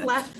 left.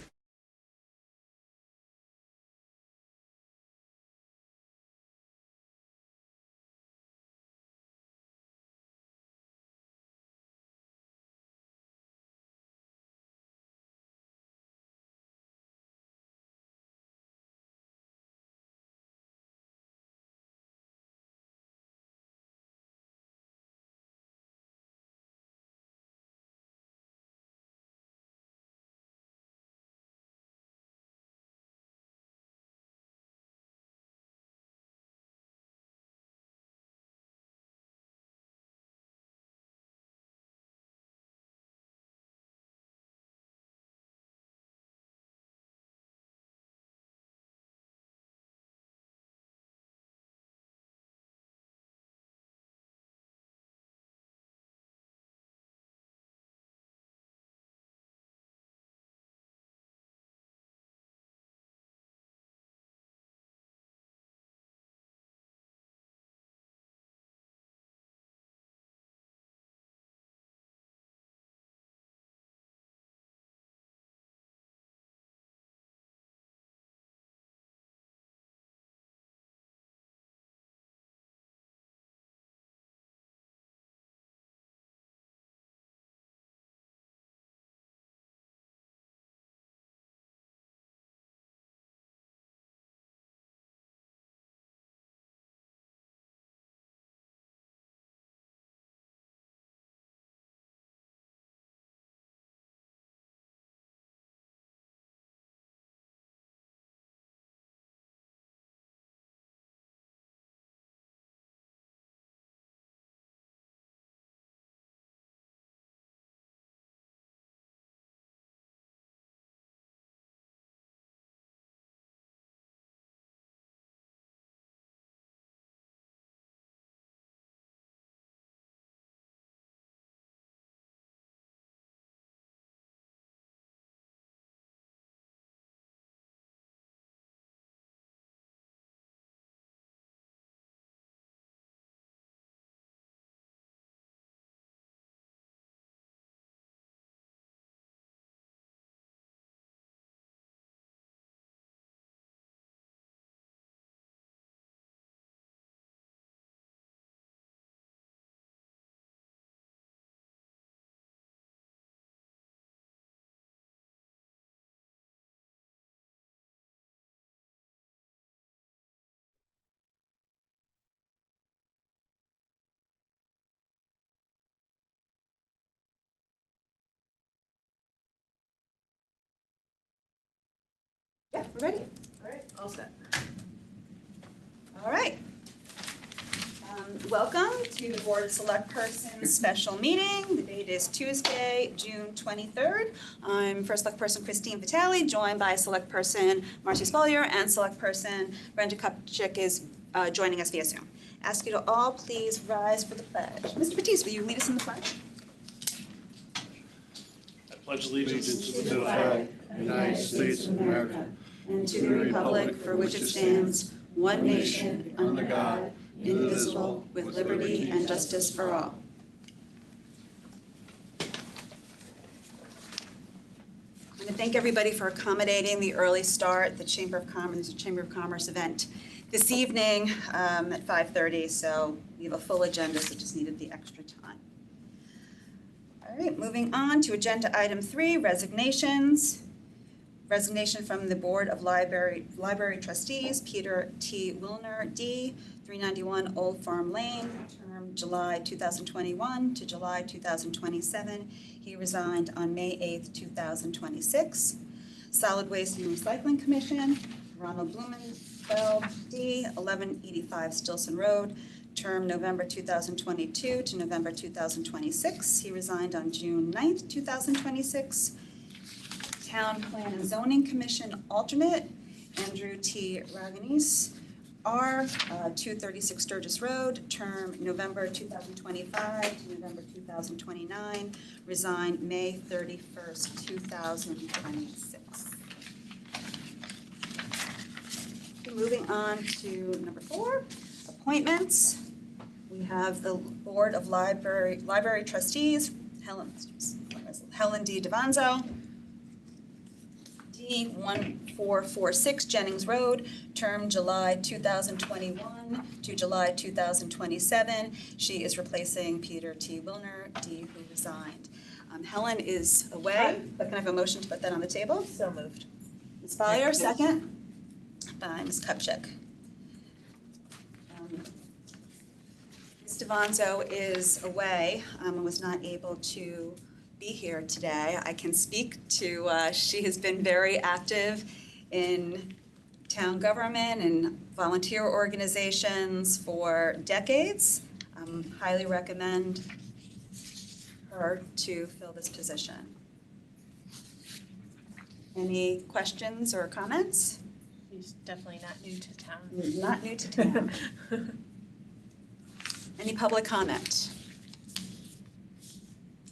Yeah, we're ready. All right, all set. All right. Welcome to the Board of Selectpersons special meeting. The date is Tuesday, June 23rd. I'm First Selectperson Christine Vitale, joined by Selectperson Marcy Spollier, and Selectperson Brenda Kupchik is joining us via Zoom. Ask you to all please rise for the pledge. Mr. Batiste, will you lead us in the pledge? I pledge allegiance to the flag of the United States of America and to the republic for which it stands, one nation, under God, indivisible, with liberty and justice for all. I want to thank everybody for accommodating the early start, the Chamber of Commerce event this evening at 5:30, so we have a full agenda, so just needed the extra time. All right, moving on to agenda item 3, resignations. Resignation from the Board of Library Trustees, Peter T. Wilner, D., 391 Old Farm Lane, term July 2021 to July 2027. He resigned on May 8th, 2026. Solid Waste and Recycling Commission, Ronald Blumenfeld, D., 1185 Stilson Road, term November 2022 to November 2026. He resigned on June 9th, 2026. Town Plan and Zoning Commission alternate, Andrew T. Raganis, R., 236 Sturgis Road, term November 2025 to November 2029, resigned May 31st, 2026. Moving on to number 4, appointments. We have the Board of Library Trustees, Helen D. Devanzo, 1446 Jennings Road, term July 2021 to July 2027. She is replacing Peter T. Wilner, D., who resigned. Helen is away, but can I have a motion to put that on the table? So moved. Ms. Follier, second. By Ms. Kupchak. Ms. Devanzo is away and was not able to be here today. I can speak to, she has been very active in town government and volunteer organizations for decades. Highly recommend her to fill this position. Any questions or comments? She's definitely not new to town. Not new to town. Any public comment?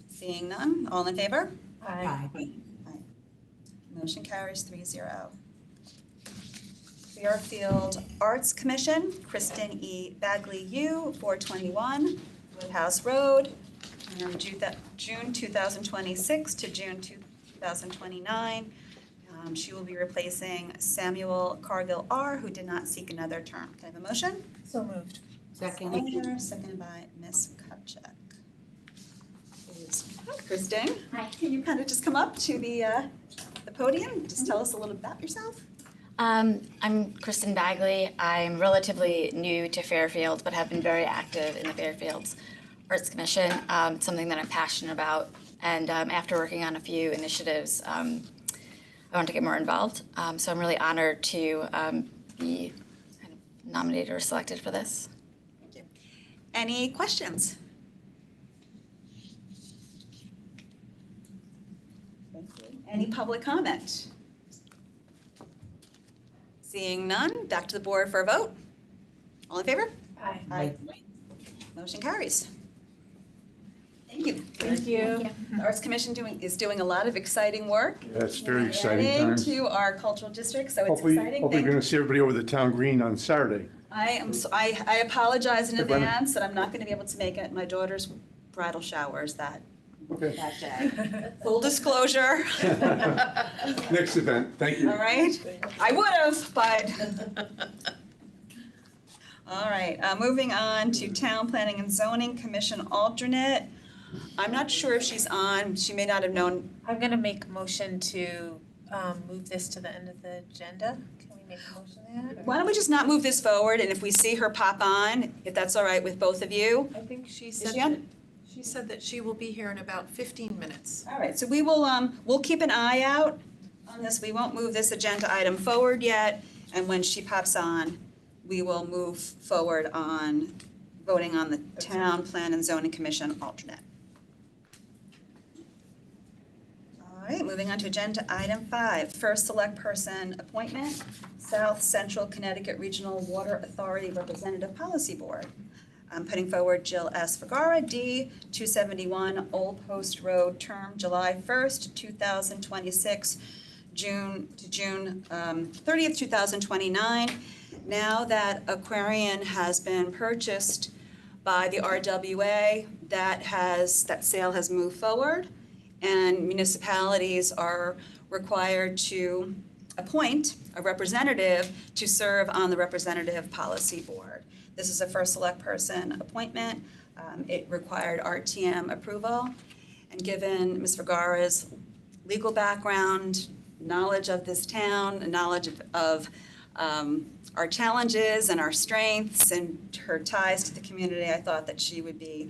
Seeing none, all in favor? Aye. Aye. Motion carries 3-0. Fairfield Arts Commission, Kristen E. Bagley U., 421 Woodhouse Road, term June 2026 to June 2029. She will be replacing Samuel Cargill R., who did not seek another term. Can I have a motion? So moved. Second. Seconded by Ms. Kupchak. Hi, Kristen. Hi. Can you kind of just come up to the podium? Just tell us a little about yourself. I'm Kristen Bagley. I'm relatively new to Fairfield, but have been very active in the Fairfields Arts Commission. It's something that I'm passionate about. And after working on a few initiatives, I want to get more involved. So I'm really honored to be kind of nominated or selected for this. Thank you. Any questions? Thank you. Any public comment? Seeing none, back to the board for a vote. All in favor? Aye. Aye. Motion carries. Thank you. Thank you. The Arts Commission is doing a lot of exciting work. Yeah, it's very exciting Adding times. to our cultural district, so it's Hopefully, exciting. hopefully you're going to see everybody over the town green on Saturday. I apologize in Hey, Brenna. advance that I'm not going to be able to make it. My daughter's bridal shower is that Okay. day. Full disclosure. Next event, thank you. All right. I would have, but. All right, moving on to Town Planning and Zoning Commission alternate. I'm not sure if she's on. She may not have known. I'm gonna make a motion to move this to the end of the agenda. Can we make a motion to that? Why don't we just not move this forward, and if we see her pop on, if that's all right with both of you? I think she Is said she on? that, she said that she will be here in about 15 minutes. All right, so we will, we'll keep an eye out on this. We won't move this agenda item forward yet, and when she pops on, we will move forward on voting on the Town Plan and Zoning Commission alternate. All right, moving on to agenda item 5, first select person appointment, South Central Connecticut Regional Water Authority Representative Policy Board. I'm putting forward Jill S. Vergara, D., 271 Old Post Road, term July 1st, 2026, June 30th, 2029. Now that Aquarian has been purchased by the RWA, that sale has moved forward, and municipalities are required to appoint a representative to serve on the Representative Policy Board. This is a first select person appointment. It required RTM approval, and given Ms. Vergara's legal background, knowledge of this town, knowledge of our challenges and our strengths and her ties to the community, I thought that she would be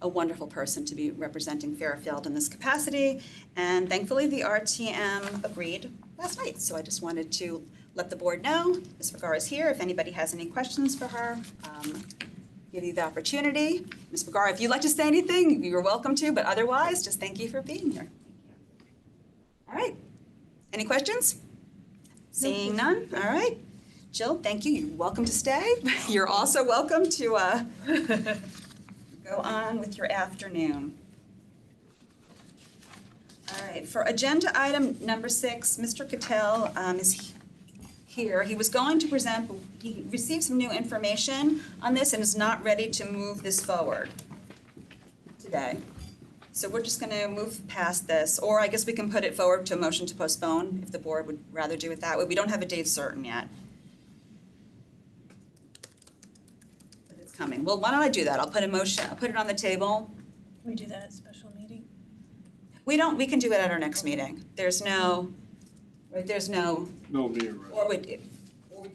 a wonderful person to be representing Fairfield in this capacity. And thankfully, the RTM agreed last night. So I just wanted to let the board know Ms. Vergara is here. If anybody has any questions for her, give you the opportunity. Ms. Vergara, if you'd like to say anything, you're welcome to, but otherwise, just thank you for being here. All right. Any questions? Seeing none, all right. Jill, thank you. You're welcome to stay. You're also welcome to go on with your afternoon. All right, for agenda item number 6, Mr. Cattell is here. He was going to present, but he received some new information on this and is not ready to move this forward today. So we're just going to move past this, or I guess we can put it forward to a motion to postpone if the board would rather do it that way. We don't have a date certain yet. But it's coming. Well, why don't I do that? I'll put it on the table. We do that at special meeting. We can do it at our next meeting. There's no, right, there's no, No meeting, or we could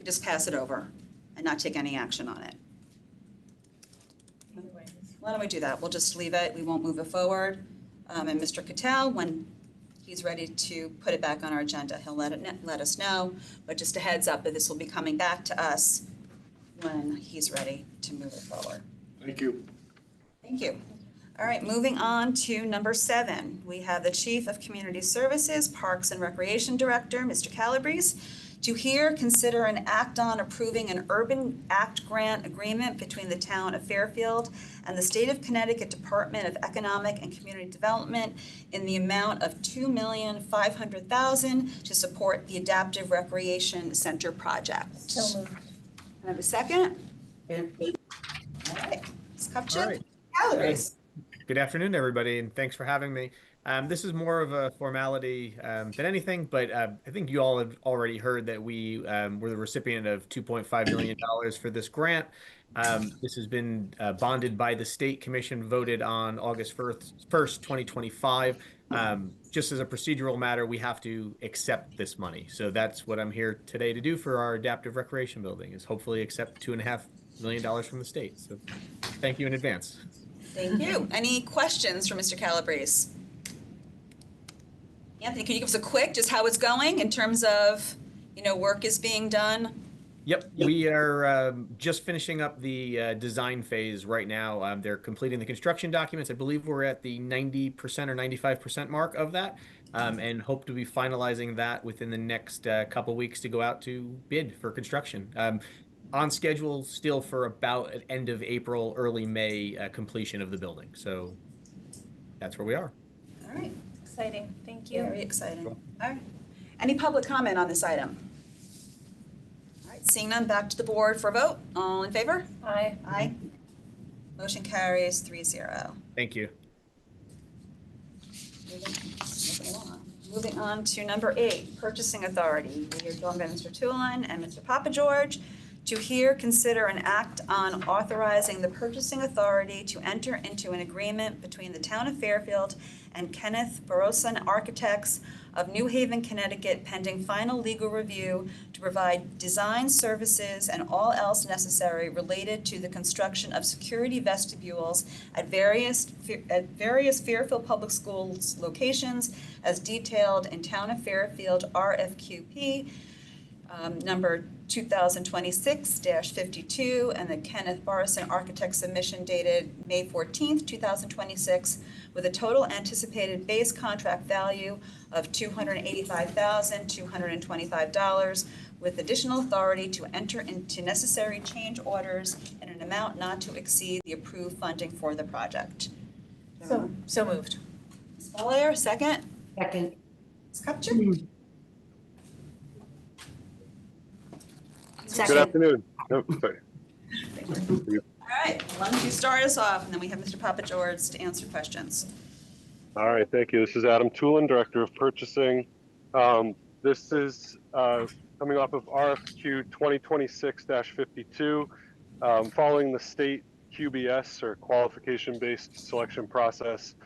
just pass it over and not take any action on it. Either way. Why don't we do that? We'll just leave it, we won't move it forward. And Mr. Cattell, when he's ready to put it back on our agenda, he'll let us know. But just a heads up that this will be coming back to us when he's ready to move it forward. Thank you. Thank you. All right, moving on to number 7. We have the Chief of Community Services, Parks and Recreation Director, Mr. Calabrese, to hear, consider, and act on approving an Urban Act grant agreement between the town of Fairfield and the State of Connecticut Department of Economic and Community Development in the amount of $2,500,000 to support the Adaptive Recreation Center project. So moved. Can I have a second? All right, Ms. All Kupchak? right. Calabrese. Good afternoon, everybody, and thanks for having me. This is more of a formality than anything, but I think you all have already heard that we were the recipient of $2.5 million for this grant. This has been bonded by the State Commission, voted on August 1st, 2025. Just as a procedural matter, we have to accept this money. So that's what I'm here today to do for our adaptive recreation building, is hopefully accept $2.5 million from the state. So thank you in advance. Thank you. Any questions for Mr. Calabrese? Anthony, can you give us a quick, just how it's going in terms of, work is being done? Yep, we are just finishing up the design phase right now. They're completing the construction documents. I believe we're at the 90% or 95% mark of that, and hope to be finalizing that within the next couple weeks to go out to bid for construction. On schedule still for about an end of April, early May completion of the building. So that's where we are. All right, Exciting, thank you. very exciting. All right. Any public comment on this item? All right, seeing none, back to the board for a vote. All in favor? Aye. Aye. Motion carries 3-0. Thank you. Moving on to number 8, Purchasing Authority. We are joined by Mr. Tulin and Mr. Papageorge to hear, consider, and act on authorizing the purchasing authority to enter into an agreement between the town of Fairfield and Kenneth Barosan Architects of New Haven, Connecticut, pending final legal review to provide design services and all else necessary related to the construction of security vestibules at various Fairfield Public Schools locations as detailed in Town of Fairfield RFQP number 2026-52 and the Kenneth Barosan Architect submission dated May 14th, 2026, with a total anticipated base contract value of $285,225, with additional authority to enter into necessary change orders in an amount not to exceed the approved funding for the project. So moved. Ms. Follier, second? Second. Ms. Kupchak? Second. Good afternoon. No, sorry. All right, why don't you start us off, and then we have Mr. Papageorge to answer questions. All right, thank you. This is Adam Tulin, Director of Purchasing. This is coming off of RFQ 2026-52, following the state QBS, or qualification-based selection process.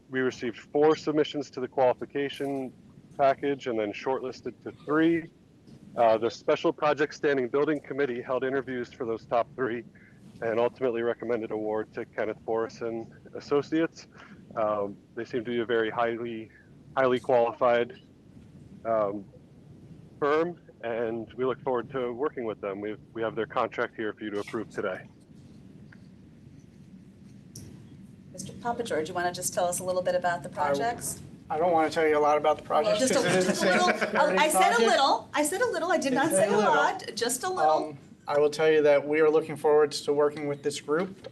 We received 4 submissions to the qualification package and then shortlisted to 3. The Special Project Standing Building Committee held interviews for those top 3 and ultimately recommended award to Kenneth Barosan Associates. They seem to be a very highly qualified firm, and we look forward to working with them. We have their contract here for you to approve today. Mr. Papageorge, you want to just tell us a little bit about the projects? I don't want to tell you a lot about the project. Well, just a little. I said a little. I said a little. I did not say a lot. Just a little. I will tell you that we are looking forward to working with this group.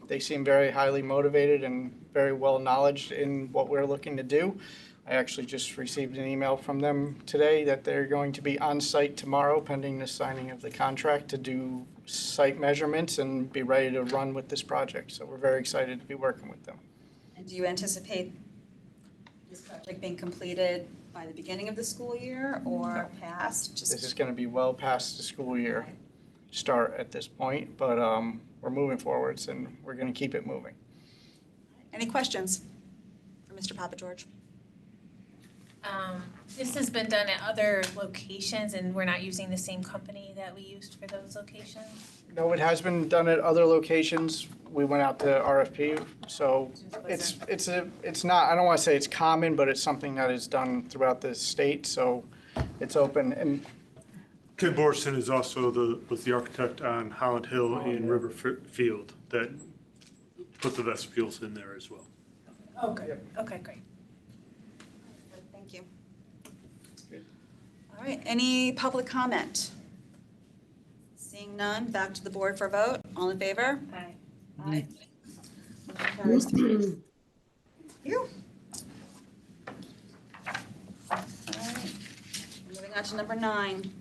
They seem very highly motivated and very well knowledgeable in what we're looking to do. I actually just received an email from them today that they're going to be on site tomorrow pending the signing of the contract to do site measurements and be ready to run with this project. So we're very excited to be working with them. And do you anticipate this project being completed by the beginning of the school year or past? This is Just going to be well past the school year start at this point, but we're moving forwards and we're going to keep it moving. any questions for Mr. Papageorge? This has been done at other locations and we're not using the same company that we used for those locations? No, it has been done at other locations. We went out to RFP, so it's not, I don't want to say it's common, but it's something that is done throughout the state, so it's open. And Ken Borson is also was the architect on Holland Hill and Riverfield that put the vestibules in there as well. Okay. Okay, great. Thank you. All right, any public comment? Seeing none, back to the board for a vote. All in favor? Aye. Aye. Motion carries 3. Thank you. All right, moving on to number 9.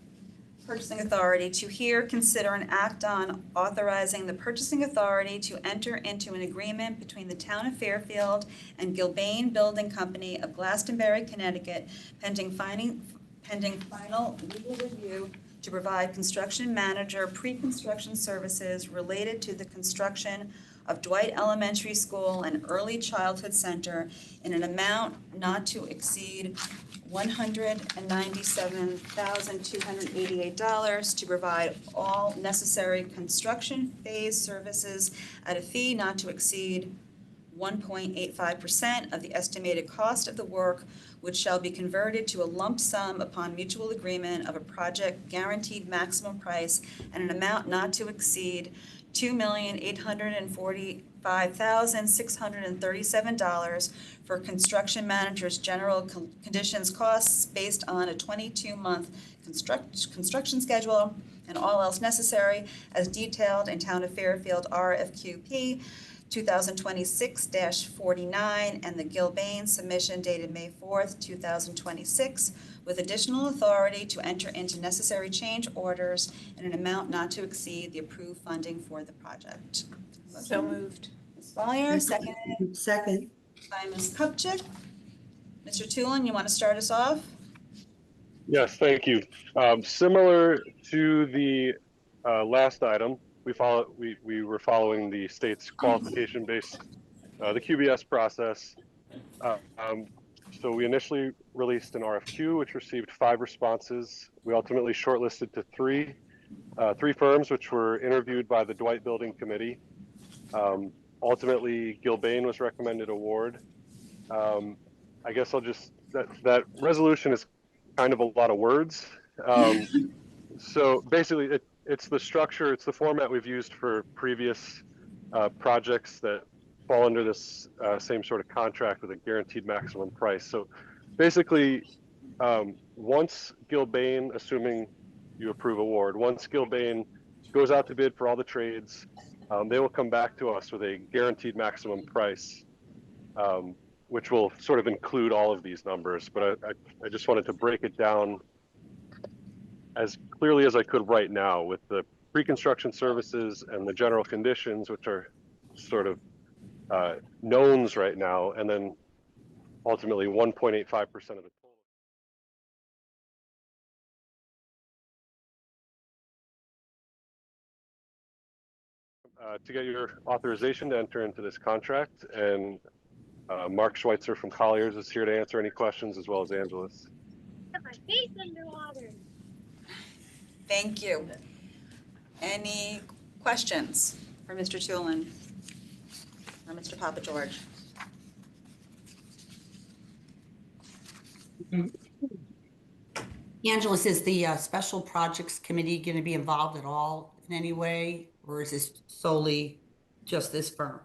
Purchasing authority to hear, consider, and act on authorizing the purchasing authority to enter into an agreement between the town of Fairfield and Gilbane Building Company of Glastonbury, Connecticut, pending final legal review to provide construction manager pre-construction services related to the construction of Dwight Elementary School and Early Childhood Center in an amount not to exceed $197,288 to provide all necessary construction phase services at a fee not to exceed 1.85% of the estimated cost of the work, which shall be converted to a lump sum upon mutual agreement of a project guaranteed maximum price and an amount not to exceed $2,845,637 for construction manager's general conditions costs based on a 22-month construction schedule and all else necessary as detailed in Town of Fairfield RFQP 2026-49 and the Gilbane submission dated May 4th, 2026, with additional authority to enter into necessary change orders in an amount not to exceed the approved funding for the project. So moved. Ms. Follier, seconded Second. by Ms. Kupchak. Mr. Tulin, you want to start us off? Yes, thank you. Similar to the last item, we were following the state's qualification-based, the QBS process. So we initially released an RFQ, which received 5 responses. We ultimately shortlisted to 3 firms, which were interviewed by the Dwight Building Committee. Ultimately, Gilbane was recommended award. I guess I'll just, that resolution is kind of a lot of words. So basically, it's the structure, it's the format we've used for previous projects that fall under this same sort of contract with a guaranteed maximum price. So basically, once Gilbane, assuming you approve award, once Gilbane goes out to bid for all the trades, they will come back to us with a guaranteed maximum price, which will sort of include all of these numbers. But I just wanted to break it down as clearly as I could right now with the pre-construction services and the general conditions, which are sort of knowns right now, and then ultimately 1.85% of the total. To get your authorization to enter into this contract, and Mark Schweitzer from Colliers is here to answer any questions, as well as Angeles. My face underwater. Thank you. Any questions for Mr. Tulin or Mr. Papageorge? Angeles, is the Special Projects Committee going to be involved at all in any way, or is this solely just this firm?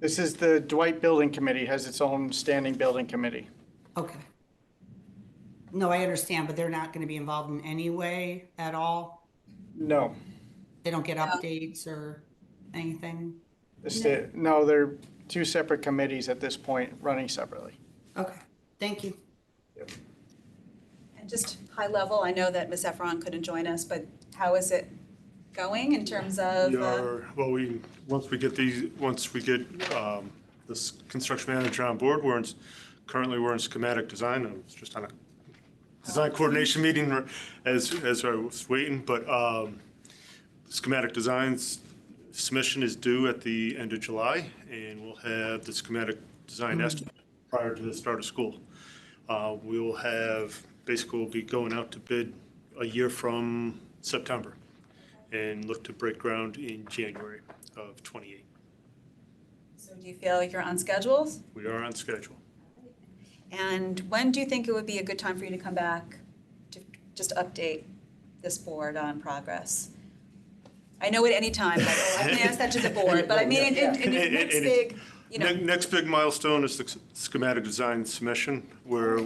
this is the Dwight Building Committee, has its own standing building committee. Okay. No, I understand, but they're not going to be involved in any way at all? No, They don't get updates or anything? no, they're 2 separate committees at this point, running separately. Okay, thank you. And just high level, I know that Ms. Efron couldn't join us, but how is it going in terms of? Once we get this construction manager on board. Currently we're in schematic design. I was just on a design coordination meeting as I was waiting, but schematic designs submission is due at the end of July, and we'll have the schematic design estimate prior to the start of school. We will have, basically we'll be going out to bid a year from September and look to break ground in January of '28. So do you feel like you're on schedule? We are on schedule. And when do you think it would be a good time for you to come back to just update this board on progress? I know at any time, but I can ask that to the board, but I mean, in next big, you know. Next big milestone is the schematic design submission, where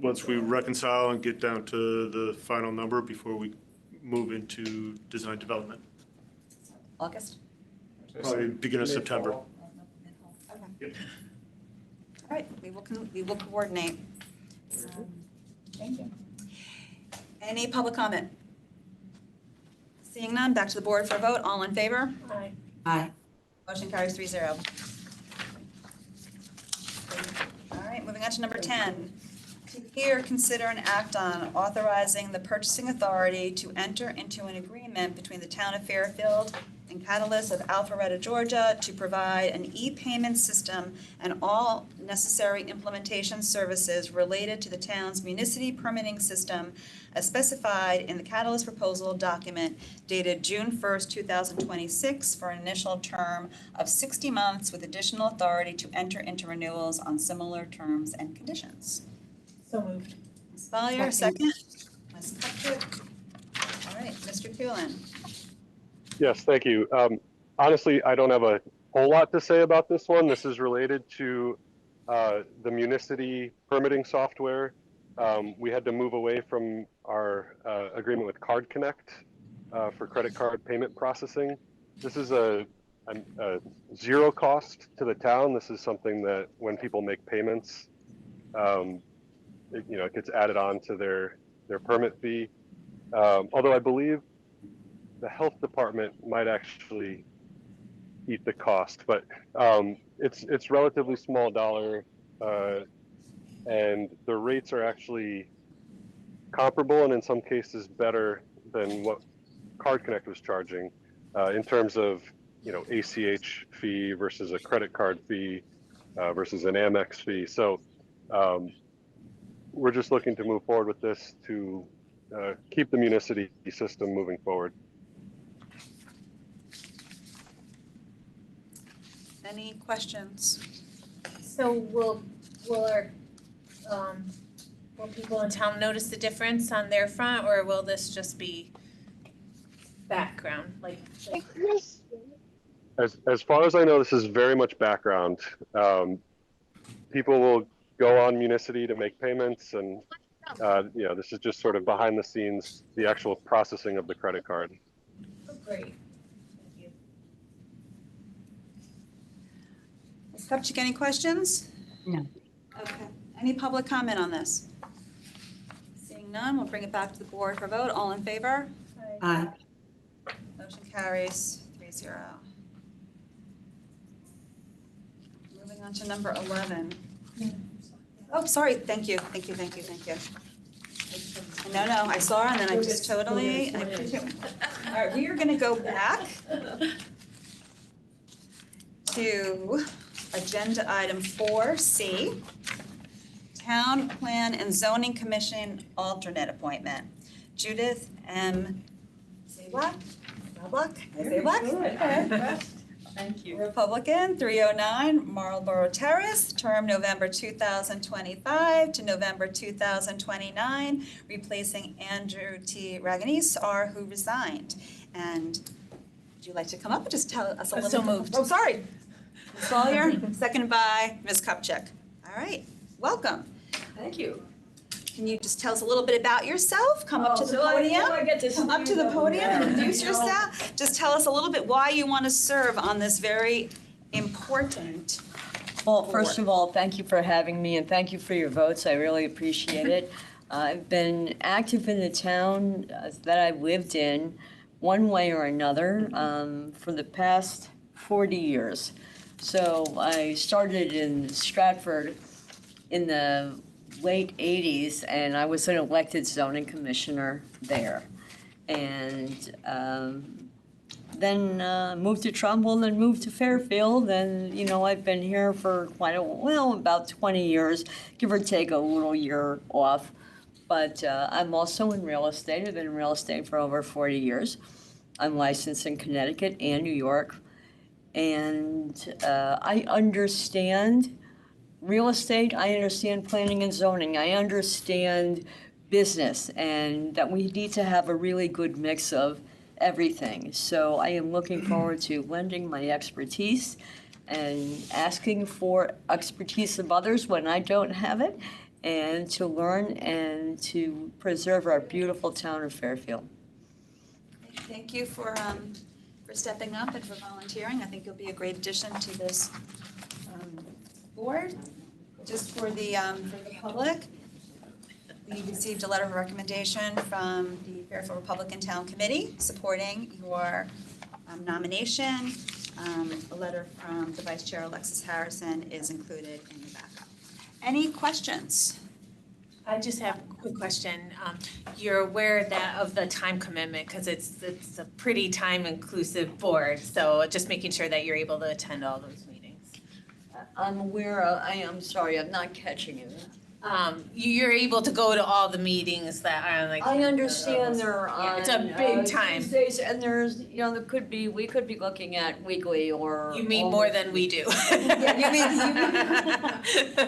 once we reconcile and get down to the final number before we move into design development. August? Probably beginning of September. Okay. Yep. All right, we will coordinate. Thank you. Any public comment? Seeing none, back to the board for a vote. All in favor? Aye. Aye. Motion carries 3-0. All right, moving on to number 10. To hear, consider, and act on authorizing the purchasing authority to enter into an agreement between the town of Fairfield and Catalyst of Alpharetta, Georgia, to provide an e-payment system and all necessary implementation services related to the town's municipal permitting system as specified in the Catalyst proposal document dated June 1st, 2026, for an initial term of 60 months with additional authority to enter into renewals on similar terms and conditions. So moved. Ms. Follier, second. Ms. Kupchak. All right, Mr. Kulan. Yes, thank you. Honestly, I don't have a whole lot to say about this one. This is related to the municipal permitting software. We had to move away from our agreement with Card Connect for credit card payment processing. This is a zero cost to the town. This is something that when people make payments, it gets added on to their permit fee. Although I believe the health department might actually eat the cost, but it's relatively small dollar, and the rates are actually comparable and in some cases better than what Card Connect was charging in terms of ACH fee versus a credit card fee versus an Amex fee. So we're just looking to move forward with this to keep the municipal system moving forward. Any questions? So will people in town notice the difference on their front, or will this just be background, like? As far as I know, this is very much background. People will go on Municity to make payments, and this is just sort of behind the scenes, the actual processing of the credit card. Oh, great. Thank you. Ms. Kupchak, any questions? No. Okay. Any public comment on this? Seeing none, we'll bring it back to the board for vote. All in favor? Aye. Motion carries 3-0. Moving on to number 11. Oh, sorry, thank you. No, I saw her and then I just totally. All right, we are gonna go back to agenda item 4C, Town Plan and Zoning Commission alternate appointment. Judith M. Zablock? Okay. Thank you. Republican, 309 Marlborough Terrace, term November 2025 to November 2029, replacing Andrew T. Raganese, who resigned. And would you like to come up and just tell us a little? So moved. Oh, sorry. Ms. Follier, seconded by Ms. Kupchak. All right, welcome. Thank you. Can you just tell us a little bit about yourself? Come up to the podium. Come up to the podium, introduce yourself. Just tell us a little bit why you want to serve on this very important Well, first of all, thank you for having me and thank you for your votes. I really appreciate it. I've been active in the town that I've lived in one way or another for the past 40 years. So I started in Stratford in the late 80s, and I was an elected zoning commissioner there. And then moved to Trumbull, then moved to Fairfield, and, you know, I've been here for quite a while, about 20 years, give or take a little year off. But I'm also in real estate. I've been in real estate for over 40 years. I'm licensed in Connecticut and New York. And I understand real estate, I understand planning and zoning, I understand business, and that we need to have a really good mix of everything. So I am looking forward to lending my expertise and asking for expertise of others when I don't have it, and to learn and to preserve our beautiful town of Fairfield. Thank you for stepping up and for volunteering. I think you'll be a great addition to this board. Just for the public, we received a letter of recommendation from the Fairfield Republican Town Committee supporting your nomination. A letter from the Vice Chair, Alexis Harrison, is included in the backup. Any questions? I just have a quick question. You're aware that of the time commitment, because it's a pretty time-inclusive board, so just making sure that you're able to attend all those meetings. I'm aware of, I'm sorry, I'm not catching you. You're able to go to all the meetings that are like. I understand they're on. It's a big time. Tuesdays, and there's, you know, we could be looking at weekly or. You mean more than we do. Yeah, you mean,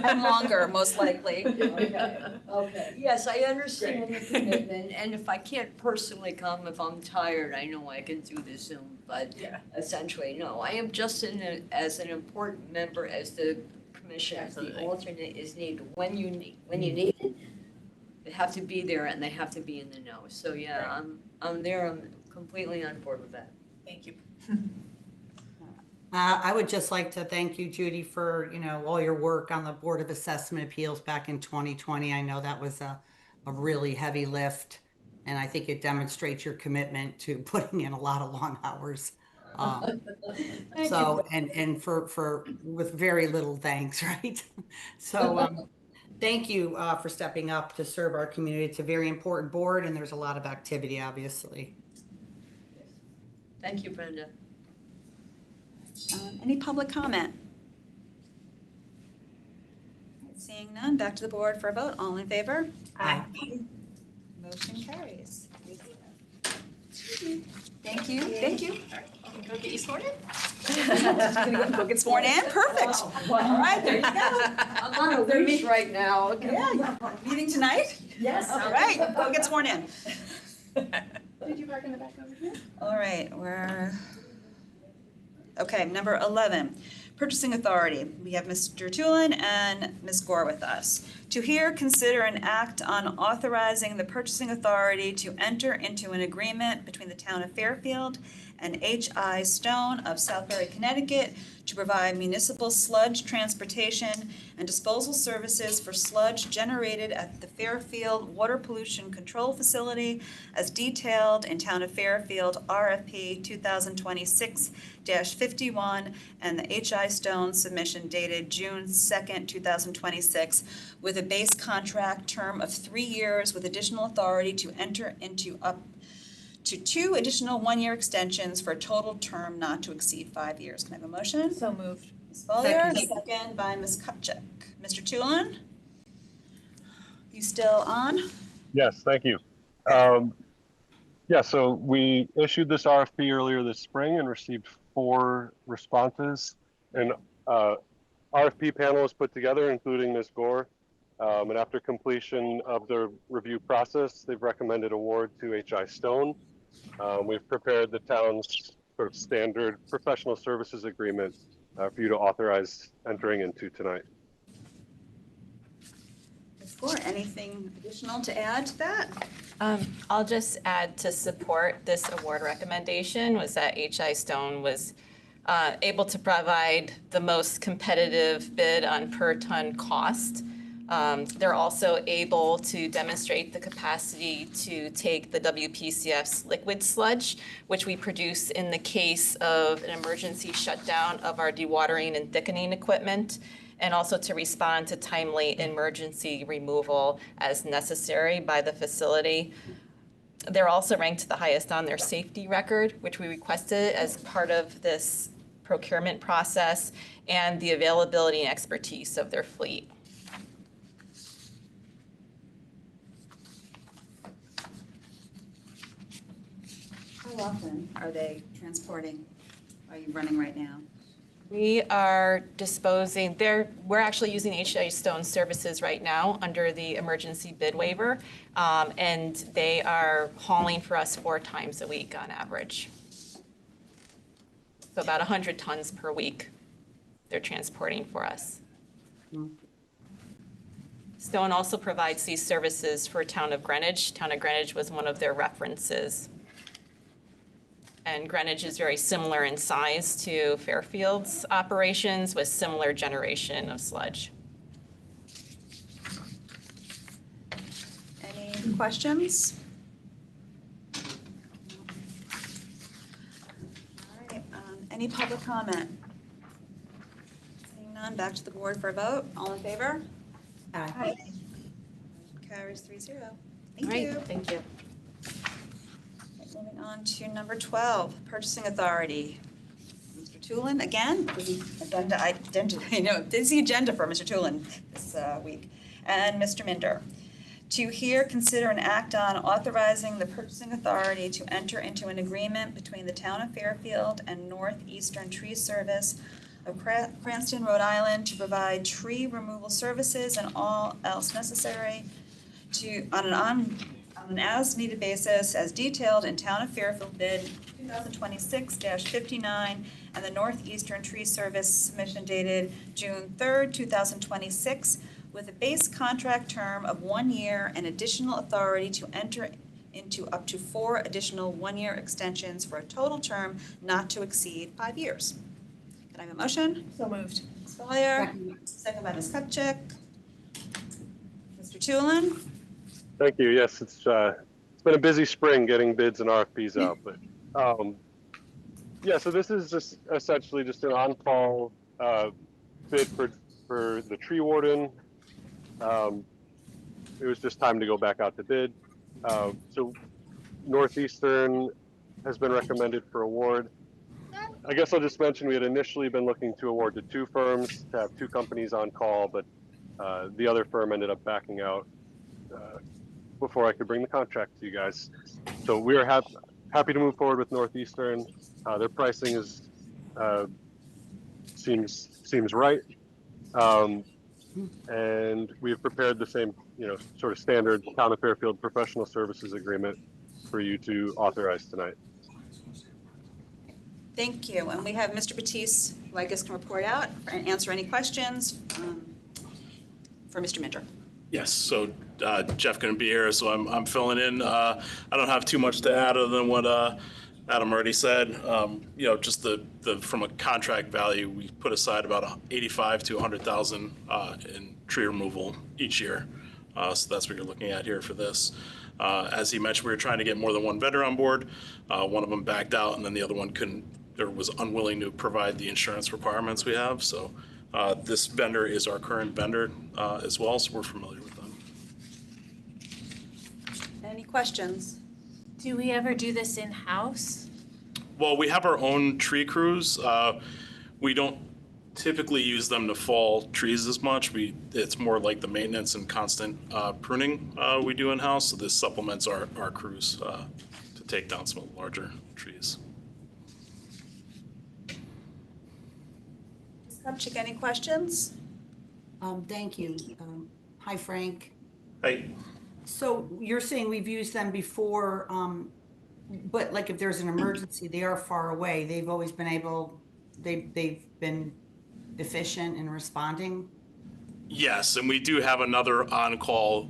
and longer, most likely. Okay, yes, I understand the commitment, and if I can't personally come, if I'm tired, I know I can do the Zoom, but Yeah. essentially, no, I am just as an important member as the commission. Absolutely. The alternate is needed when you need it. They have to be there and they have to be in the know. So yeah, Right. I'm there. I'm completely on board with that. Thank you. I would just like to thank you, Judy, for, you know, all your work on the Board of Assessment Appeals back in 2020. I know that was a really heavy lift, and I think it demonstrates your commitment to putting in a lot of long hours. So, and for with very little thanks, right? So, thank you for stepping up to serve our community. It's a very important board, and there's a lot of activity, obviously. Thank you, Brenda. Any public comment? Seeing none, back to the board for a vote. All in favor? Aye. Motion carries. Thank you, thank you. Go get you sworn in? Go get sworn in, perfect. All right, there you go. I'm on a leash right now. Okay. Yeah, meeting tonight? Yes. All right, go get sworn in. Did you park in the back over here? All right, okay, number 11, Purchasing Authority. We have Mr. Tulin and Ms. Gore with us. To hear, consider, and act on authorizing the Purchasing Authority to enter into an agreement between the Town of Fairfield and H.I. Stone of Southbury, Connecticut, to provide municipal sludge transportation and disposal services for sludge generated at the Fairfield Water Pollution Control Facility as detailed in Town of Fairfield RFP 2026-51 and the H.I. Stone submission dated June 2nd, 2026, with a base contract term of 3 years with additional authority to enter into up to 2 additional 1-year extensions for a total term not to exceed 5 years. Can I have a motion? So moved. Ms. Follier, Second. second by Ms. Kupchak. Mr. Tulin? You still on? Yes, thank you. Yeah, so we issued this RFP earlier this spring and received 4 responses. An RFP panel was put together, including Ms. Gore. And after completion of the review process, they've recommended award to H.I. Stone. We've prepared the town's sort of standard professional services agreement for you to authorize entering into tonight. Ms. Gore, anything additional to add to that? I'll just add to support this award recommendation was that H.I. Stone was able to provide the most competitive bid on per ton cost They're also able to demonstrate the capacity to take the WPCF's liquid sludge, which we produce in the case of an emergency shutdown of our dewatering and thickening equipment, and also to respond to timely emergency removal as necessary by the facility. They're also ranked the highest on their safety record, which we requested as part of this procurement process, and the availability and expertise of their fleet. How often are they transporting? Are you running right now? We are disposing, we're actually using HI Stone services right now under the emergency bid waiver, and they are hauling for us 4 times a week on average. So about 100 tons per week they're transporting for us. Stone also provides these services for Town of Greenwich. Town of Greenwich was one of their references. And Greenwich is very similar in size to Fairfield's operations with similar generation of sludge. Any questions? All right, any public comment? Seeing none, back to the board for a vote. All in favor? Aye. Carries 3-0. All Thank right, you. thank you. Moving on to number 12, Purchasing Authority. Mr. Tulin, again, busy agenda for Mr. Tulin this week. And Mr. Minder. To hear, consider, and act on authorizing the Purchasing Authority to enter into an agreement between the Town of Fairfield and Northeastern Tree Service of Cranston, Rhode Island, to provide tree removal services and all else necessary on an as-needed basis as detailed in Town of Fairfield bid 2026-59 and the Northeastern Tree Service submission dated June 3rd, 2026, with a base contract term of 1 year and additional authority to enter into up to 4 additional 1-year extensions for a total term not to exceed 5 years. Can I have a motion? So moved. Ms. Follier, second by Ms. Kupchak. Mr. Tulin? Thank you. Yes, it's been a busy spring getting bids and RFPs out, but yeah. So this is just essentially just an on-call bid for the tree warden. It was just time to go back out to bid. So Northeastern has been recommended for award. I guess I'll just mention we had initially been looking to award to 2 firms to have 2 companies on call, but the other firm ended up backing out before I could bring the contract to you guys. So we are happy to move forward with Northeastern. Their pricing is seems right, and we have prepared the same sort of standard Town of Fairfield professional services agreement for you to authorize tonight. Thank you. And we have Mr. Batiste, who I guess can report out and answer any questions for Mr. Minder. Yes, so Jeff couldn't be here, so I'm filling in. I don't have too much to add other than what Adam already said. Just the from a contract value, we put aside about 85 to 100,000 in tree removal each year. So that's what you're looking at here for this. As he mentioned, we were trying to get more than one vendor on board. One of them backed out, and then the other one was unwilling to provide the insurance requirements we have. So this vendor is our current vendor as well, so we're familiar with them. Any questions? Do we ever do this in-house? Well, we have our own tree crews. We don't typically use them to fall trees as much. It's more like the maintenance and constant pruning we do in-house. So this supplements our crews to take down some of the larger trees. Ms. Kupchak, any questions? Thank you. Hi, Frank. Hey. So you're saying we've used them before, but like if there's an emergency, they are far away. They've always been they've been efficient in responding? Yes, and we do have another on-call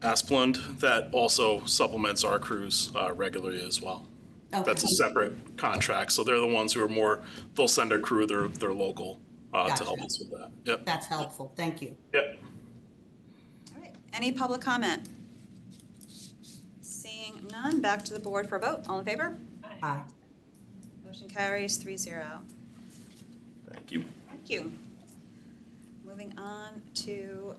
Asplund that also supplements our crews regularly as well. Okay. That's a separate contract, so they're the ones who are they'll send a crew, they're local, to help us with that. Yep. That's helpful. Thank you. Yep. All right, any public comment? Seeing none, back to the board for a vote. All in favor? Aye. Motion carries 3-0. Thank you. Thank you. Moving on to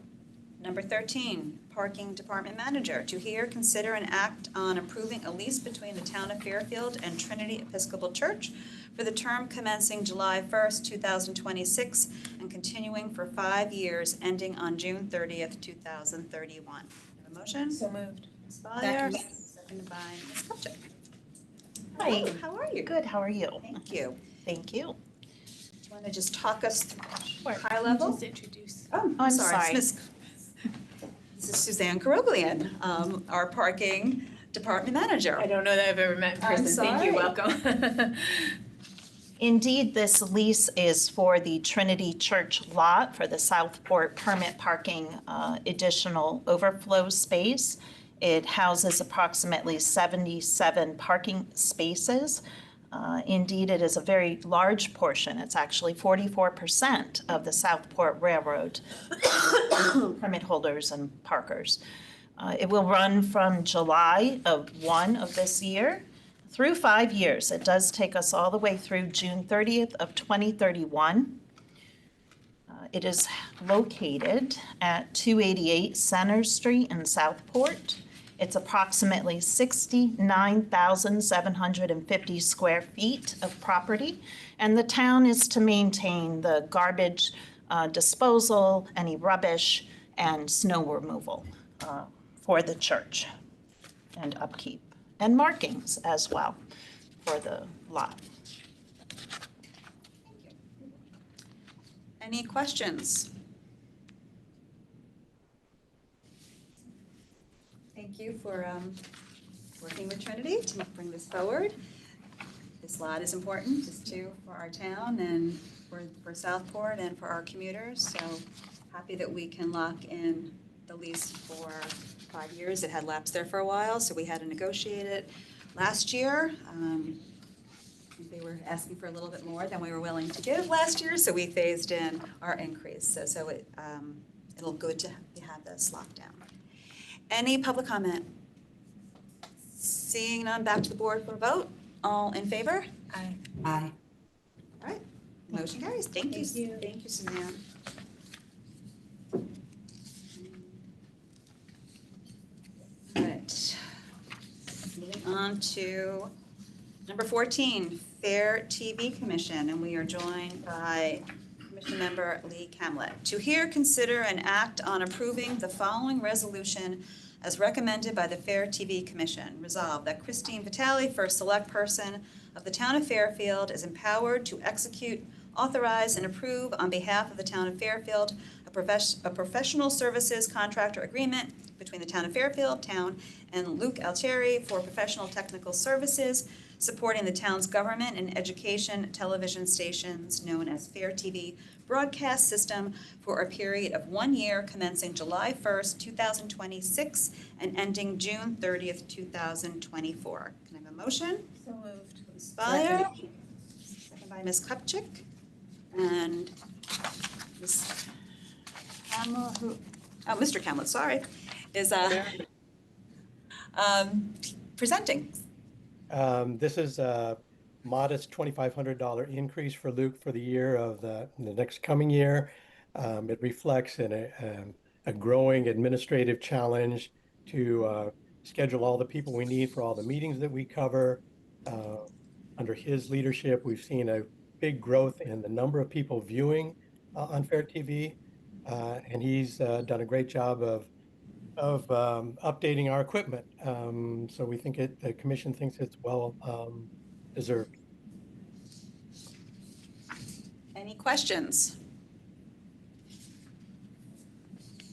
number 13, Parking Department Manager. To hear, consider, and act on approving a lease between the Town of Fairfield and Trinity Episcopal Church for the term commencing July 1st, 2026, and continuing for 5 years, ending on June 30th, 2031. Have a motion? So moved. Ms. Valier, Second. seconded by Ms. Kupchak. Hi. Hello, how are you? Good, how are you? Thank you. Thank you. Do you want to just talk us through Sure. high level? Just introduce. Oh, I'm sorry. This is Suzanne Karoglian, our parking department manager. I don't know that I've ever met in I'm person. Thank you, sorry. welcome. Indeed, this lease is for the Trinity Church lot for the Southport permit parking additional overflow space. It houses approximately 77 parking spaces. Indeed, it is a very large portion. It's actually 44% of the Southport Railroad permit holders and parkers. It will run from July 1 of this year through 5 years. It does take us all the way through June 30th of 2031. It is located at 288 Center Street in Southport. It's approximately 69,750 square feet of property, and the town is to maintain the garbage disposal, any rubbish, and snow removal for the church, and upkeep, and markings as well for the lot. Any questions? Thank you for working with Trinity to bring this forward. This lot is important just for our town and for Southport and for our commuters. So happy that we can lock in the lease for 5 years. It had lapsed there for a while, so we had to negotiate it last year. They were asking for a little bit more than we were willing to give last year, so we phased in our increase. So it'll good to have this locked down. Any public comment? Seeing none, back to the board for a vote. All in favor? Aye. Aye. All right, motion carries. Thank you. Thank you, Suzanne. All right. Moving on to number 14, FairTV Commission, and we are joined by Commission Member Lee Camlett. To hear, consider, and act on approving the following resolution as recommended by the FairTV Commission. Resolved that Christine Vitale, first select person of the town of Fairfield, is empowered to execute, authorize, and approve on behalf of the town of Fairfield a professional services contractor agreement between the town of Fairfield, town, and Luke Altieri for professional technical services supporting the town's government and education television stations known as FairTV broadcast system for a period of 1 year commencing July 1st, 2026 and ending June 30th, 2024. Can I have a motion? So moved. Ms. Valier, second by Ms. Kupchak, and Ms. Camlett, Mr. Camlett, sorry, is presenting. This is a modest $2,500 increase for Luke for the year of the next coming year. It reflects a growing administrative challenge to schedule all the people we need for all the meetings that we cover. Under his leadership, we've seen a big growth in the number of people viewing on FairTV, and he's done a great job of updating our equipment. So we think the commission thinks it's well deserved. Any questions?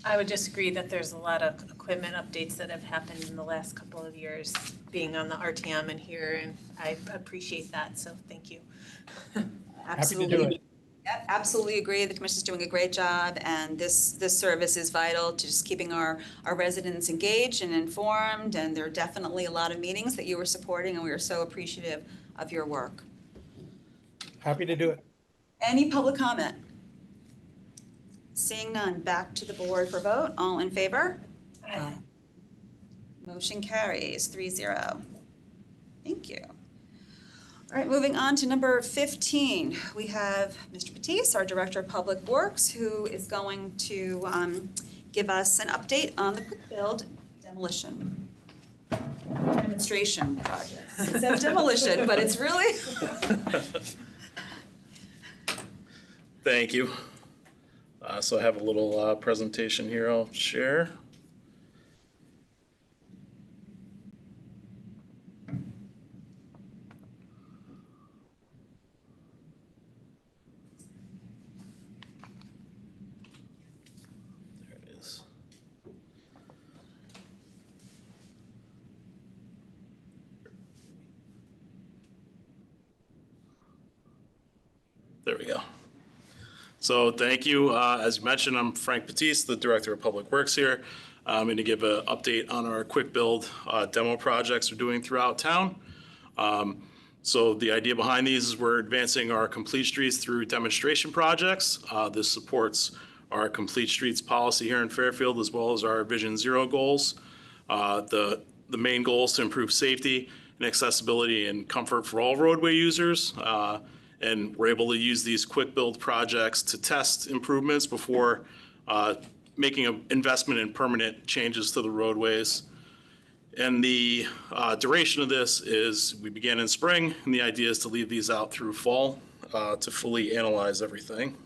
I would just agree that there's a lot of equipment updates that have happened in the last couple of years, being on the RTM and here, and I appreciate that, so thank you. Happy to do it. Yep, absolutely agree. The commission's doing a great job, and this service is vital to just keeping our residents engaged and informed, and there are definitely a lot of meetings that you were supporting, and we are so appreciative of your work. Happy to do it. Any public comment? Seeing none, back to the board for vote. All in favor? Aye. Motion carries 3-0. Thank you. All right, moving on to number 15. We have Mr. Batiste, our Director of Public Works, who is going to give us an update on the quick build demolition demonstration project. It says demolition, but it's really. Thank you. So I have a little presentation here I'll share. There it is. There we go. So thank you. As you mentioned, I'm Frank Batiste, the Director of Public Works here. I'm going to give an update on our quick build demo projects we're doing throughout town. So the idea behind these is we're advancing our complete streets through demonstration projects. This supports our complete streets policy here in Fairfield, as well as our Vision Zero goals. The main goal is to improve safety and accessibility and comfort for all roadway users. And we're able to use these quick build projects to test improvements before making an investment in permanent changes to the roadways. And the duration of this is we begin in spring, and the idea is to leave these out through fall to fully analyze everything.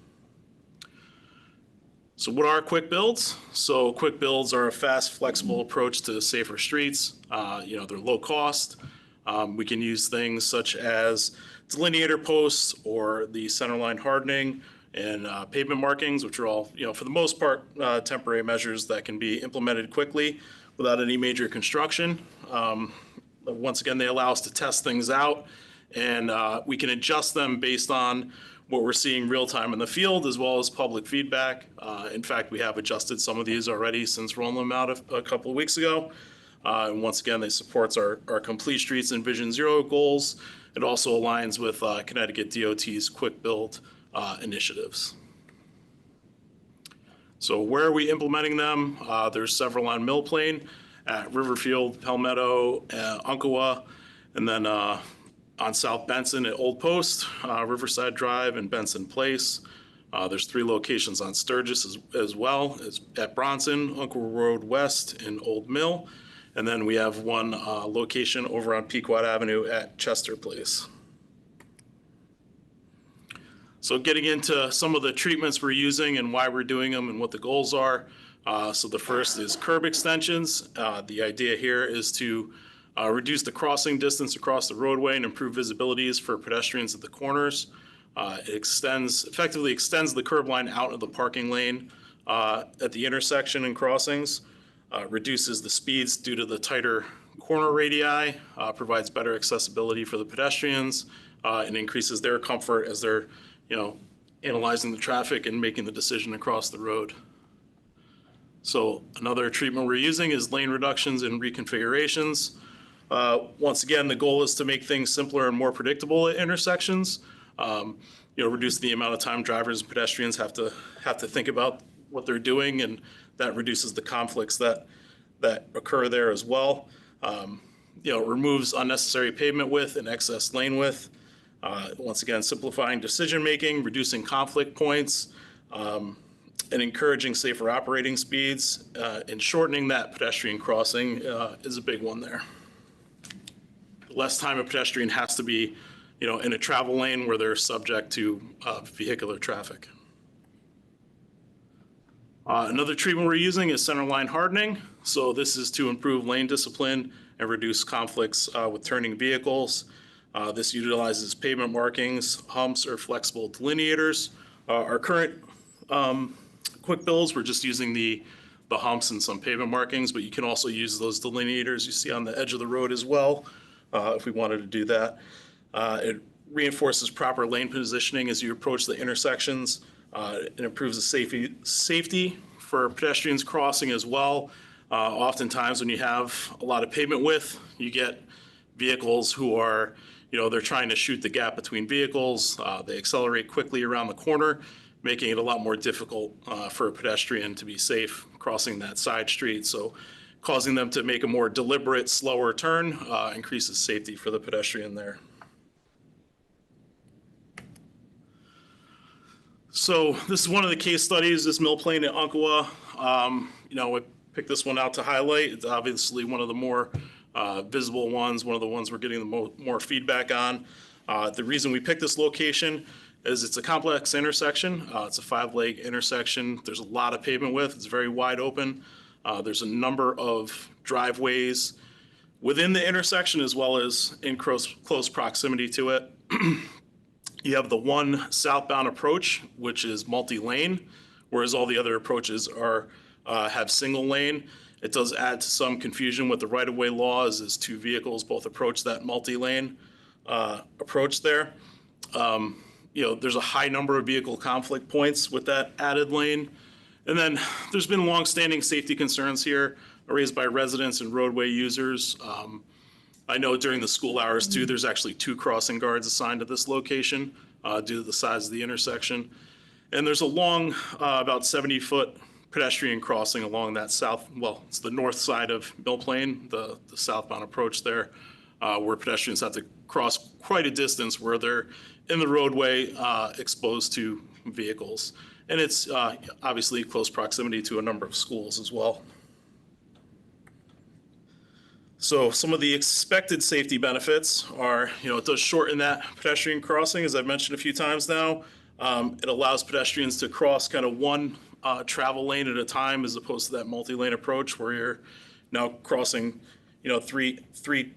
So what are quick builds? So quick builds are a fast, flexible approach to safer streets. They're low cost. We can use things such as delineator posts or the centerline hardening and pavement markings, which are all, for the most part, temporary measures that can be implemented quickly without any major construction. Once again, they allow us to test things out, and we can adjust them based on what we're seeing real time in the field, as well as public feedback. In fact, we have adjusted some of these already since rolling them out a couple of weeks ago. And once again, they supports our Complete Streets and Vision Zero goals. It also aligns with Connecticut DOT's quick build initiatives. So where are we implementing them? There's several on Mill Plain, at Riverfield, Palmetto, Umpqua, and then on South Benson at Old Post, Riverside Drive, and Benson Place. There's 3 locations on Sturgis as well, as at Bronson, Umpqua Road West, and Old Mill. And then we have one location over on Pequot Avenue at Chester Place. So getting into some of the treatments we're using and why we're doing them and what the goals are. So the first is curb extensions. The idea here is to reduce the crossing distance across the roadway and improve visibilities for pedestrians at the corners. It effectively extends the curb line out of the parking lane at the intersection and crossings. Reduces the speeds due to the tighter corner radii, provides better accessibility for the pedestrians, and increases their comfort as they're, analyzing the traffic and making the decision across the road. So another treatment we're using is lane reductions and reconfigurations. Once again, the goal is to make things simpler and more predictable at intersections. Reduce the amount of time drivers and pedestrians have to think about what they're doing, and that reduces the conflicts that occur there as well. Removes unnecessary pavement width and excess lane width. Once again, simplifying decision-making, reducing conflict points, and encouraging safer operating speeds, and shortening that pedestrian crossing is a big one there. Less time a pedestrian has to be, in a travel lane where they're subject to vehicular traffic. Another treatment we're using is centerline hardening. So this is to improve lane discipline and reduce conflicts with turning vehicles. This utilizes pavement markings, humps, or flexible delineators. Our current quick builds, we're just using the humps and some pavement markings, but you can also use those delineators you see on the edge of the road as well, if we wanted to do that. It reinforces proper lane positioning as you approach the intersections. It improves the safety for pedestrians crossing as well. Oftentimes when you have a lot of pavement width, you get vehicles who are, they're trying to shoot the gap between vehicles. They accelerate quickly around the corner, making it a lot more difficult for a pedestrian to be safe crossing that side street. So causing them to make a more deliberate, slower turn increases safety for the pedestrian there. So this is one of the case studies, this mill plane at Umpqua. I picked this one out to highlight. It's obviously one of the more visible ones, one of the ones we're getting the more feedback on. The reason we picked this location is it's a complex intersection. It's a 5-leg intersection. There's a lot of pavement width. It's very wide open. There's a number of driveways within the intersection as well as in close proximity to it. You have the one southbound approach, which is multi-lane, whereas all the other approaches have single lane. It does add to some confusion with the right-of-way laws as two vehicles both approach that multi-lane approach there. There's a high number of vehicle conflict points with that added lane. And then there's been longstanding safety concerns here raised by residents and roadway users. I know during the school hours too, there's actually 2 crossing guards assigned to this location due to the size of the intersection. And there's a long, about 70-foot pedestrian crossing along that it's the north side of Mill Plain, the southbound approach there, where pedestrians have to cross quite a distance where they're in the roadway exposed to vehicles. And it's obviously close proximity to a number of schools as well. So some of the expected safety benefits are, it does shorten that pedestrian crossing, as I've mentioned a few times now. It allows pedestrians to cross kind of one travel lane at a time as opposed to that multi-lane approach where you're now crossing, three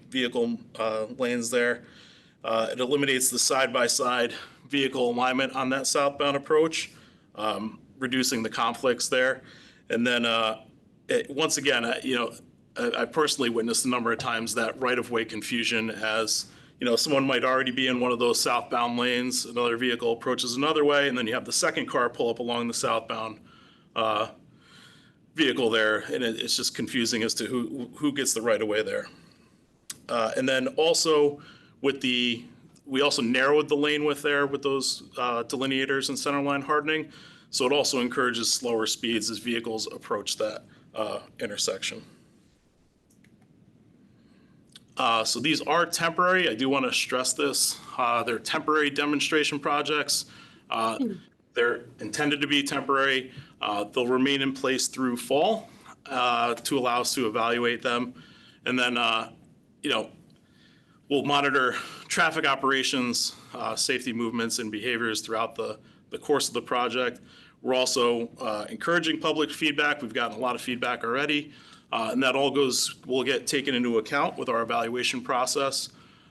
vehicle lanes there. It eliminates the side-by-side vehicle alignment on that southbound approach, reducing the conflicts there. And then once again, I personally witnessed a number of times that right-of-way confusion as, someone might already be in one of those southbound lanes, another vehicle approaches another way, and then you have the second car pull up along the southbound vehicle there, and it's just confusing as to who gets the right-of-way there. And then also we also narrowed the lane width there with those delineators and centerline hardening, so it also encourages slower speeds as vehicles approach that intersection. So these are temporary. I do want to stress this. They're temporary demonstration projects. They're intended to be temporary. They'll remain in place through fall to allow us to evaluate them. And then, we'll monitor traffic operations, safety movements, and behaviors throughout the course of the project. We're also encouraging public feedback. We've gotten a lot of feedback already. And that all will get taken into account with our evaluation process.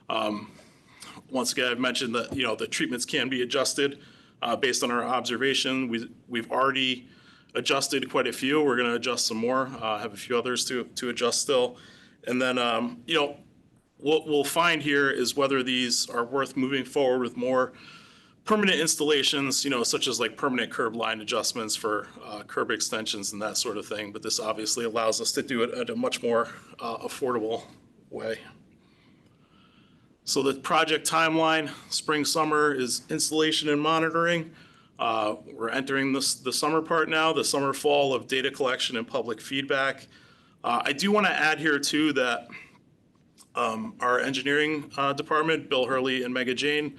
Once again, I've mentioned that, the treatments can be adjusted based on our observation. We've already adjusted quite a few. We're going to adjust some more, have a few others to adjust still. And then, what we'll find here is whether these are worth moving forward with more permanent installations, such as like permanent curb line adjustments for curb extensions and that sort of thing. But this obviously allows us to do it at a much more affordable way. So the project timeline, spring, summer is installation and monitoring. We're entering the summer part now, the summer, fall of data collection and public feedback. I do want to add here too that our engineering department, Bill Hurley and Mega Jane,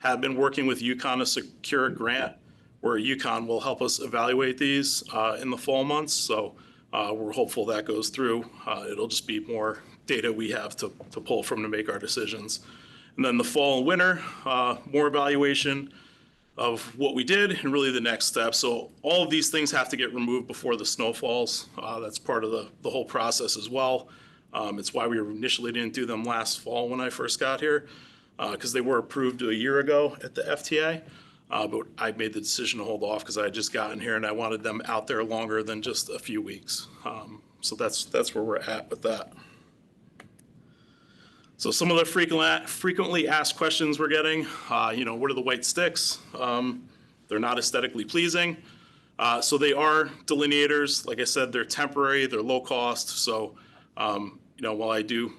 have been working with UConn to secure a grant where UConn will help us evaluate these in the fall months. So we're hopeful that goes through. It'll just be more data we have to pull from to make our decisions. And then the fall and winter, more evaluation of what we did and really the next step. So all of these things have to get removed before the snow falls. That's part of the whole process as well. It's why we initially didn't do them last fall when I first got here, because they were approved a year ago at the FTA. But I made the decision to hold off because I had just gotten here and I wanted them out there longer than just a few weeks. So that's where we're at with that. So some of the frequently asked questions we're getting, what are the white sticks? They're not aesthetically pleasing. So they are delineators. Like I said, they're temporary, they're low cost. So, while I do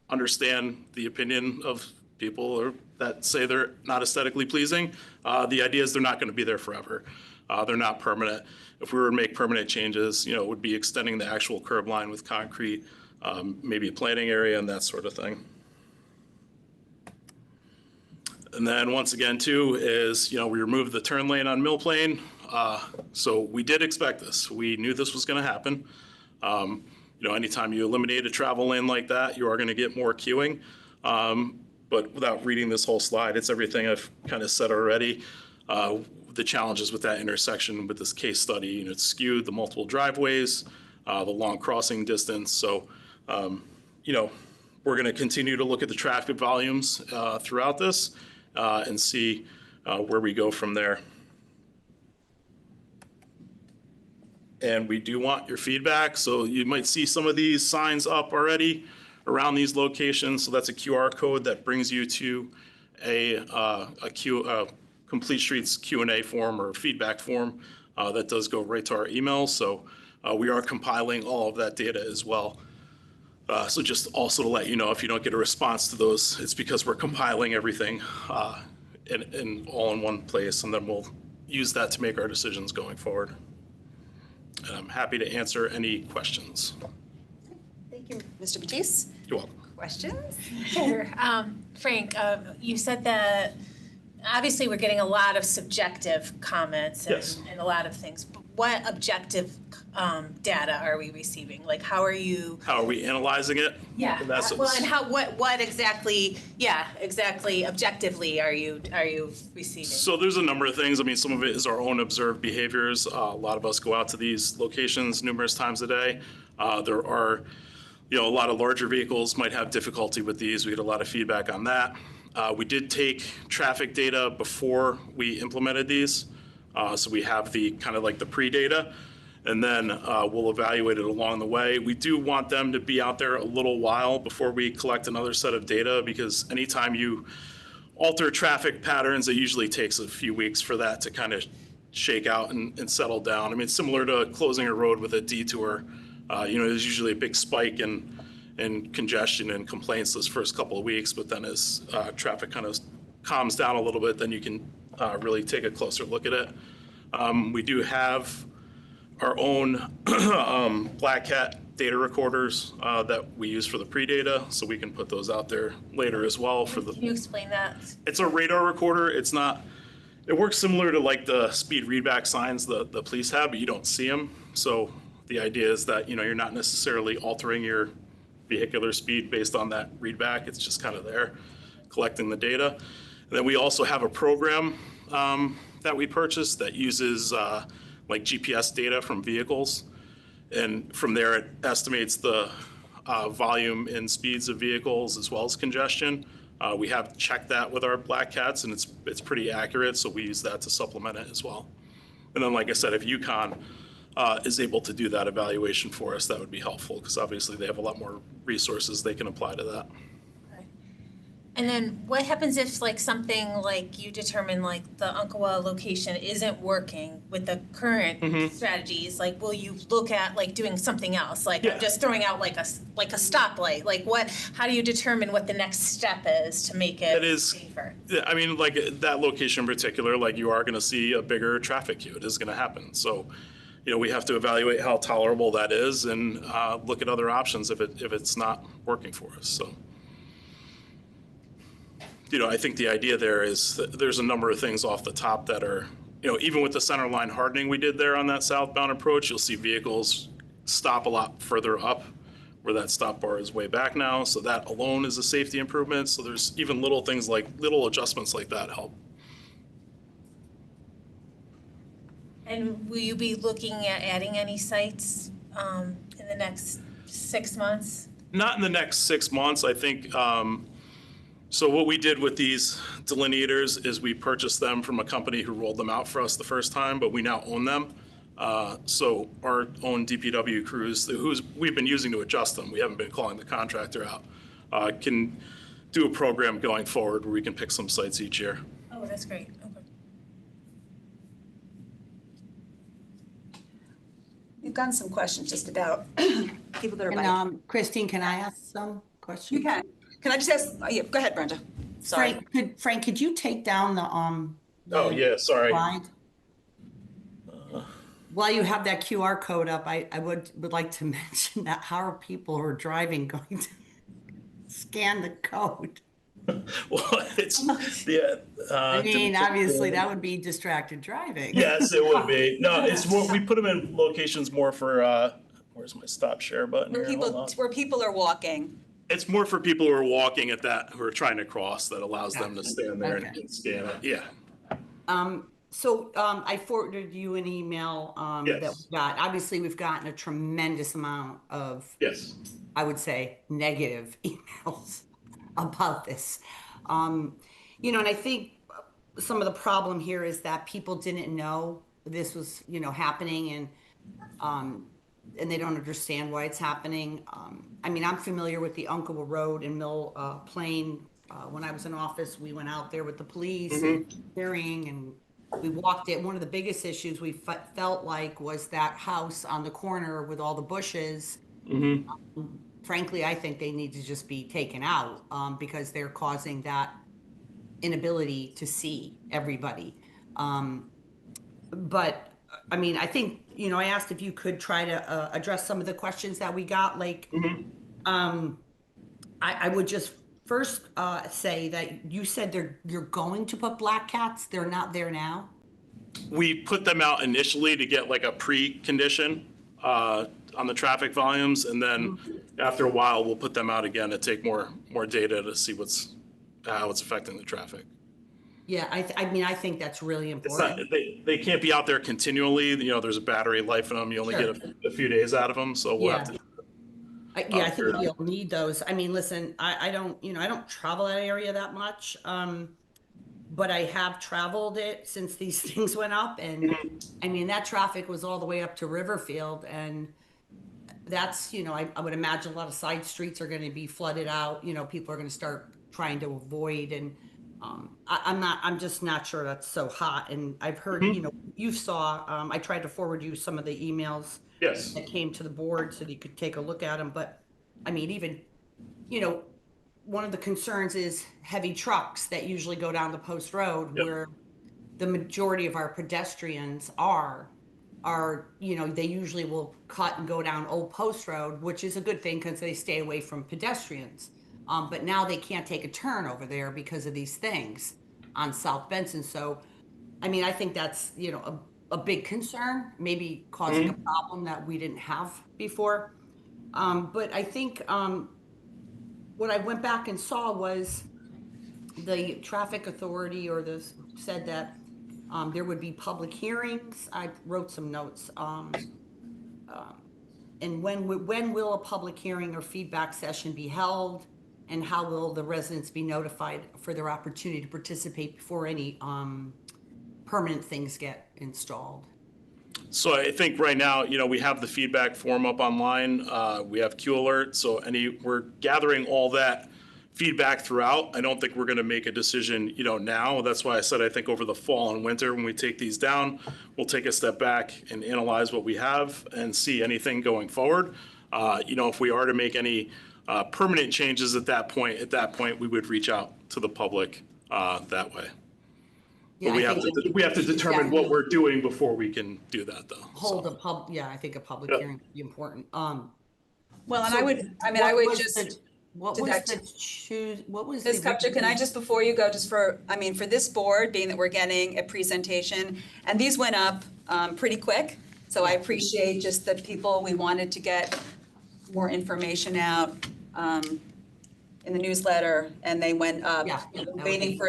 understand the opinion of people that say they're not aesthetically pleasing. The idea is they're not going to be there forever. They're not permanent. If we were to make permanent changes, it would be extending the actual curb line with concrete, maybe a planting area and that sort of thing. And then once again, too, is, we removed the turn lane on Mill Plain. So we did expect this. We knew this was going to happen. Anytime you eliminate a travel lane like that, you are going to get more queuing. But without reading this whole slide, it's everything I've kind of said already. The challenges with that intersection with this case study, it's skewed, the multiple driveways, the long crossing distance. So, we're going to continue to look at the traffic volumes throughout this and see where we go from there. And we do want your feedback. So you might see some of these signs up already around these locations. So that's a QR code that brings you to a Complete Streets Q&A form or feedback form that does go right to our email. So we are compiling all of that data as well. So just also to let you know, if you don't get a response to those, it's because we're compiling everything in all in one place, and then we'll use that to make our decisions going forward. And I'm happy to answer any questions. Thank you, Mr. Batiste. You're welcome. Questions? Sure. Frank, you said that obviously we're getting a lot of subjective comments and a lot of things, but what objective data are we receiving? Like, how are we analyzing it? Yeah. Well, and what exactly objectively are you receiving? So there's a number of things. I mean, some of it is our own observed behaviors. A lot of us go out to these locations numerous times a day. There are, a lot of larger vehicles might have difficulty with these. We get a lot of feedback on that. We did take traffic data before we implemented these. So we have the kind of like the pre-data, and then we'll evaluate it along the way. We do want them to be out there a little while before we collect another set of data, because anytime you alter traffic patterns, it usually takes a few weeks for that to kind of shake out and settle down. I mean, similar to closing a road with a detour, there's usually a big spike in congestion and complaints those first couple of weeks, but then as traffic kind of calms down a little bit, then you can really take a closer look at it. We do have our own Black Cat data recorders that we use for the pre-data, so we can put those out there later as well. Can you explain that? It's a radar recorder. It works similar to like the speed readback signs the police have, but you don't see them. So the idea is that, you're not necessarily altering your vehicular speed based on that readback. It's just kind of there collecting the data. And then we also have a program that we purchased that uses like GPS data from vehicles. And from there, it estimates the volume and speeds of vehicles as well as congestion. We have checked that with our Black Cats, and it's pretty accurate, so we use that to supplement it as well. And then, like I said, if UConn is able to do that evaluation for us, that would be helpful, because obviously they have a lot more resources they can apply to that. And then what happens if like something like you determine like the Umpqua location isn't working with the current strategies? Like, will you look at like doing something else? Like, I'm just throwing out like a stoplight. Like, how do you determine what the next step is to make it safer? I mean, like that location in particular, like you are going to see a bigger traffic queue. It is going to happen. So, we have to evaluate how tolerable that is and look at other options if it's not working for us. So. I think the idea there is that there's a number of things off the top that are, even with the center line hardening we did there on that southbound approach, you'll see vehicles stop a lot further up where that stop bar is way back now. So that alone is a safety improvement. So there's even little things like little adjustments like that help. And will you be looking at adding any sites in the next 6 months? Not in the next 6 months. I think, so what we did with these delineators is we purchased them from a company who rolled them out for us the first time, but we now own them. So our own DPW crews, we've been using to adjust them, we haven't been calling the contractor out, can do a program going forward where we can pick some sites each year. Oh, that's great. Okay. We've gotten some questions just about people that are And Christine, can I ask some questions? You can. Can I just ask, go ahead, Brenda. Sorry. Frank, could you take down the Oh, yeah, sorry. slide? While you have that QR code up, I would like to mention that how are people who are driving going to scan the code? Well, it's, yeah. I mean, obviously that would be distracted driving. Yes, it would be. No, it's more, we put them in locations more for, where's my stop share button here? Hold on. Where people are walking. It's more for people who are walking at that, who are trying to cross, that allows them to stand there Okay. and scan it. Yeah. So I forwarded you an email that Yes. we got. Obviously, we've gotten a tremendous amount of, Yes. I would say, negative emails about this. You know, and I think some of the problem here is that people didn't know this was, you know, happening, and they don't understand why it's happening. I mean, I'm familiar with the Uncable Road and Mill Plain. When I was in office, we went out there with the police and hearing, and we walked it. One of the biggest issues we felt like was that house on the corner with all the bushes. Frankly, I think they need to just be taken out because they're causing that inability to see everybody. But I mean, I think, you know, I asked if you could try to address some of the questions that we got. Like, I would just first say that you said you're going to put black cats. They're not there now. We put them out initially to get like a pre-condition on the traffic volumes, and then after a while, we'll put them out again to take more data to see how it's affecting the traffic. Yeah, I mean, I think that's really important. They can't be out there continually. You know, there's a battery life in them. You only get a few days out of them, so we'll have to. I think you'll need those. I mean, listen, I don't travel that area that much, but I have traveled it since these things went up, and I mean, that traffic was all the way up to Riverfield, and that's, you know, I would imagine a lot of side streets are going to be flooded out. You know, people are going to start trying to avoid, and I'm just not sure that's so hot. And I've heard, you know, you saw, I tried to forward you some of the emails that came to the board so that you could take a look at them. But I mean, even, you know, one of the concerns is heavy trucks that usually go down the Post Road where the majority of our pedestrians are, you know, they usually will cut and go down Old Post Road, which is a good thing because they stay away from pedestrians. But now they can't take a turn over there because of these things on South Benson. So, I mean, I think that's, you know, a big concern, maybe causing a problem that we didn't have before. But I think what I went back and saw was the traffic authority said that there would be public hearings. I wrote some notes. And when will a public hearing or feedback session be held? And how will the residents be notified for their opportunity to participate before any permanent things get installed? So I think right now, you know, we have the feedback form up online. We have Q Alert. So we're gathering all that feedback throughout. I don't think we're going to make a decision, you know, now. That's why I said I think over the fall and winter, when we take these down, we'll take a step back and analyze what we have and see anything going forward. You know, if we are to make any permanent changes at that point, we would reach out to the public that way. Yeah, But we have to determine what we're doing before we can do that, though. I think a public hearing would be important. Well, and I would just. What was Ms. Kupchak, can I just, before you go, just for this board, being that we're getting a presentation, and these went up pretty quick, so I appreciate just that we wanted to get more information out in the newsletter, and they went up. Waiting for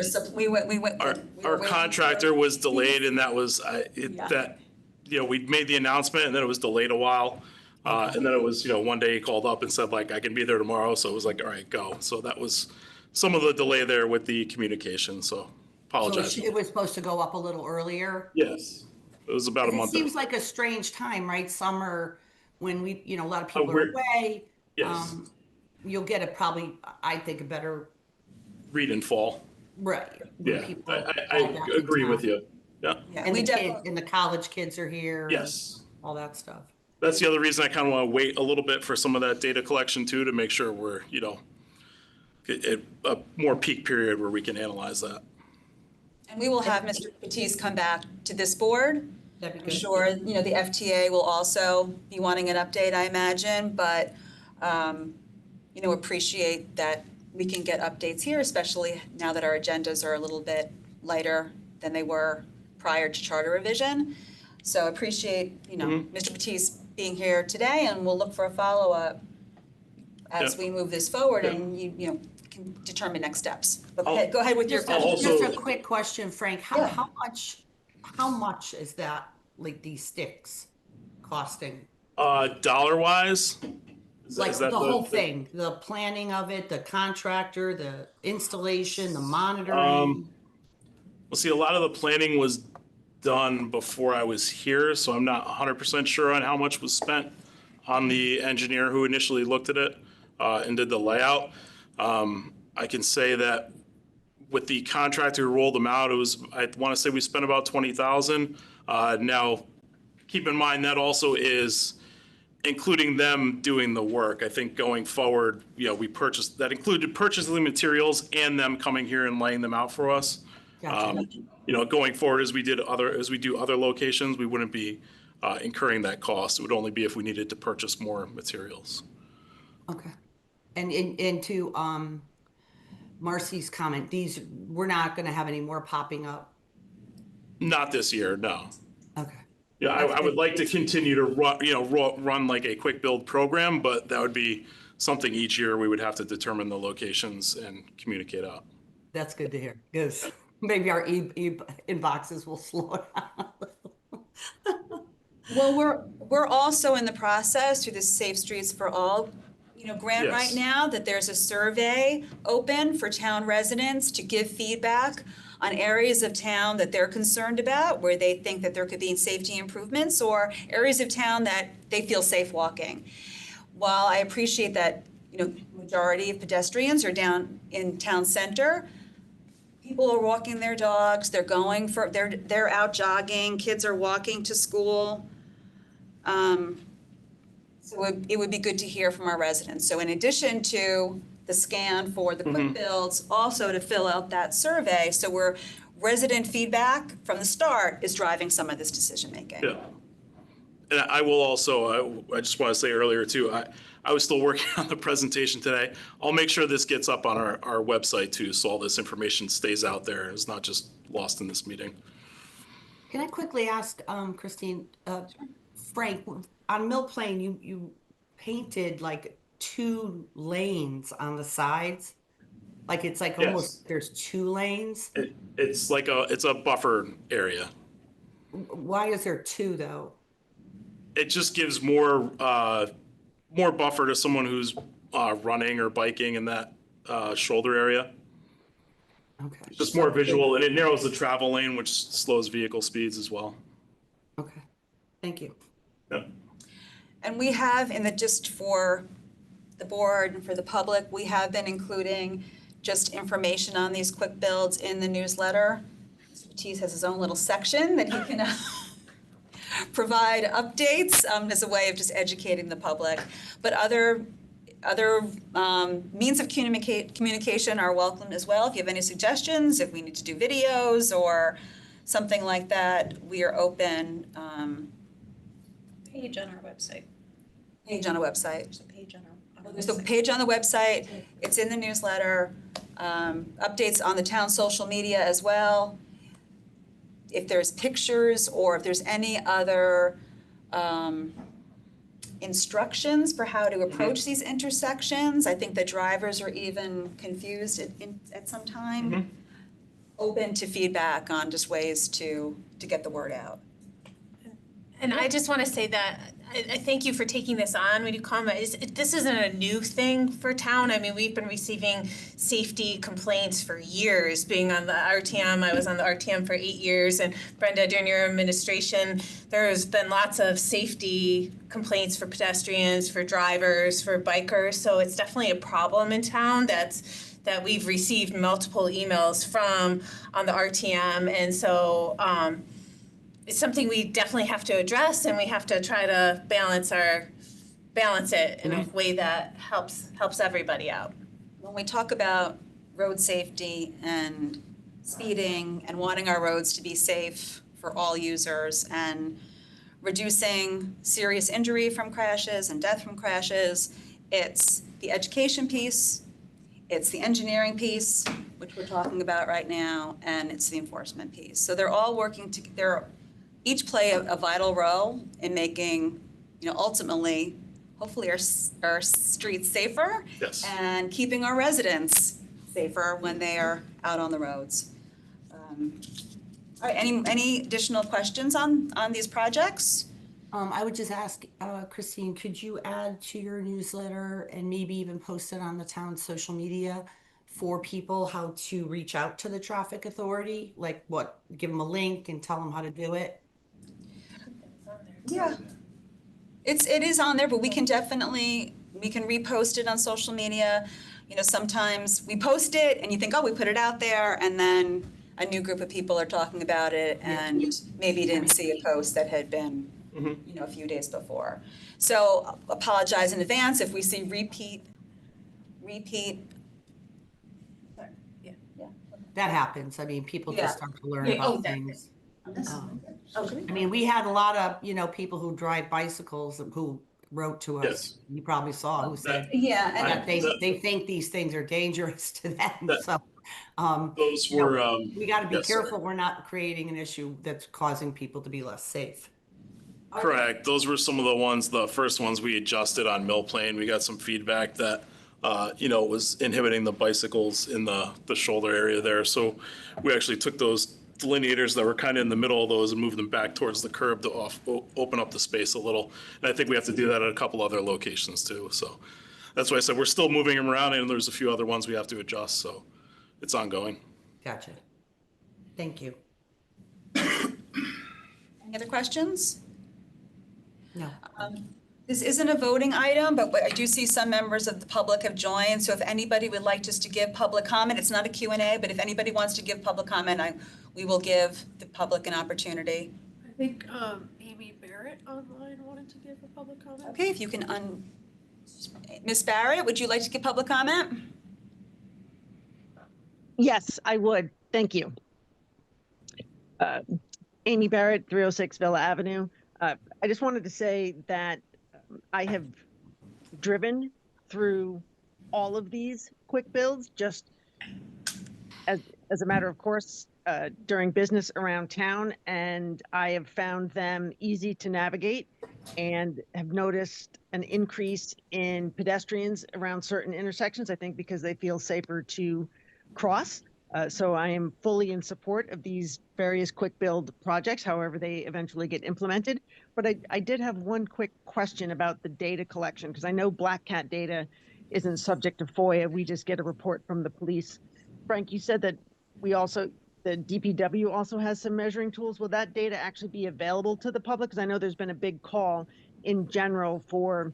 Our contractor was delayed, and that was we made the announcement, and then it was delayed a while. And then it was, you know, one day he called up and said, like, I can be there tomorrow. So it was like, all right, go. So that was some of the delay there with the communication. So apologize. So it was supposed to go up a little earlier? Yes. It was about a month. It seems like a strange time, right? Summer, when a lot of people are away. Yes. You'll get I think, a better read in fall. Right. Yeah, I agree with you. Yeah. And the college kids are here. Yes. All that stuff. That's the other reason I kind of want to wait a little bit for some of that data collection too, to make sure we're, you know, a more peak period where we can analyze that. And we will have Mr. Batiste come back to this board. That'd be I'm good. sure, you know, the FTA will also be wanting an update, I imagine, but, you know, appreciate that we can get updates here, especially now that our agendas are a little bit lighter than they were prior to charter revision. So appreciate, you know, Mr. Batiste being here today, and we'll look for a follow-up as we move this forward and you know, can determine next steps. But go ahead with your question. Just a quick question, Frank. How much is that, like, these sticks costing? Dollar wise, Like the whole thing, the planning of it, the contractor, the installation, the monitoring? Well, see, a lot of the planning was done before I was here, so I'm not 100% sure on how much was spent on the engineer who initially looked at it and did the layout. I can say that with the contractor who rolled them out, it was, I want to say we spent about 20,000. Now, keep in mind that also is including them doing the work. I think going forward, you know, that included purchasing the materials and them coming here and laying them out for us. Gotcha. You know, going forward, as we do other locations, we wouldn't be incurring that cost. It would only be if we needed to purchase more materials. Okay. And to Marcy's comment, we're not going to have any more popping up? Not this year, no. Okay. Yeah, I would like to continue to run like a quick build program, but that would be something each year we would have to determine the locations and communicate out. That's good to hear, because maybe our inboxes will slow down. Well, we're also in the process through the Safe Streets for All, you know, grant Yes. right now, that there's a survey open for town residents to give feedback on areas of town that they're concerned about, where they think that there could be safety improvements, or areas of town that they feel safe walking. While I appreciate that, you know, majority of pedestrians are down in town center, people are walking their dogs, they're out jogging, kids are walking to school. So it would be good to hear from our residents. So in addition to the scan for the quick builds, also to fill out that survey, so resident feedback from the start is driving some of this decision making. Yeah. And I will also, I just want to say earlier too, I was still working on the presentation today. I'll make sure this gets up on our website too, so all this information stays out there. It's not just lost in this meeting. Can I quickly ask, Christine, Frank, on Mill Plain, you painted like 2 lanes on the sides? Like it's like almost, there's 2 lanes? It's like it's a buffer area. Why is there 2 though? It just gives more buffer to someone who's running or biking in that shoulder area. Okay. It's just more visual, and it narrows the travel lane, which slows vehicle speeds as well. Okay, thank you. Yeah. And we have, just for the board and for the public, we have been including just information on these quick builds in the newsletter. Mr. Batiste has his own little section that he can provide updates as a way of just educating the public. But other means of communication are welcome as well. If you have any suggestions, if we need to do videos or something like that, we are open. Page on our website. Page on a website. There's a page on our There's a page on the website. It's in the newsletter. Updates on the town social media as well. If there's pictures or if there's any other instructions for how to approach these intersections, I think the drivers are even confused at some time. Open to feedback on just ways to get the word out. And I just want to say that I thank you for taking this on when you comment. This isn't a new thing for town. I mean, we've been receiving safety complaints for years, being on the RTM. I was on the RTM for 8 years, and Brenda, during your administration, there's been lots of safety complaints for pedestrians, for drivers, for bikers. So it's definitely a problem in town that we've received multiple emails from on the RTM. And so it's something we definitely have to address, and we have to try to balance it in a way that helps everybody out. Well, when we talk about road safety and speeding and wanting our roads to be safe for all users and reducing serious injury from crashes and death from crashes, it's the education piece, it's the engineering piece, which we're talking about right now, and it's the enforcement piece. So they're all working they're each play a vital role in making, ultimately, hopefully our streets safer. Yes. And keeping our residents safer when they are out on the roads. All right, any additional questions on these projects? I would just ask, Christine, could you add to your newsletter and maybe even post it on the town's social media for people how to reach out to the traffic authority? Like what, give them a link and tell them how to do it? Yeah. It is on there, but we can repost it on social media. Sometimes we post it and you think, oh, we put it out there, and then a new group of people are talking about it and maybe didn't see a post that had been, a few days before. So apologize in advance if we see repeat. That happens. I mean, people just start to learn about things. Okay. I mean, we had a lot of, people who drive bicycles who wrote to us. Yes. You probably saw who said Yeah. that they think these things are dangerous to them. So Those were. we got to be yes, sorry. careful we're not creating an issue that's causing people to be less safe. Correct. Those were some of the first ones we adjusted on Mill Plain. We got some feedback that, was inhibiting the bicycles in the shoulder area there. So we actually took those delineators that were kind of in the middle of those and moved them back towards the curb to open up the space a little. And I think we have to do that at a couple other locations too. So that's why I said we're still moving them around, and there's a few other ones we have to adjust. So it's ongoing. Gotcha. Thank you. Any other questions? No. This isn't a voting item, but I do see some members of the public have joined. So if anybody would like just to give public comment, it's not a Q&A, but if anybody wants to give public comment, we will give the public an opportunity. I think Amy Barrett online wanted to give a public comment. Okay, if you can Ms. Barrett, would you like to give public comment? Yes, I would. Thank you. Amy Barrett, 306 Villa Avenue. I just wanted to say that I have driven through all of these quick builds just as a matter of course during business around town, and I have found them easy to navigate and have noticed an increase in pedestrians around certain intersections, I think because they feel safer to cross. So I am fully in support of these various quick build projects, however they eventually get implemented. But I did have one quick question about the data collection, because I know Black Cat data isn't subject to FOIA. We just get a report from the police. Frank, you said that the DPW also has some measuring tools. Will that data actually be available to the public? Because I know there's been a big call in general for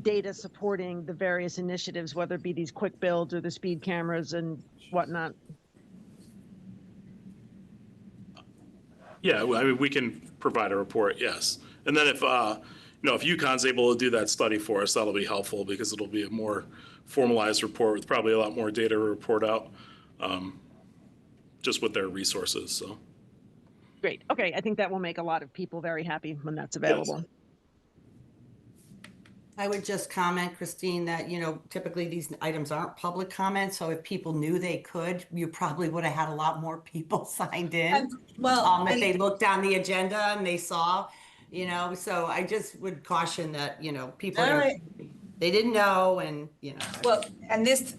data supporting the various initiatives, whether it be these quick builds or the speed cameras and whatnot. Yeah, I mean, we can provide a report, yes. And then if UConn's able to do that study for us, that'll be helpful because it'll be a more formalized report with probably a lot more data to report out, just with their resources, so. Great. Okay, I think that will make a lot of people very happy when that's available. Yes. I would just comment, Christine, that, typically these items aren't public comments. So if people knew they could, you probably would have had a lot more people signed in. If they looked down the agenda and they saw, so I just would caution that, people, they didn't know and, Well, and this,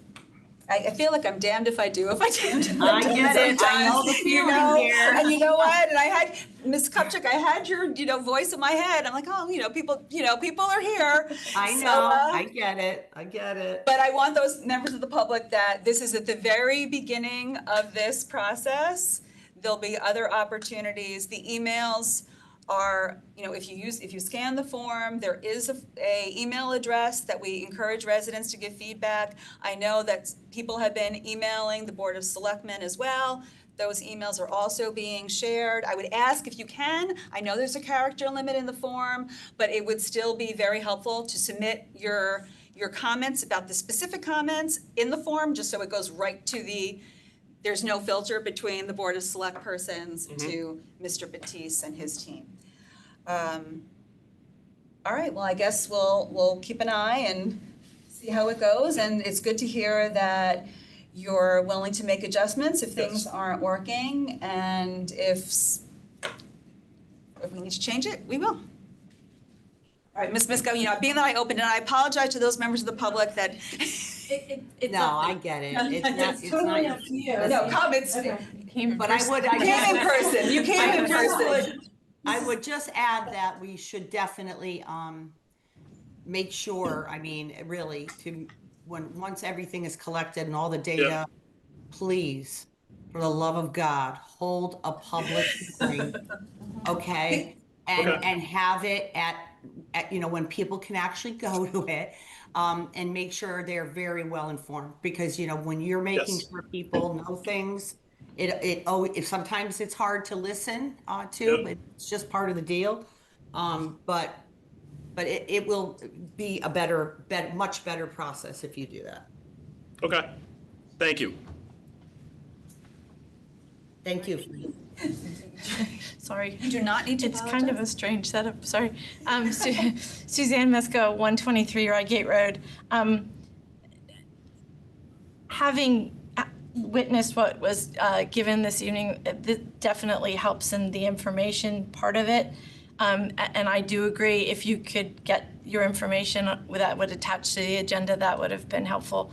I feel like I'm damned if I do, if I damned if I get it. I know the feeling here. And you know what? And I had, Ms. Kupchak, I had your, voice in my head. I'm like, oh, people are here. I know, I get it. But I want those members of the public that this is at the very beginning of this process. There'll be other opportunities. The emails are, if you scan the form, there is a email address that we encourage residents to give feedback. I know that people have been emailing the Board of Selectmen as well. Those emails are also being shared. I would ask if you can, I know there's a character limit in the form, but it would still be very helpful to submit your your comments about the specific comments in the form, just so it goes right to there's no filter between the Board of Selectpersons to Mr. Batiste and his team. All right, well, I guess we'll keep an eye and see how it goes, and it's good to hear that you're willing to make adjustments if things aren't working, and if we need to change it, we will. All right, Ms. Misko, being that I opened it, I apologize to those members of the public that. No, I get it. It's not up to you. No, comments. But You came in person. You came in person. I would just add that we should definitely make sure, really, once everything is collected and all the data, please, for the love of God, hold a public hearing, okay? And have it at when people can actually go to it, and make sure they're very well informed, because when you're making sure people know things, sometimes it's hard to listen to, but it's just part of the deal. But it will be a much better process if you do that. Okay, thank you. Thank you. Sorry. You do not need to It's kind of a strange setup, sorry. Suzanne Misko, 123 Rygate Road. Having witnessed what was given this evening, it definitely helps in the information part of it. And I do agree, if you could get your information that would attach to the agenda, that would have been helpful.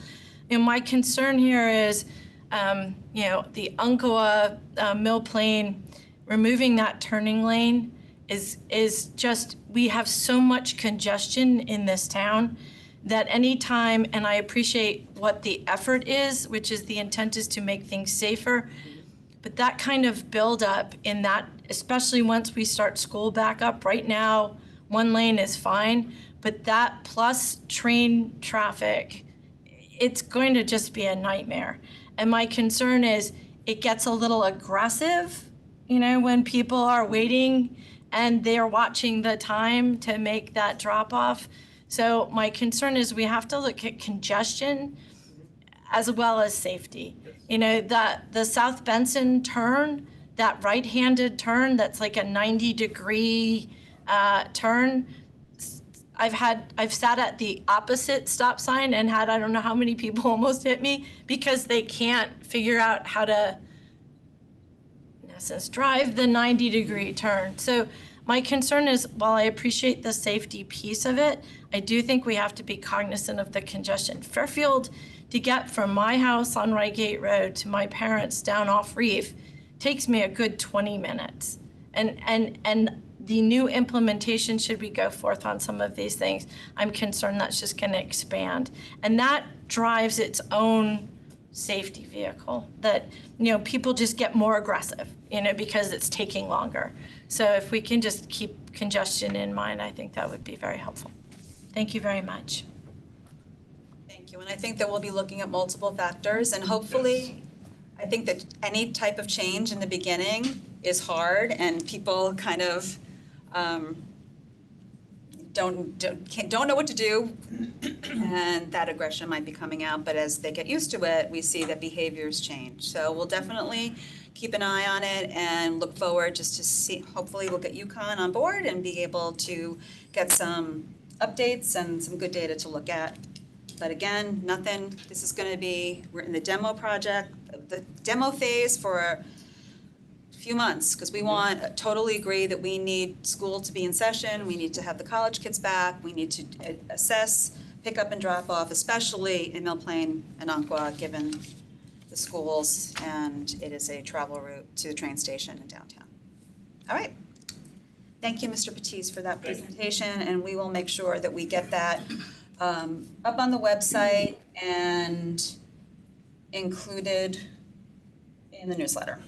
My concern here is, the Umpqua Mill Plain, removing that turning lane is just, we have so much congestion in this town that any time, and I appreciate what the effort is, which is the intent is to make things safer, but that kind of buildup in that, especially once we start school back up, right now, one lane is fine, but that plus train traffic, it's going to just be a nightmare. And my concern is it gets a little aggressive, when people are waiting and they're watching the time to make that drop off. So my concern is we have to look at congestion as well as safety. The South Benson turn, that right-handed turn, that's like a 90-degree turn. I've sat at the opposite stop sign and had I don't know how many people almost hit me because they can't figure out how to, in essence, drive the 90-degree turn. So my concern is, while I appreciate the safety piece of it, I do think we have to be cognizant of the congestion. Fairfield, to get from my house on Rygate Road to my parents down off Reef, takes me a good 20 minutes. And the new implementation, should we go forth on some of these things, I'm concerned that's just going to expand. And that drives its own safety vehicle, that, people just get more aggressive, because it's taking longer. So if we can just keep congestion in mind, I think that would be very helpful. Thank you very much. Thank you. And I think that we'll be looking at multiple factors, and hopefully, I think that any type of change in the beginning is hard, and people kind of don't know what to do, and that aggression might be coming out. But as they get used to it, we see that behaviors change. So we'll definitely keep an eye on it and look forward just to see. Hopefully, we'll get UConn on board and be able to get some updates and some good data to look at. But again, this is going to be, we're in the demo phase for a few months, because we totally agree that we need school to be in session, we need to have the college kids back, we need to assess, pick up and drop off, especially in Mill Plain and Umpqua, given the schools, and it is a travel route to the train station in downtown. All right. Thank you, Mr. Batiste, for that presentation, and we will make sure that we get that up on the website and included in the newsletter.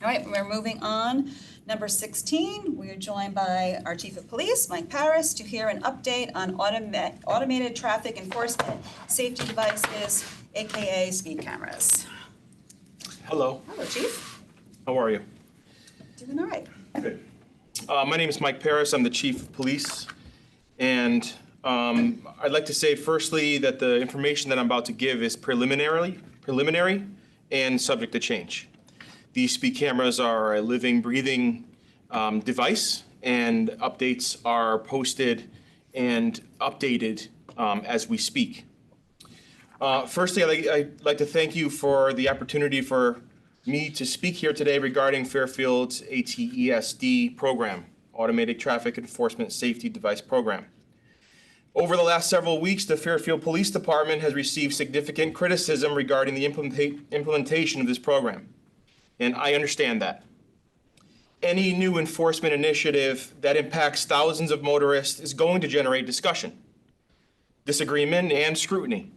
All right, we're moving on. Number 16, we are joined by our Chief of Police, Mike Paris, to hear an update on automated traffic enforcement safety devices, AKA speed cameras. Hello. Hello, Chief. How are you? Doing all right. Good. My name is Mike Paris. I'm the Chief of Police. And I'd like to say firstly that the information that I'm about to give is preliminary and subject to change. These speed cameras are a living, breathing device, and updates are posted and updated as we speak. Firstly, I'd like to thank you for the opportunity for me to speak here today regarding Fairfield's ATESD program, Automated Traffic Enforcement Safety Device Program. Over the last several weeks, the Fairfield Police Department has received significant criticism regarding the implementation of this program, and I understand that. Any new enforcement initiative that impacts thousands of motorists is going to generate discussion, disagreement, and scrutiny.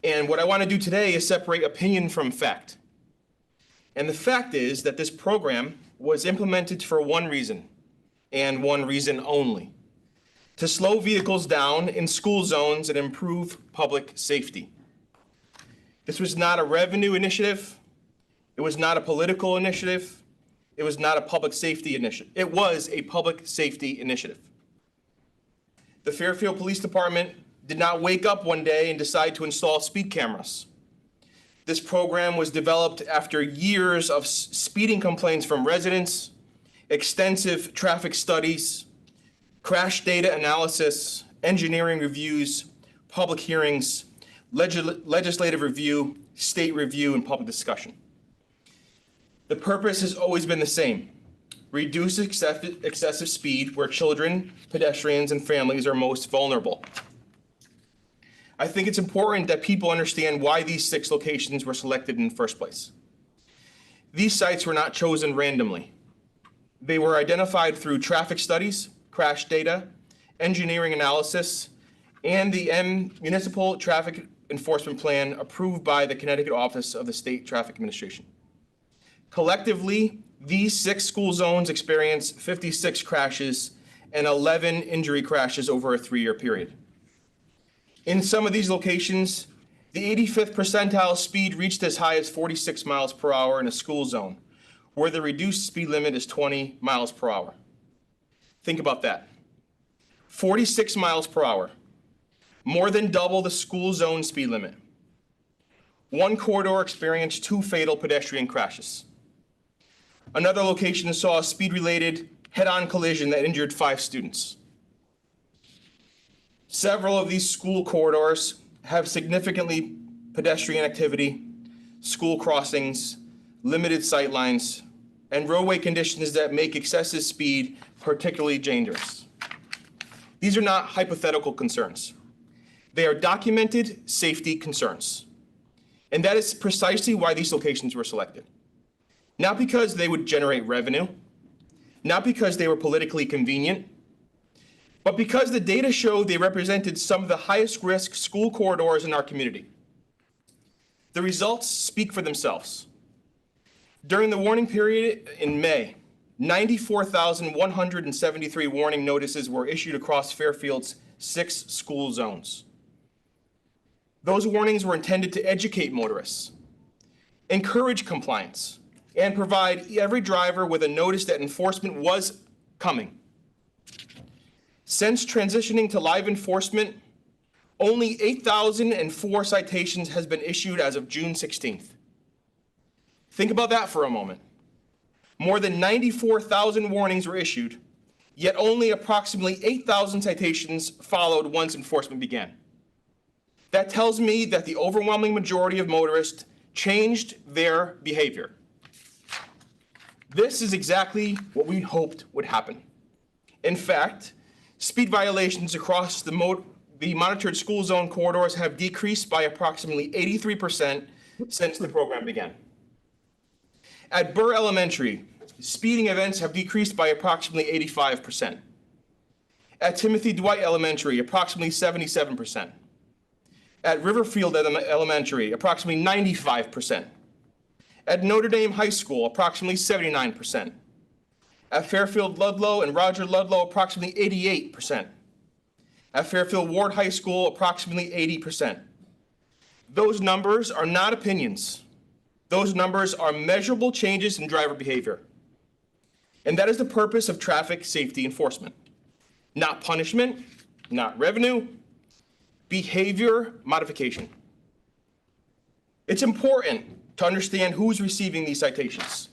And what I want to do today is separate opinion from fact. And the fact is that this program was implemented for one reason, and one reason only: to slow vehicles down in school zones and improve public safety. This was not a revenue initiative. It was not a political initiative. It was not a public safety initiative. It was a public safety initiative. The Fairfield Police Department did not wake up one day and decide to install speed cameras. This program was developed after years of speeding complaints from residents, extensive traffic studies, crash data analysis, engineering reviews, public hearings, legislative review, state review, and public discussion. The purpose has always been the same: reduce excessive speed where children, pedestrians, and families are most vulnerable. I think it's important that people understand why these 6 locations were selected in the first place. These sites were not chosen randomly. They were identified through traffic studies, crash data, engineering analysis, and the Municipal Traffic Enforcement Plan approved by the Connecticut Office of the State Traffic Administration. Collectively, these 6 school zones experienced 56 crashes and 11 injury crashes over a 3-year period. In some of these locations, the 85th percentile speed reached as high as 46 miles per hour in a school zone, where the reduced speed limit is 20 miles per hour. Think about that. 46 miles per hour, more than double the school zone speed limit. One corridor experienced 2 fatal pedestrian crashes. Another location saw a speed-related head-on collision that injured 5 students. Several of these school corridors have significantly pedestrian activity, school crossings, limited sight lines, and roadway conditions that make excessive speed particularly dangerous. These are not hypothetical concerns. They are documented safety concerns. And that is precisely why these locations were selected. Not because they would generate revenue, not because they were politically convenient, but because the data showed they represented some of the highest risk school corridors in our community. The results speak for themselves. During the warning period in May, 94,173 warning notices were issued across Fairfield's 6 school zones. Those warnings were intended to educate motorists, encourage compliance, and provide every driver with a notice that enforcement was coming. Since transitioning to live enforcement, only 8,004 citations has been issued as of June 16th. Think about that for a moment. More than 94,000 warnings were issued, yet only approximately 8,000 citations followed once enforcement began. That tells me that the overwhelming majority of motorists changed their behavior. This is exactly what we hoped would happen. In fact, speed violations across the monitored school zone corridors have decreased by approximately 83% since the program began. At Burr Elementary, speeding events have decreased by approximately 85%. At Timothy Dwight Elementary, approximately 77%. At Riverfield Elementary, approximately 95%. At Notre Dame High School, approximately 79%. At Fairfield Ludlow and Roger Ludlow, approximately 88%. At Fairfield Ward High School, approximately 80%. Those numbers are not opinions. Those numbers are measurable changes in driver behavior. And that is the purpose of traffic safety enforcement. Not punishment, not revenue, behavior modification. It's important to understand who's receiving these citations.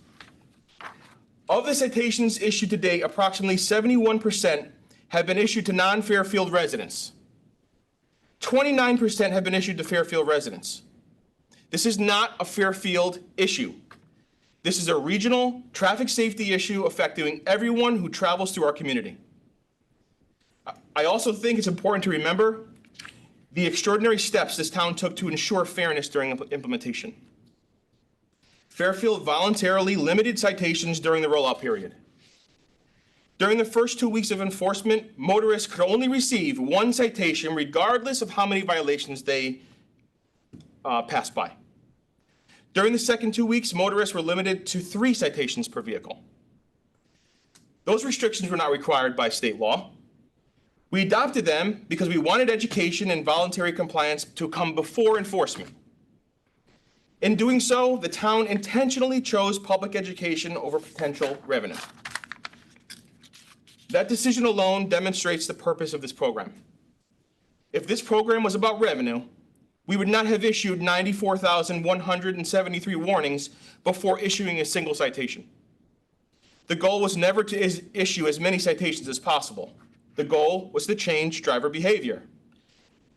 Of the citations issued to date, approximately 71% have been issued to non-Fairfield residents. 29% have been issued to Fairfield residents. This is not a Fairfield issue. This is a regional traffic safety issue affecting everyone who travels through our community. I also think it's important to remember the extraordinary steps this town took to ensure fairness during implementation. Fairfield voluntarily limited citations during the rollout period. During the first 2 weeks of enforcement, motorists could only receive one citation regardless of how many violations they passed by. During the second 2 weeks, motorists were limited to 3 citations per vehicle. Those restrictions were not required by state law. We adopted them because we wanted education and voluntary compliance to come before enforcement. In doing so, the town intentionally chose public education over potential revenue. That decision alone demonstrates the purpose of this program. If this program was about revenue, we would not have issued 94,173 warnings before issuing a single citation. The goal was never to issue as many citations as possible. The goal was to change driver behavior.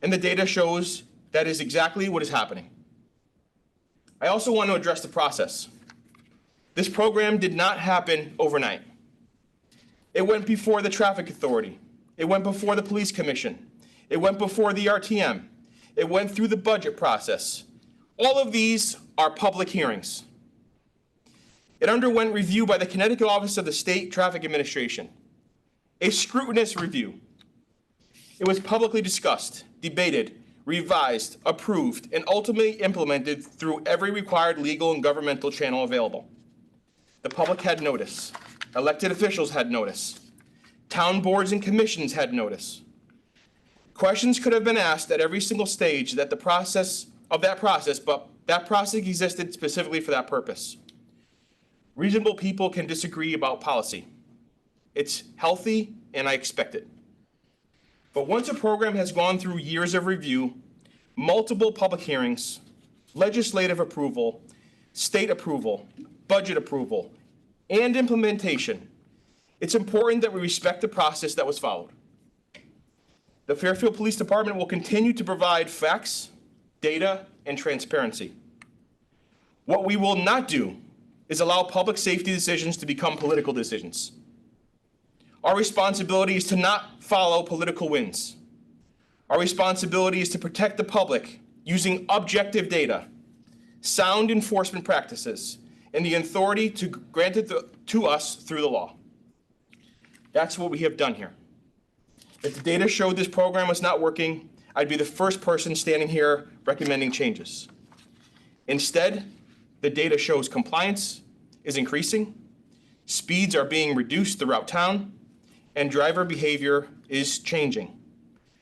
And the data shows that is exactly what is happening. I also want to address the process. This program did not happen overnight. It went before the traffic authority. It went before the police commission. It went before the RTM. It went through the budget process. All of these are public hearings. It underwent review by the Connecticut Office of the State Traffic Administration, a scrutinous review. It was publicly discussed, debated, revised, approved, and ultimately implemented through every required legal and governmental channel available. The public had notice. Elected officials had notice. Town boards and commissions had notice. Questions could have been asked at every single stage but that process existed specifically for that purpose. Reasonable people can disagree about policy. It's healthy, and I expect it. But once a program has gone through years of review, multiple public hearings, legislative approval, state approval, budget approval, and implementation, it's important that we respect the process that was followed. The Fairfield Police Department will continue to provide facts, data, and transparency. What we will not do is allow public safety decisions to become political decisions. Our responsibility is to not follow political winds. Our responsibility is to protect the public using objective data, sound enforcement practices, and the authority granted to us through the law. That's what we have done here. If the data showed this program was not working, I'd be the first person standing here recommending changes. Instead, the data shows compliance is increasing, speeds are being reduced throughout town, and driver behavior is changing.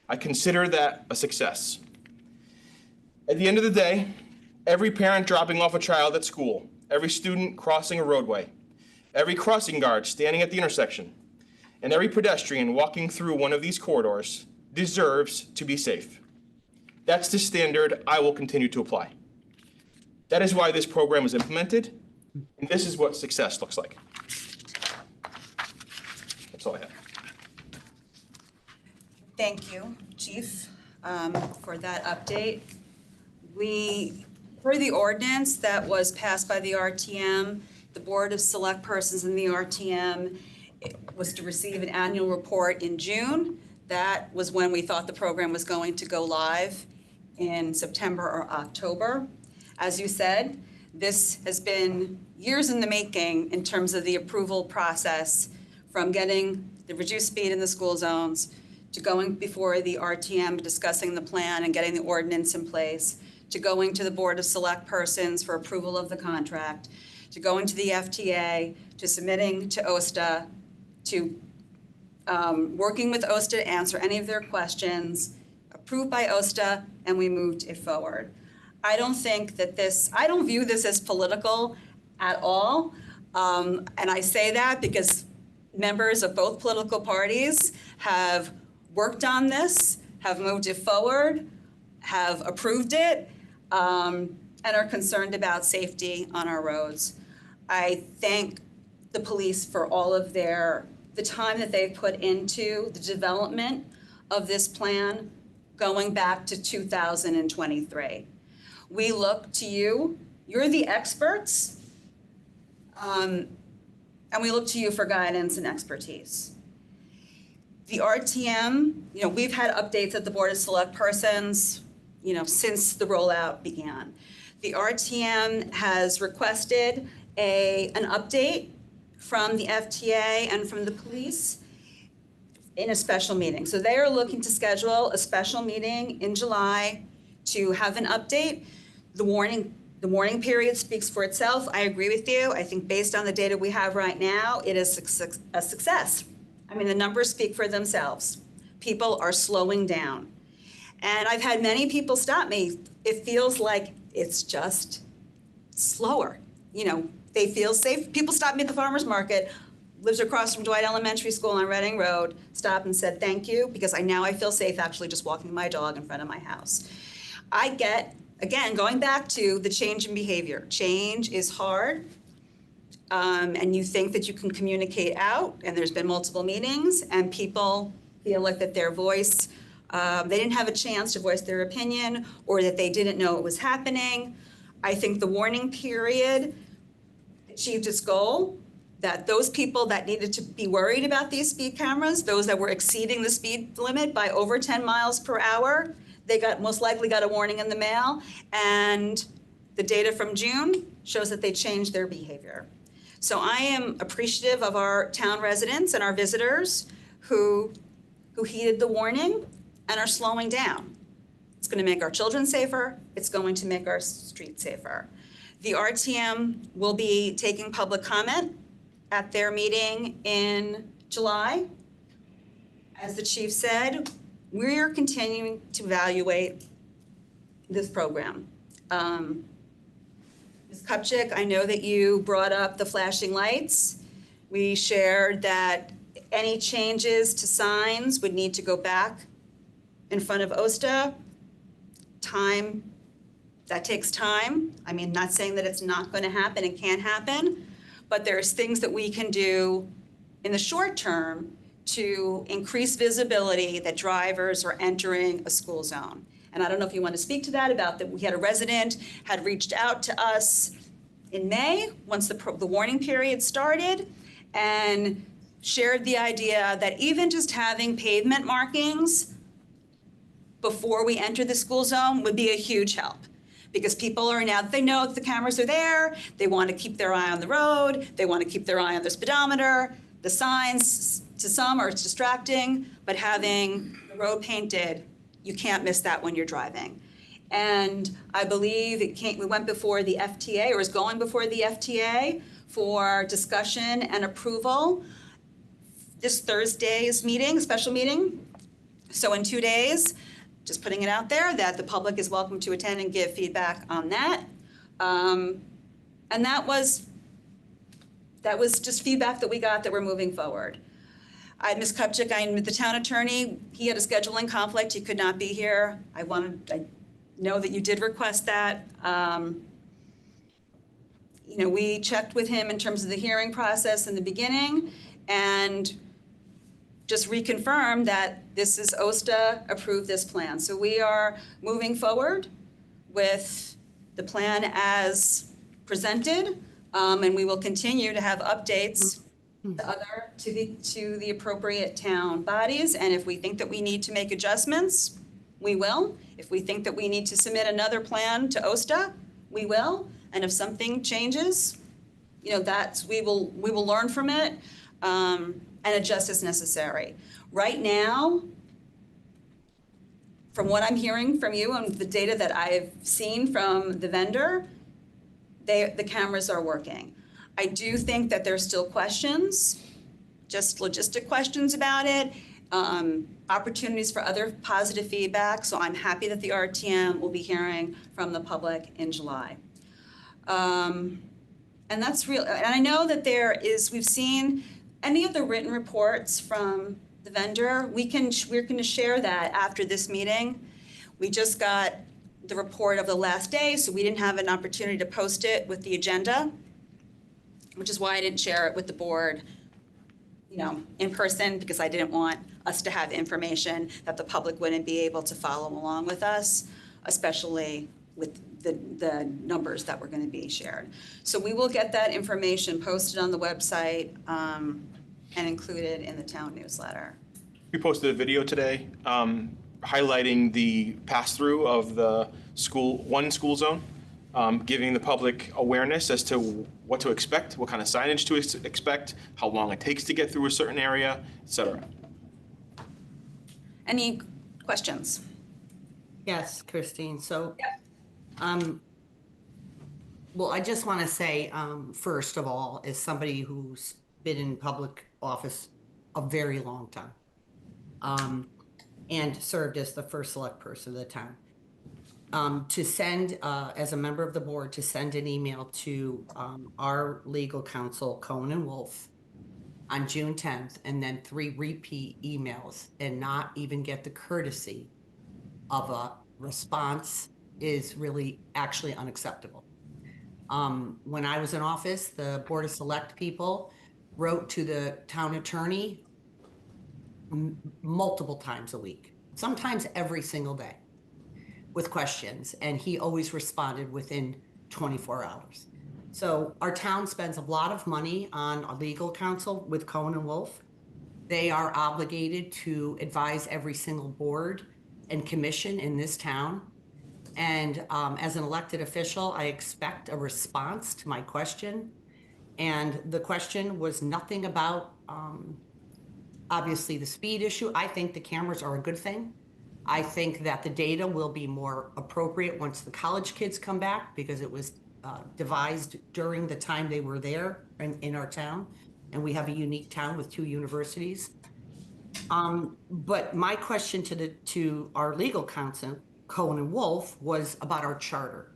I consider that a success. At the end of the day, every parent dropping off a child at school, every student crossing a roadway, every crossing guard standing at the intersection, and every pedestrian walking through one of these corridors deserves to be safe. That's the standard I will continue to apply. That is why this program was implemented, and this is what success looks like. That's all I have. Thank you, Chief, for that update. Per the ordinance that was passed by the RTM, the Board of Selectpersons in the RTM was to receive an annual report in June. That was when we thought the program was going to go live in September or October. As you said, this has been years in the making in terms of the approval process, from getting the reduced speed in the school zones to going before the RTM, discussing the plan and getting the ordinance in place, to going to the Board of Selectpersons for approval of the contract, to going to the FTA, to submitting to OSTA, to working with OSTA to answer any of their questions, approved by OSTA, and we moved it forward. I don't view this as political at all. And I say that because members of both political parties have worked on this, have moved it forward, have approved it, and are concerned about safety on our roads. I thank the police for all of the time that they've put into the development of this plan going back to 2023. We look to you, you're the experts, and we look to you for guidance and expertise. The RTM, we've had updates at the Board of Selectpersons, since the rollout began. The RTM has requested an update from the FTA and from the police in a special meeting. So they are looking to schedule a special meeting in July to have an update. The warning period speaks for itself. I agree with you. I think based on the data we have right now, it is a success. I mean, the numbers speak for themselves. People are slowing down. And I've had many people stop me. It feels like it's just slower. They feel safe. People stop me at the farmer's market, lives across from Dwight Elementary School on Reading Road, stopped and said thank you, because I feel safe actually just walking my dog in front of my house. I get, again, going back to the change in behavior. Change is hard, and you think that you can communicate out, and there's been multiple meetings, and people feel like that their voice, they didn't have a chance to voice their opinion, or that they didn't know it was happening. I think the warning period achieved its goal, that those people that needed to be worried about these speed cameras, those that were exceeding the speed limit by over 10 miles per hour, they most likely got a warning in the mail, and the data from June shows that they changed their behavior. So I am appreciative of our town residents and our visitors who heeded the warning and are slowing down. It's going to make our children safer. It's going to make our streets safer. The RTM will be taking public comment at their meeting in July. As the chief said, we're continuing to evaluate this program. Ms. Kupchik, I know that you brought up the flashing lights. We shared that any changes to signs would need to go back in front of OSTA. That takes time. I mean, not saying that it's not going to happen and can't happen, but there's things that we can do in the short term to increase visibility that drivers are entering a school zone. And I don't know if you want to speak to that, about that we had a resident had reached out to us in May, once the warning period started, and shared the idea that even just having pavement markings before we enter the school zone would be a huge help. Because people are now, they know that the cameras are there, they want to keep their eye on the road, they want to keep their eye on their speedometer, the signs, to some are distracting, but having the road painted, you can't miss that when you're driving. And I believe we went before the FTA, or is going before the FTA for discussion and approval this Thursday's meeting, special meeting. So in 2 days, just putting it out there that the public is welcome to attend and give feedback on that. And that was just feedback that we got that we're moving forward. Ms. Kupchik, I'm the town attorney. He had a scheduling conflict. He could not be here. I know that you did request that. We checked with him in terms of the hearing process in the beginning, and just reconfirm that this is OSTA approved this plan. So we are moving forward with the plan as presented, and we will continue to have updates to the appropriate town bodies. And if we think that we need to make adjustments, we will. If we think that we need to submit another plan to OSTA, we will. And if something changes, we will learn from it. And adjust as necessary. Right now, from what I'm hearing from you and the data that I've seen from the vendor, the cameras are working. I do think that there's still questions, just logistic questions about it, opportunities for other positive feedback. So I'm happy that the RTM will be hearing from the public in July. And that's real. And I know that we've seen any of the written reports from the vendor. We're going to share that after this meeting. We just got the report of the last day, so we didn't have an opportunity to post it with the agenda, which is why I didn't share it with the board, in person, because I didn't want us to have information that the public wouldn't be able to follow along with us, especially with the numbers that were going to be shared. So we will get that information posted on the website and included in the town newsletter. We posted a video today highlighting the pass-through of the one school zone, giving the public awareness as to what to expect, what kind of signage to expect, how long it takes to get through a certain area, et cetera. Any questions? Yes, Christine. So, well, I just want to say, first of all, as somebody who's been in public office a very long time, and served as the first select person of the town, to send, as a member of the board, to send an email to our legal counsel, Cohen and Wolf, on June 10th, and then 3 repeat emails and not even get the courtesy of a response is really actually unacceptable. When I was in office, the Board of Select people wrote to the town attorney multiple times a week, sometimes every single day, with questions, and he always responded within 24 hours. So our town spends a lot of money on a legal counsel with Cohen and Wolf. They are obligated to advise every single board and commission in this town. And as an elected official, I expect a response to my question. And the question was nothing about, obviously, the speed issue. I think the cameras are a good thing. I think that the data will be more appropriate once the college kids come back, because it was devised during the time they were there in our town. And we have a unique town with 2 universities. But my question to our legal counsel, Cohen and Wolf, was about our charter.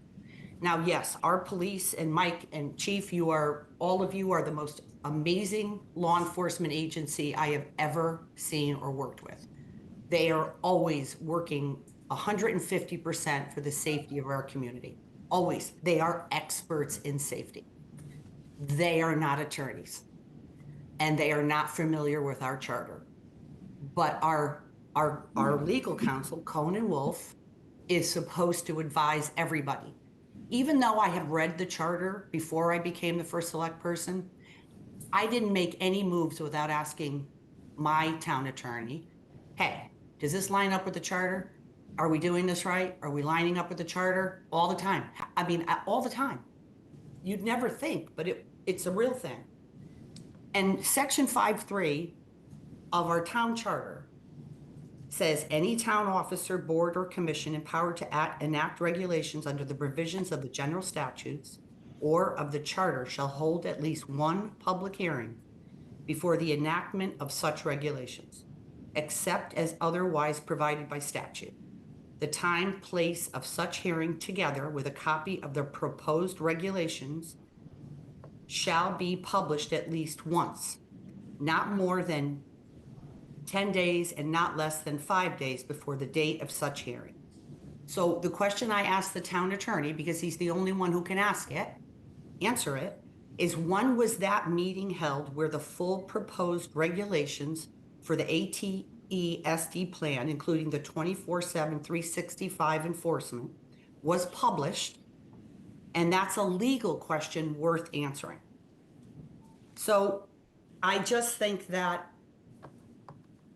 Now, yes, our police and Mike and Chief, all of you are the most amazing law enforcement agency I have ever seen or worked with. They are always working 150% for the safety of our community. Always. They are experts in safety. They are not attorneys, and they are not familiar with our charter. But our legal counsel, Cohen and Wolf, is supposed to advise everybody. Even though I have read the charter before I became the first select person, I didn't make any moves without asking my town attorney, hey, does this line up with the charter? Are we doing this right? Are we lining up with the charter? All the time. I mean, all the time. You'd never think, but it's a real thing. And Section 5.3 of our town charter says any town officer, board, or commission empowered to enact regulations under the provisions of the general statutes or of the charter shall hold at least one public hearing before the enactment of such regulations, except as otherwise provided by statute. The time, place of such hearing, together with a copy of the proposed regulations, shall be published at least once, not more than 10 days and not less than 5 days before the date of such hearing. So the question I asked the town attorney, because he's the only one who can answer it, is when was that meeting held where the full proposed regulations for the ATE-SD plan, including the 24/7, 365 enforcement, was published? And that's a legal question worth answering. So I just think that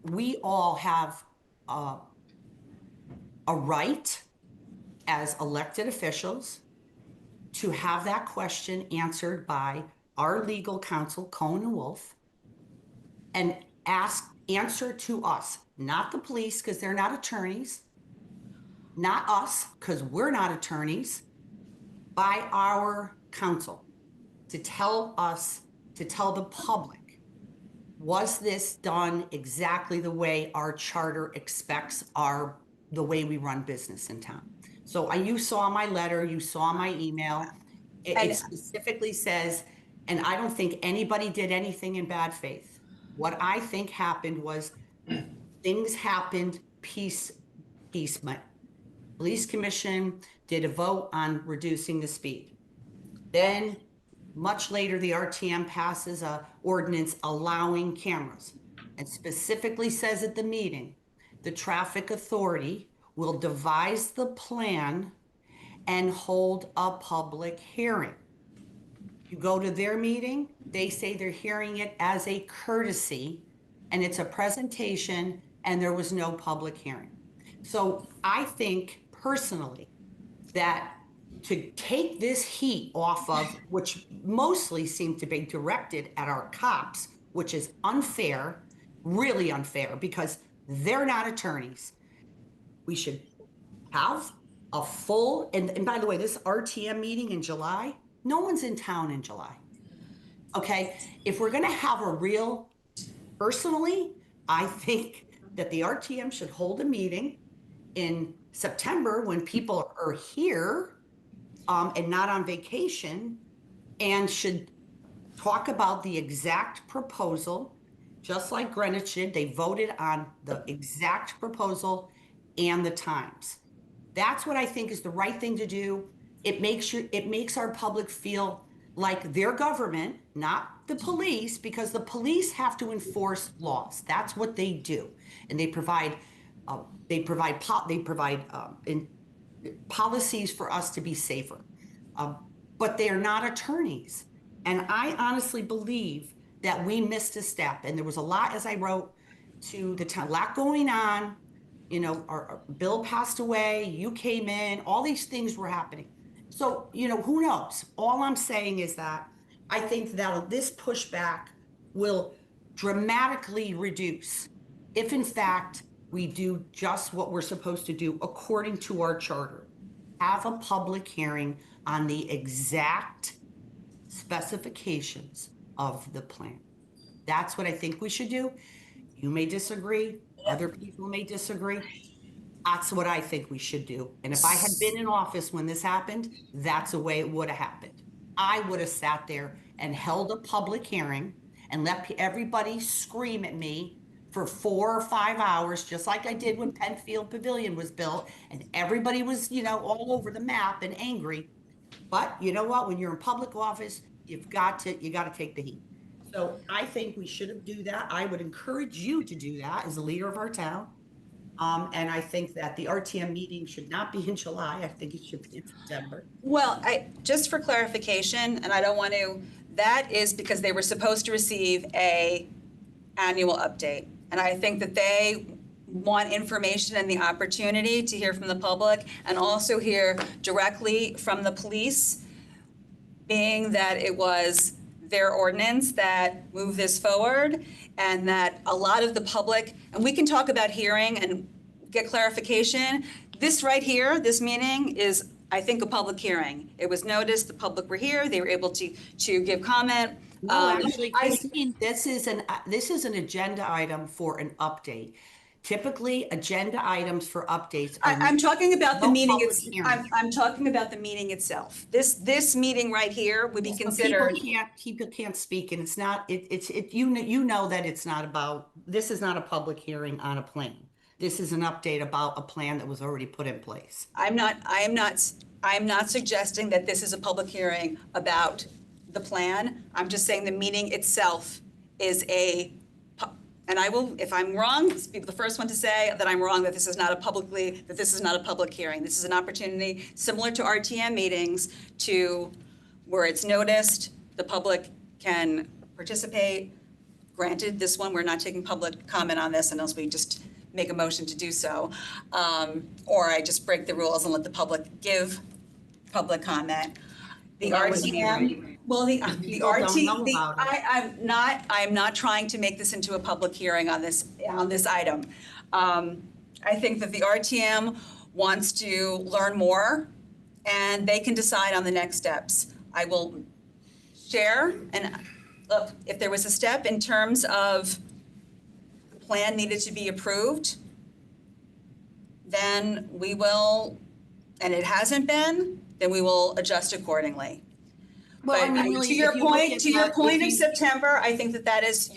we all have a right as elected officials to have that question answered by our legal counsel, Cohen and Wolf, and answer to us, not the police, because they're not attorneys, not us, because we're not attorneys, by our counsel, to tell the public, was this done exactly the way our charter expects the way we run business in town? So you saw my letter, you saw my email. It specifically says, and I don't think anybody did anything in bad faith. What I think happened was things happened piecemeal. Police Commission did a vote on reducing the speed. Then, much later, the RTM passes a ordinance allowing cameras and specifically says at the meeting, the traffic authority will devise the plan and hold a public hearing. You go to their meeting, they say they're hearing it as a courtesy, and it's a presentation, and there was no public hearing. So I think personally that to take this heat off of, which mostly seemed to be directed at our cops, which is unfair, really unfair, because they're not attorneys. We should have a full, and by the way, this RTM meeting in July, no one's in town in July. Okay, if we're gonna have a real, personally, I think that the RTM should hold a meeting in September when people are here and not on vacation, and should talk about the exact proposal, just like Greenwich did. They voted on the exact proposal and the times. That's what I think is the right thing to do. It makes our public feel like their government, not the police, because the police have to enforce laws. That's what they do, and they provide policies for us to be safer. But they are not attorneys, and I honestly believe that we missed a step. And there was a lot, as I wrote to the town, a lot going on. You know, our Bill passed away. You came in. All these things were happening. So, you know, who knows? All I'm saying is that I think that this pushback will dramatically reduce if, in fact, we do just what we're supposed to do according to our charter. Have a public hearing on the exact specifications of the plan. That's what I think we should do. You may disagree. Other people may disagree. That's what I think we should do. And if I had been in office when this happened, that's the way it would have happened. I would have sat there and held a public hearing and let everybody scream at me for 4 or 5 hours, just like I did when Penfield Pavilion was built, and everybody was, you know, all over the map and angry. But you know what? When you're in public office, you got to take the heat. So I think we should do that. I would encourage you to do that as a leader of our town. And I think that the RTM meeting should not be in July. I think it should be in September. Well, just for clarification, and I don't want to, that is because they were supposed to receive a annual update. And I think that they want information and the opportunity to hear from the public and also hear directly from the police, being that it was their ordinance that moved this forward, and that a lot of the public, and we can talk about hearing and get clarification. This right here, this meeting is, I think, a public hearing. It was noticed, the public were here, they were able to give comment. No, actually, Christine, this is an agenda item for an update. Typically, agenda items for updates are. I'm talking about the no meeting. public I'm talking about the meeting itself. This meeting right here would be considered. People can't speak, and it's not. You know that it's not about. This is not a public hearing on a plan. This is an update about a plan that was already put in place. I am not suggesting that this is a public hearing about the plan. I'm just saying the meeting itself is and I will, if I'm wrong, be the first one to say that I'm wrong, that this is not a public hearing. This is an opportunity similar to RTM meetings where it's noticed, the public can participate. Granted, this one, we're not taking public comment on this unless we just make a motion to do so. Or I just break the rules and let the public give public comment. The RTM, well, the I'm not trying to make this into a public hearing on this item. I think that the RTM wants to learn more, and they can decide on the next steps. I will share, and look, if there was a step in terms of the plan needed to be approved, then we will, and it hasn't been, then we will adjust accordingly. Well, I But mean, really, to your if you look point, at to your that, point if of you- September, I think that is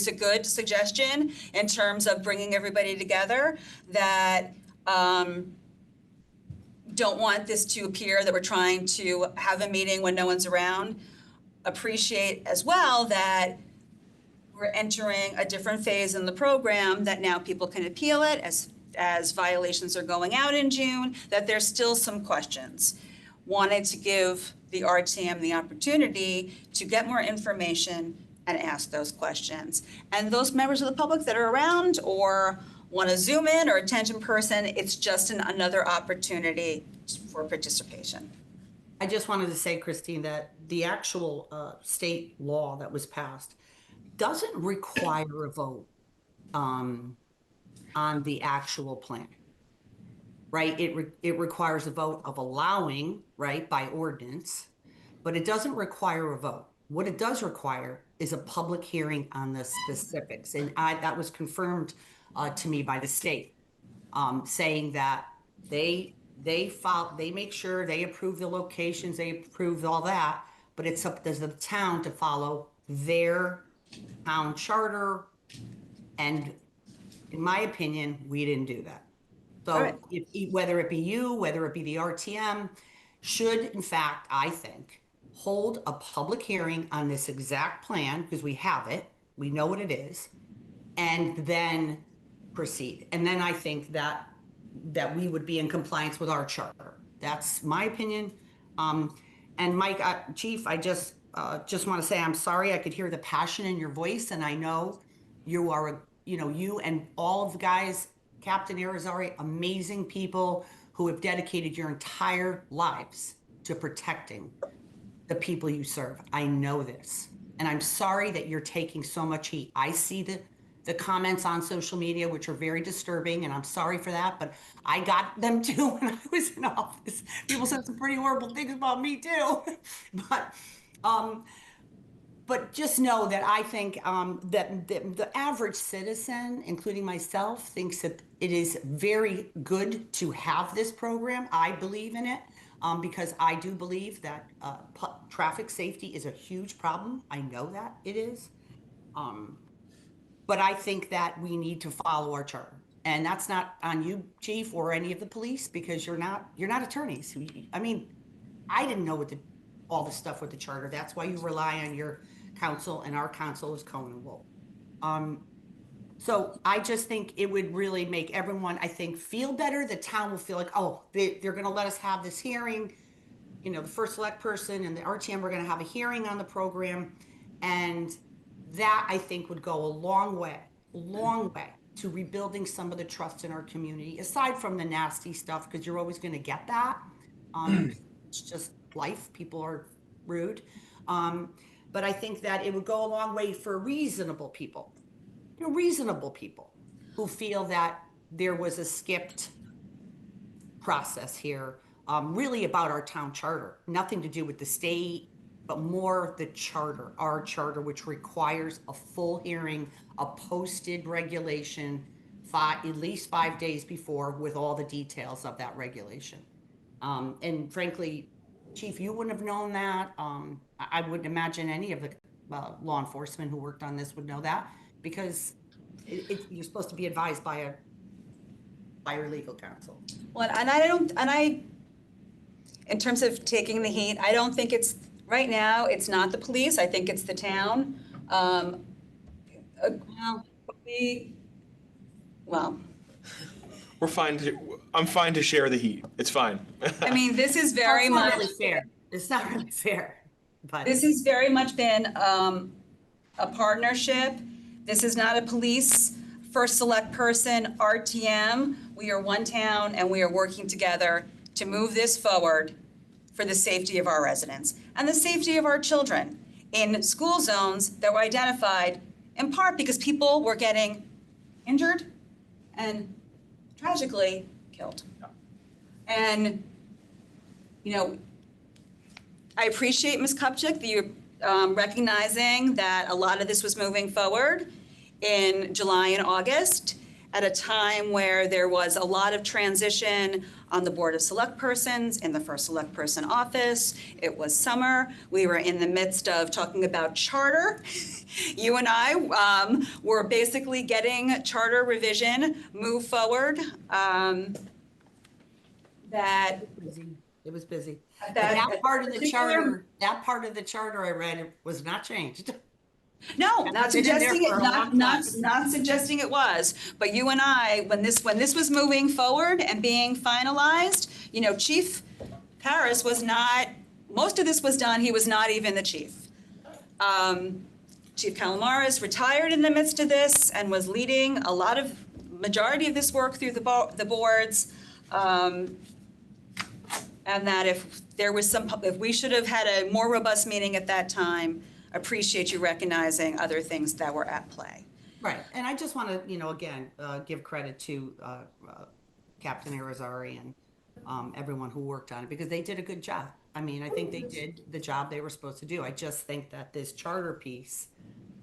a good suggestion in terms of bringing everybody together, that don't want this to appear that we're trying to have a meeting when no one's around. Appreciate as well that we're entering a different phase in the program, that now people can appeal it as violations are going out in June, that there's still some questions. Wanted to give the RTM the opportunity to get more information and ask those questions. And those members of the public that are around or want to Zoom in or attend in person, it's just another opportunity for participation. I just wanted to say, Christine, that the actual state law that was passed doesn't require a vote on the actual plan, right? It requires a vote of allowing, right, by ordinance, but it doesn't require a vote. What it does require is a public hearing on the specifics, and that was confirmed to me by the state, saying that they make sure they approve the locations, they approve all that, but it's up to the town to follow their town charter. And in my opinion, we didn't do that. All right. So whether it be you, whether it be the RTM, should in fact, I think, hold a public hearing on this exact plan, because we have it, we know what it is, and then proceed. And then I think that we would be in compliance with our charter. That's my opinion. And Mike, Chief, I just want to say I'm sorry. I could hear the passion in your voice, and I know you are, you and all of the guys, Captain Irizarry, amazing people who have dedicated your entire lives to protecting the people you serve. I know this, and I'm sorry that you're taking so much heat. I see the comments on social media, which are very disturbing, and I'm sorry for that, but I got them too when I was in office. People said some pretty horrible things about me too. But just know that I think that the average citizen, including myself, thinks that it is very good to have this program. I believe in it because I do believe that traffic safety is a huge problem. I know that it is. But I think that we need to follow our charter. And that's not on you, Chief, or any of the police, because you're not attorneys. I mean, I didn't know all the stuff with the charter. That's why you rely on your counsel, and our counsel is Cohen and Wolf. So I just think it would really make everyone, I think, feel better. The town will feel like, oh, they're going to let us have this hearing. The first select person and the RTM are going to have a hearing on the program. And that, I think, would go a long way to rebuilding some of the trust in our community, aside from the nasty stuff, because you're always going to get that. It's just life. People are rude. But I think that it would go a long way for reasonable people who feel that there was a skipped process here, really about our town charter, nothing to do with the state, but more the charter, our charter, which requires a full hearing, a posted regulation, at least 5 days before, with all the details of that regulation. And frankly, Chief, you wouldn't have known that. I wouldn't imagine any of the law enforcement who worked on this would know that, because you're supposed to be advised by your legal counsel. Well, in terms of taking the heat, I don't think right now, it's not the police. I think it's the town. I'm fine to share the heat. It's fine. I mean, this is very much. It's not really fair. It's not really fair. But this has very much been a partnership. This is not a police first select person, RTM. We are one town, and we are working together to move this forward for the safety of our residents and the safety of our children in school zones that were identified in part because people were getting injured and tragically killed. And, I appreciate Ms. Kupchak, you recognizing that a lot of this was moving forward in July and August. at a time where there was a lot of transition on the Board of Selectpersons, in the first select person office. It was summer. We were in the midst of talking about charter. You and I were basically getting charter revision, move forward. That It was busy. But that that part of the particular- charter I read was not changed. No, not Been in there suggesting it, for a not, long not, time. not suggesting it was. But you and I, when this was moving forward and being finalized, you know, Chief Paris was not, most of this was done, he was not even the chief. Chief Calamares retired in the midst of this and was leading a lot of, majority of this work through the boards. And that if there was if we should have had a more robust meeting at that time, appreciate you recognizing other things that were at play. Right, and I just want to, you know, again, give credit to Captain Irizarry and everyone who worked on it, because they did a good job. I mean, I think they did the job they were supposed to do. I just think that this charter piece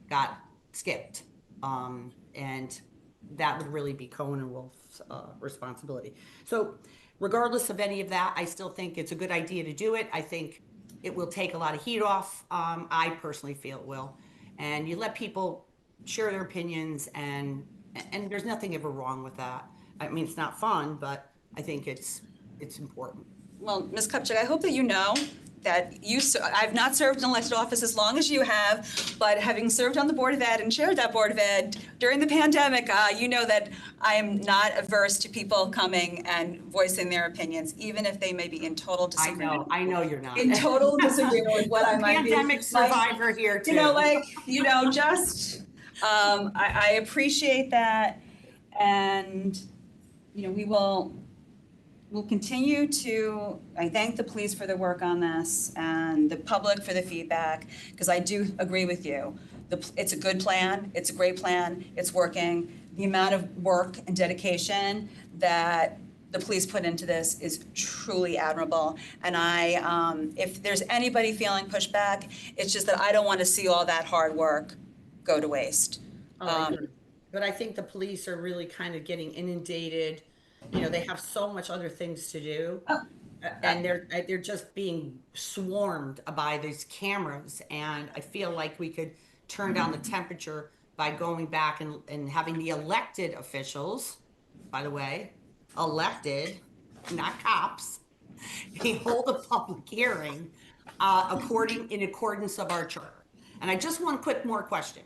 got skipped. And that would really be Cohen and Wolf's responsibility. So regardless of any of that, I still think it's a good idea to do it. I think it will take a lot of heat off. I personally feel it will. And you let people share their opinions, and there's nothing ever wrong with that. I mean, it's not fun, but I think it's important. Well, Ms. Kupchak, I hope that you know that I've not served in elected office as long as you have, but having served on the Board of Ed and chaired that Board of Ed during the pandemic, you know that I am not averse to people coming and voicing their opinions, even if they may be in total disagreement. I know you're not. In total disagreement with what I might be. Pandemic survivor here too. You know, just, I appreciate that. And, you know, we'll continue to, I thank the police for their work on this and the public for the feedback, because I do agree with you. It's a good plan, it's a great plan, it's working. The amount of work and dedication that the police put into this is truly admirable. And if there's anybody feeling pushback, it's just that I don't want to see all that hard work go to waste. But I think the police are really kind of getting inundated. You know, they have so much other things to do, and they're just being swarmed by these cameras. And I feel like we could turn down the temperature by going back and having the elected officials, by the way, elected, not cops, hold a public hearing in accordance of our charter. And I just want a quick more question.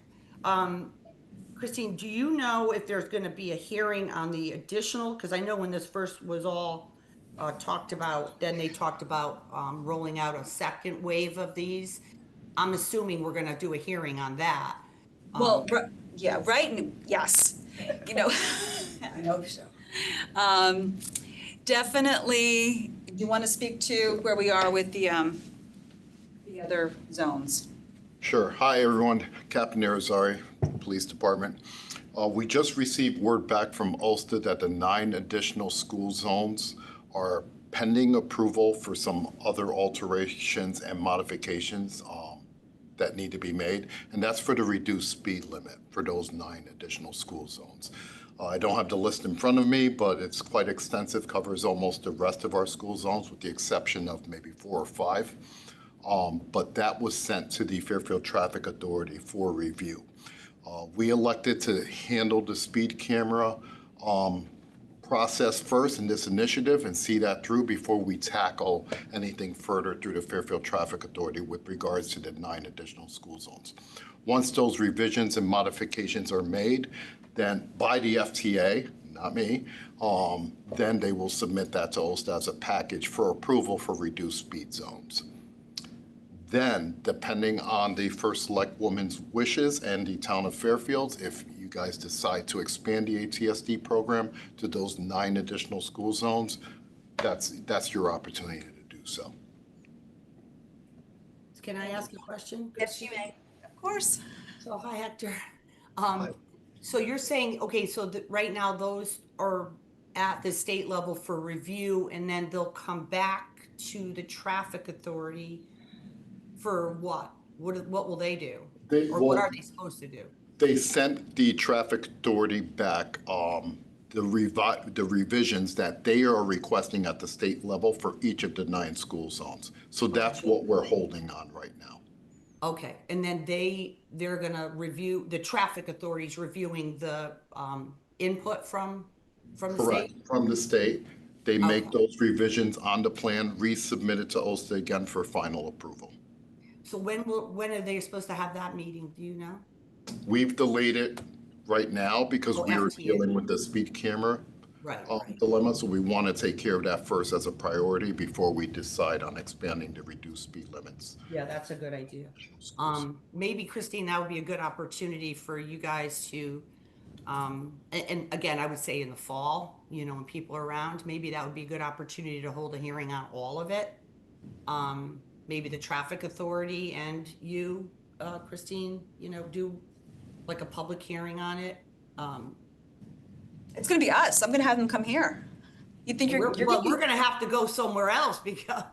Christine, do you know if there's going to be a hearing on the additional? Because I know when this first was all talked about, then they talked about rolling out a second wave of these. I'm assuming we're going to do a hearing on that. Well, yeah, right. Yes. You know, I hope so. Definitely. Do you want to speak to where we are with the other zones? Sure. Hi, everyone. Captain Irizarry, Police Department. We just received word back from Ulster that the 9 additional school zones are pending approval for some other alterations and modifications that need to be made. And that's for the reduced speed limit for those 9 additional school zones. I don't have the list in front of me, but it's quite extensive, covers almost the rest of our school zones with the exception of maybe 4 or 5. But that was sent to the Fairfield Traffic Authority for review. We elected to handle the speed camera process first in this initiative and see that through before we tackle anything further through the Fairfield Traffic Authority with regards to the 9 additional school zones. Once those revisions and modifications are made, then by the FTA, not me, then they will submit that to Ulster as a package for approval for reduced speed zones. Then, depending on the First Select Woman's wishes and the town of Fairfield, if you guys decide to expand the ATSD program to those 9 additional school zones, that's your opportunity to do so. Can I ask a question? Yes, you may. Of course. So, hi, Hector. So you're saying, okay, so right now those are at the state level for review, and then they'll come back to the traffic authority for what? What will they do? Or what are they supposed to do? They sent the traffic authority back the revisions that they are requesting at the state level for each of the 9 school zones. So that's what we're holding on right now. Okay, and then they're gonna review, the traffic authorities reviewing the input from the Correct, state? from the state. They make Okay. those revisions on the plan, resubmit it to OSTA again for final approval. So when are they supposed to have that meeting, do you know? We've delayed it right now because Oh, we are FTA. dealing with the speed camera Right, dilemma, so we want to take care of that first as a priority before we decide on expanding the reduced speed limits. Yeah, that's a good idea. Maybe Christine, that would be a good opportunity for you guys to, and again, I would say in the fall, you know, when people are around, maybe that would be a good opportunity to hold a hearing on all of it. Maybe the traffic authority and you, Christine, you know, do like a public hearing on it. It's gonna be us. I'm gonna have them come here. You think you're Well, we're gonna have to go somewhere else because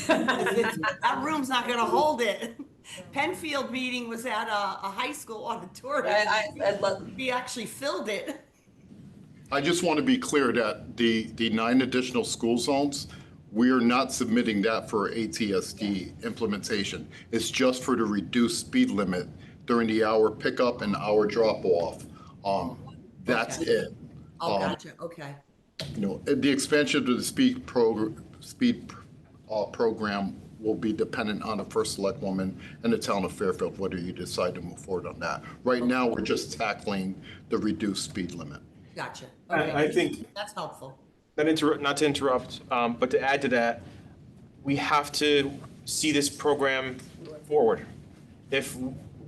that room's not gonna hold it. Penfield meeting was at a high school auditorium. We actually filled it. I just want to be clear that the 9 additional school zones, we are not submitting that for ATSD implementation. It's just for the reduced speed limit during the hour pickup and hour drop off. That's it. Oh, gotcha, okay. You know, the expansion of the speed program will be dependent on the first select woman and the town of Fairfield, whether you decide to move forward on that. Right now, we're just tackling the reduced speed limit. Gotcha. I think that's helpful. not to interrupt, but to add to that, we have to see this program forward. If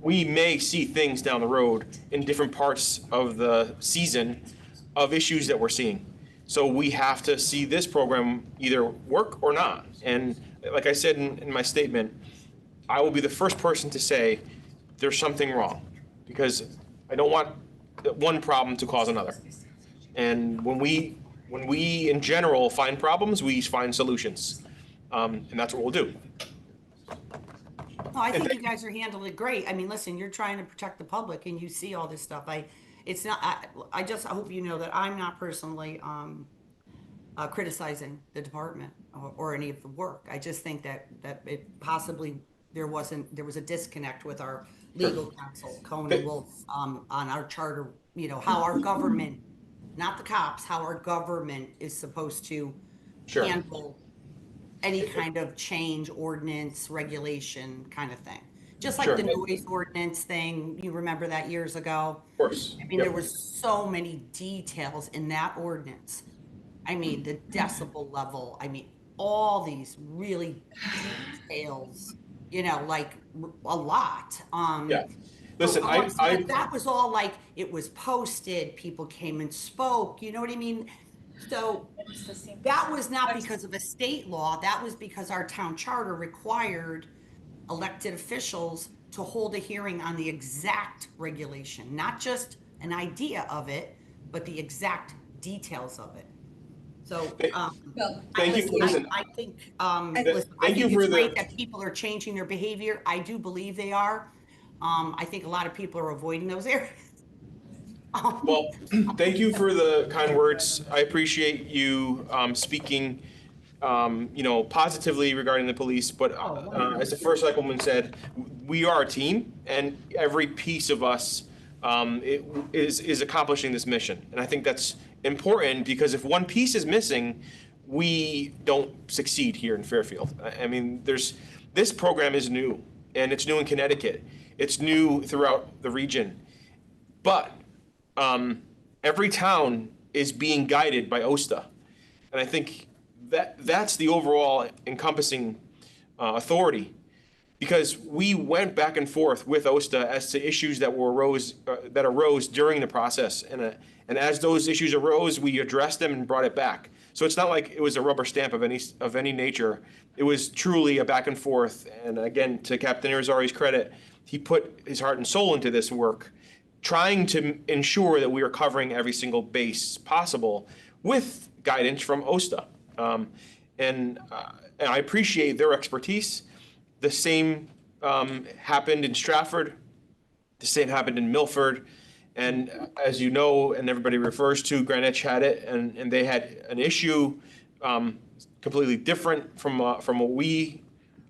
we may see things down the road in different parts of the season of issues that we're seeing. So we have to see this program either work or not. And like I said in my statement, I will be the first person to say there's something wrong because I don't want one problem to cause another. And when we in general find problems, we find solutions. And that's what we'll do. No, I think you guys are handling it great. I mean, listen, you're trying to protect the public and you see all this stuff. I just hope you know that I'm not personally criticizing the department or any of the work. I just think that it possibly there was a disconnect with our legal counsel, Cohen and Wolf, on our charter, you know, how our government, not the cops, how our government is supposed to handle any kind of change, ordinance, regulation kind of thing. Just like the noise ordinance thing, you remember that years ago? Of course. I mean, there was so many details in that ordinance. I mean, the decibel level, I mean, all these really details, you know, like a lot. Yeah. Listen, that was all like, it was posted, people came and spoke, you know what I mean? So that was not because of a state law, that was because our town charter required elected officials to hold a hearing on the exact regulation, not just an idea of it, but the exact details of it. So, thank you. Listen, I think, thank you for it's great that people are changing their behavior. I do believe they are. I think a lot of people are avoiding those areas. Well, thank you for the kind words. I appreciate you speaking, you know, positively regarding the police. But as the first Select Woman said, we are a team, and every piece of us is accomplishing this mission. And I think that's important because if one piece is missing, we don't succeed here in Fairfield. I mean, this program is new, and it's new in Connecticut. It's new throughout the region, but every town is being guided by OSTA, and I think that's the overall encompassing authority, because we went back and forth with OSTA as to issues that arose during the process, and as those issues arose, we addressed them and brought it back. So it's not like it was a rubber stamp of any nature. It was truly a back and forth. And again, to Captain Irizarry's credit, he put his heart and soul into this work, trying to ensure that we are covering every single base possible with guidance from OSTA. And I appreciate their expertise. The same happened in Stratford. The same happened in Milford. And as you know, and everybody refers to, Greenwich had it, and they had an issue completely different from what we,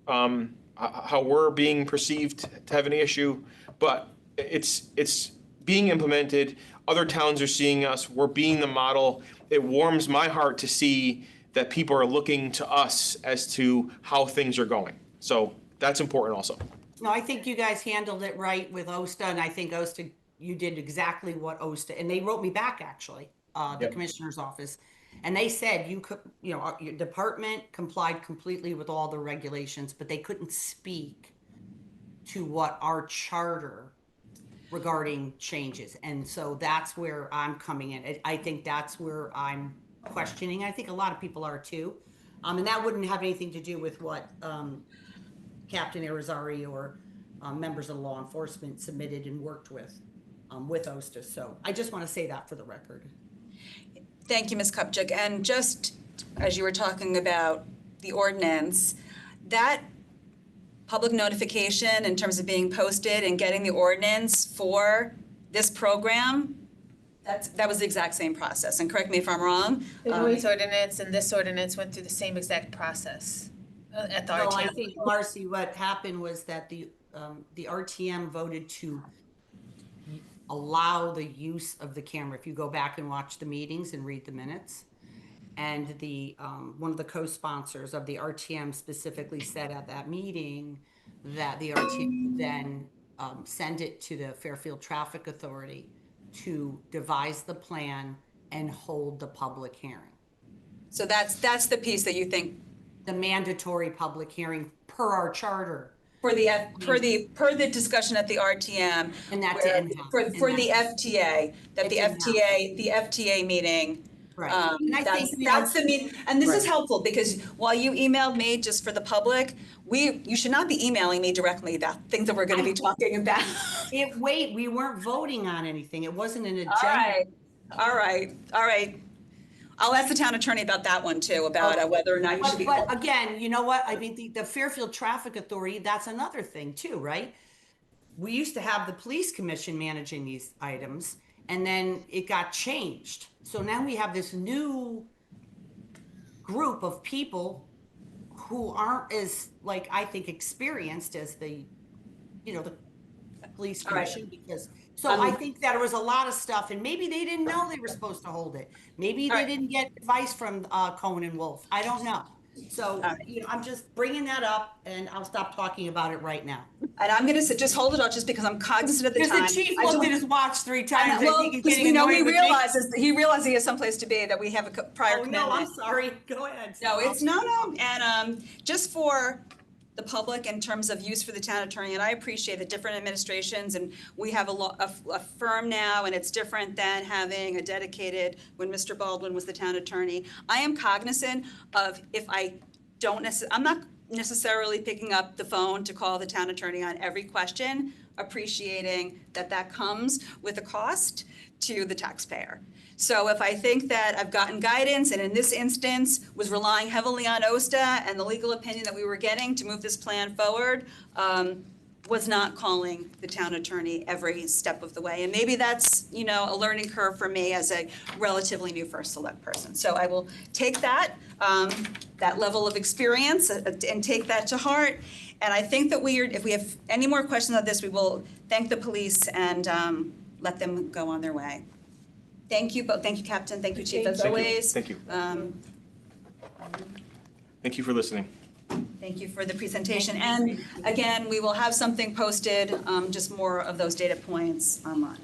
how we're being perceived to have an issue. But it's being implemented. Other towns are seeing us. We're being the model. It warms my heart to see that people are looking to us as to how things are going. So that's important also. No, I think you guys handled it right with OSTA, and I think OSTA, you did exactly what OSTA, and they wrote me back actually, the Yep. commissioner's office, and they said you could, you know, your department complied completely with all the regulations, but they couldn't speak to what our charter regarding changes, and so that's where I'm coming in. I think that's where I'm questioning. I think a lot of people are too, and that wouldn't have anything to do with what Captain Irizarry or members of law enforcement submitted and worked with OSTA. So I just want to say that for the record. Thank you, Ms. Kupchak. And just as you were talking about the ordinance, that public notification in terms of being posted and getting the ordinance for this program, that was the exact same process. And correct me if I'm wrong. The noise ordinance and this ordinance went through the same exact process at the No, RTM. I think, Marcy, what happened was that the RTM voted to allow the use of the camera. If you go back and watch the meetings and read the minutes, and the one of the co-sponsors of the RTM specifically said at that meeting that the RTM would then send it to the Fairfield Traffic Authority to devise the plan and hold the public hearing. So that's the piece that you think, the mandatory public hearing per our charter. per the discussion at the RTM. And that where- didn't happen. For And the that- FTA, that It the didn't FTA meeting. Right. And I think, you know, That's the meeting, and this is right. helpful because while you emailed me just for the public, you should not be emailing me directly about things that we're gonna be talking about. Wait, we weren't voting on anything. It wasn't an agenda. All right. I'll ask the town attorney about that one too, about whether or not you should be. But again, you know what? I mean, the Fairfield Traffic Authority, that's another thing too, right? We used to have the police commission managing these items, and then it got changed. So now we have this new group of people who aren't as, like, I think, experienced as the police All right. commission, because so I think that there was a lot of stuff, and maybe they didn't know they were supposed to hold it. Maybe they didn't get advice from Cohen and Wolf. I don't know. So I'm just bringing that up, and I'll stop talking about it right now. And I'm gonna just hold it off just because I'm cognizant of the time. Because the chief looked at his watch 3 times. I Well, think he's because getting we know annoyed he with me. realizes he has someplace to be, that we have a prior Oh, commitment. no, I'm sorry. Go ahead. No, it's no. And just for the public in terms of use for the town attorney, and I appreciate the different administrations, and we have a firm now, and it's different than having a dedicated, when Mr. Baldwin was the town attorney. I am cognizant of, if I don't I'm not necessarily picking up the phone to call the town attorney on every question, appreciating that comes with a cost to the taxpayer. So if I think that I've gotten guidance, and in this instance was relying heavily on OSTA and the legal opinion that we were getting to move this plan forward, was not calling the town attorney every step of the way. And maybe that's, a learning curve for me as a relatively new first select person. So I will take that level of experience and take that to heart. And I think that if we have any more questions on this, we will thank the police and let them go on their way. Thank you, thank you, Captain, thank you, Chief, as always. Thank you. Thank you for listening. Thank you for the presentation. And again, we will have something posted, just more of those data points online.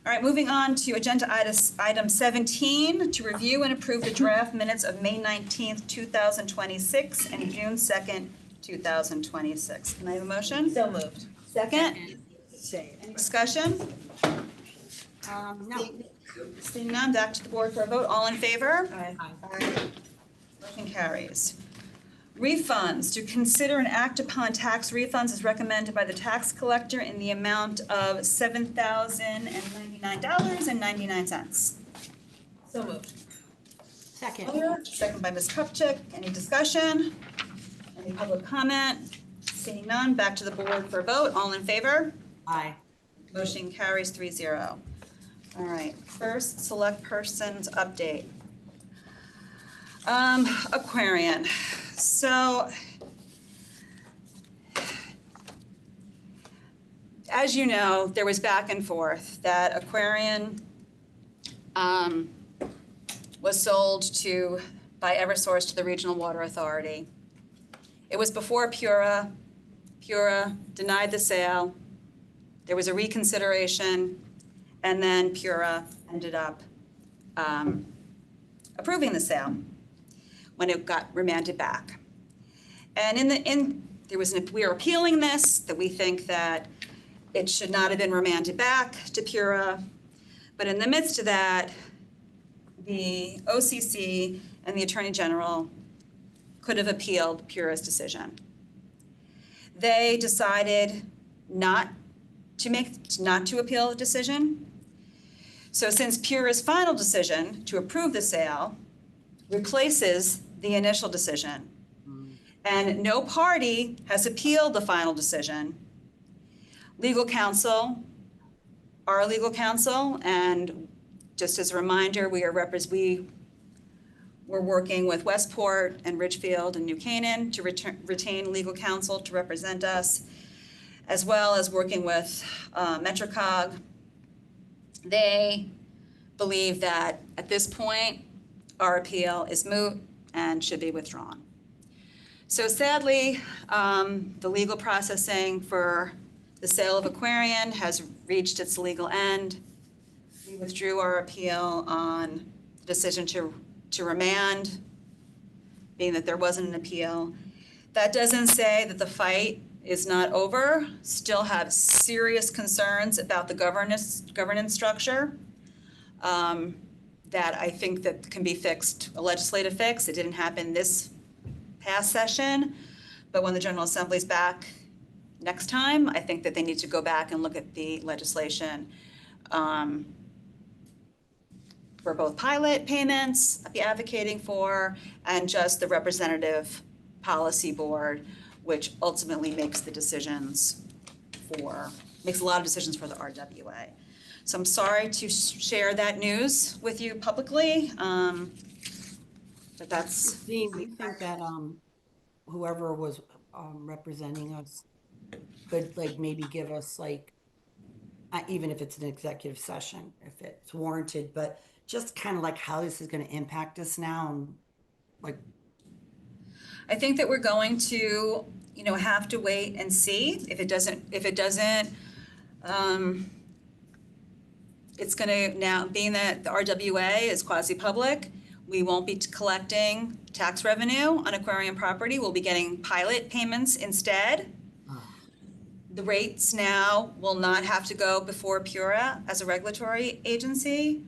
All right, moving on to agenda item 17, to review and approve the draft minutes of May 19th, 2026 and June 2nd, 2026. Can I have a motion? So moved. Second? Any discussion? No. Seeing none, back to the board for a vote. All in favor? Aye. Motion carries. Refunds. To consider and act upon tax refunds as recommended by the tax collector in the amount of $7,099.99. So moved. Second. Second by Ms. Kupchak. Any discussion? Any public comment? Seeing none, back to the board for a vote. All in favor? Aye. Motion carries 3-0. All right, first select persons update. Aquarian. So, as you know, there was back and forth that Aquarian was sold by Eversource to the Regional Water Authority. It was before Pura. Pura denied the sale. There was a reconsideration, and then Pura ended up approving the sale when it got remanded back. And we are appealing this, that we think that it should not have been remanded back to Pura. But in the midst of that, the OCC and the Attorney General could have appealed Pura's decision. They decided not to appeal the decision. So since Pura's final decision to approve the sale replaces the initial decision, and no party has appealed the final decision, legal counsel, our legal counsel, and just as a reminder, we're working with Westport and Ridgefield and New Canaan to retain legal counsel to represent us, as well as working with MetroCog. They believe that at this point, our appeal is moot and should be withdrawn. So sadly, the legal processing for the sale of Aquarian has reached its legal end. We withdrew our appeal on the decision to remand, being that there wasn't an appeal. That doesn't say that the fight is not over. Still have serious concerns about the governance structure that I think that can be fixed, a legislative fix. It didn't happen this past session, but when the General Assembly's back next time, I think that they need to go back and look at the legislation for both pilot payments, I'd be advocating for, and just the representative policy board, which ultimately makes a lot of decisions for the RWA. So I'm sorry to share that news with you publicly, but that's. Christine, we think that whoever was representing us could maybe give us even if it's an executive session, if it's warranted, but just kind of how this is going to impact us now, and I think that we're going to, have to wait and see. If it doesn't, it's going to now, being that the RWA is quasi-public, we won't be collecting tax revenue on Aquarian property. We'll be getting pilot payments instead. The rates now will not have to go before PURA as a regulatory agency.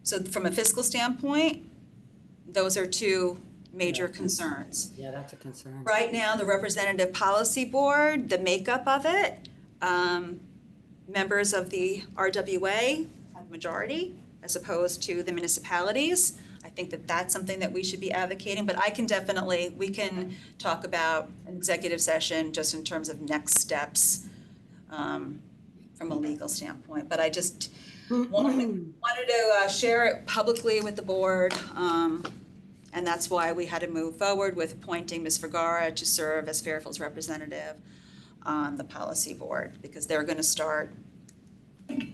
So from a fiscal standpoint, those are two major concerns. Yeah, that's a concern. Right now, the representative policy board, the makeup of it, members of the RWA have majority as opposed to the municipalities. I think that that's something that we should be advocating, but we can talk about an executive session just in terms of next steps from a legal standpoint. But I just wanted to share it publicly with the board, and that's why we had to move forward with appointing Ms. Vergara to serve as Fairfield's representative on the policy board, because they're going to start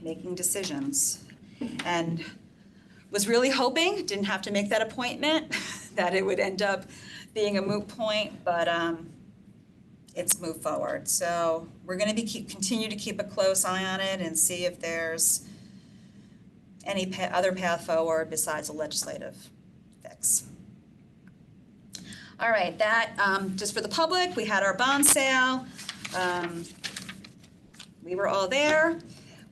making decisions. And was really hoping, didn't have to make that appointment, that it would end up being a moot point, but it's moved forward. So we're going to continue to keep a close eye on it and see if there's any other path forward besides a legislative fix. All right, that just for the public, we had our bond sale. We were all there.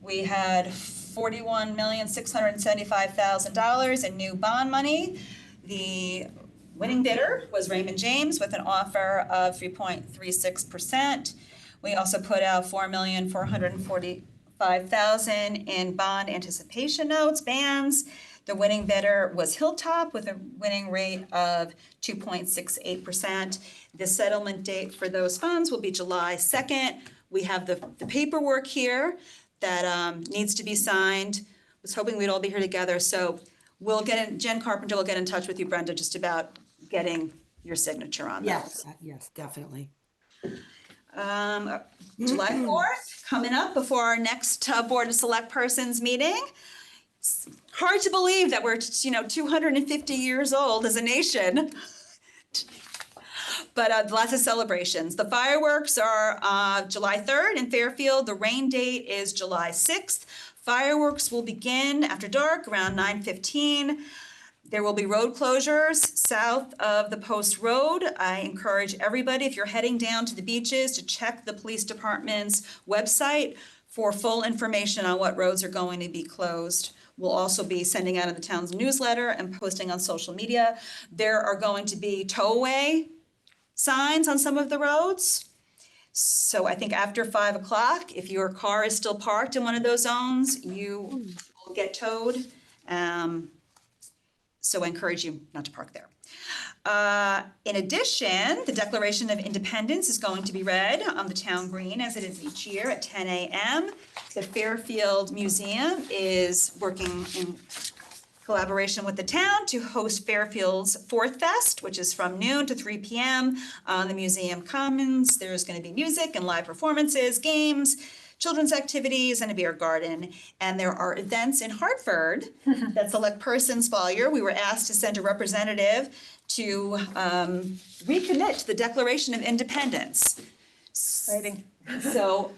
We had $41,675,000 in new bond money. The winning bidder was Raymond James with an offer of 3.36%. We also put out $4,445,000 in bond anticipation notes, bands. The winning bidder was Hilltop with a winning rate of 2.68%. The settlement date for those funds will be July 2nd. We have the paperwork here that needs to be signed. Was hoping we'd all be here together, so Jen Carpenter will get in touch with you, Brenda, just about getting your signature on Yes, those. yes, definitely. July 4th, coming up before our next Board of Selectpersons meeting. It's hard to believe that we're, 250 years old as a nation. But lots of celebrations. The fireworks are July 3rd in Fairfield. The rain date is July 6th. Fireworks will begin after dark around 9:15. There will be road closures south of the Post Road. I encourage everybody, if you're heading down to the beaches, to check the police department's website for full information on what roads are going to be closed. We'll also be sending out in the town's newsletter and posting on social media. There are going to be tow-away signs on some of the roads. So I think after 5 o'clock, if your car is still parked in one of those zones, you will get towed. So I encourage you not to park there. In addition, the Declaration of Independence is going to be read on the town green as it is each year at 10 a.m. The Fairfield Museum is working in collaboration with the town to host Fairfield's Fourth Fest, which is from noon to 3 p.m. on the museum commons. There's going to be music and live performances, games, children's activities, and a beer garden. And there are events in Hartford that Selectpersons follow. We were asked to send a representative to recommit to the Declaration of Independence. Exciting. So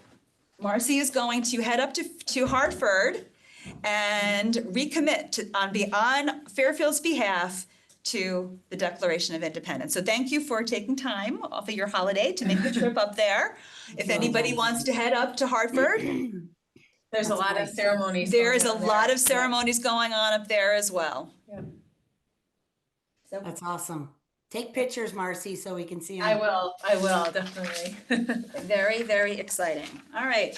Marcy is going to head up to Hartford and recommit on Fairfield's behalf to the Declaration of Independence. So thank you for taking time off of your holiday to make the trip up there. If anybody wants to head up to Hartford, There's a lot of ceremonies. there is a going on lot there. of ceremonies going on up there as well. Yeah. That's awesome. Take pictures, Marcy, so we can see them. I will, definitely. Very, very exciting. All right.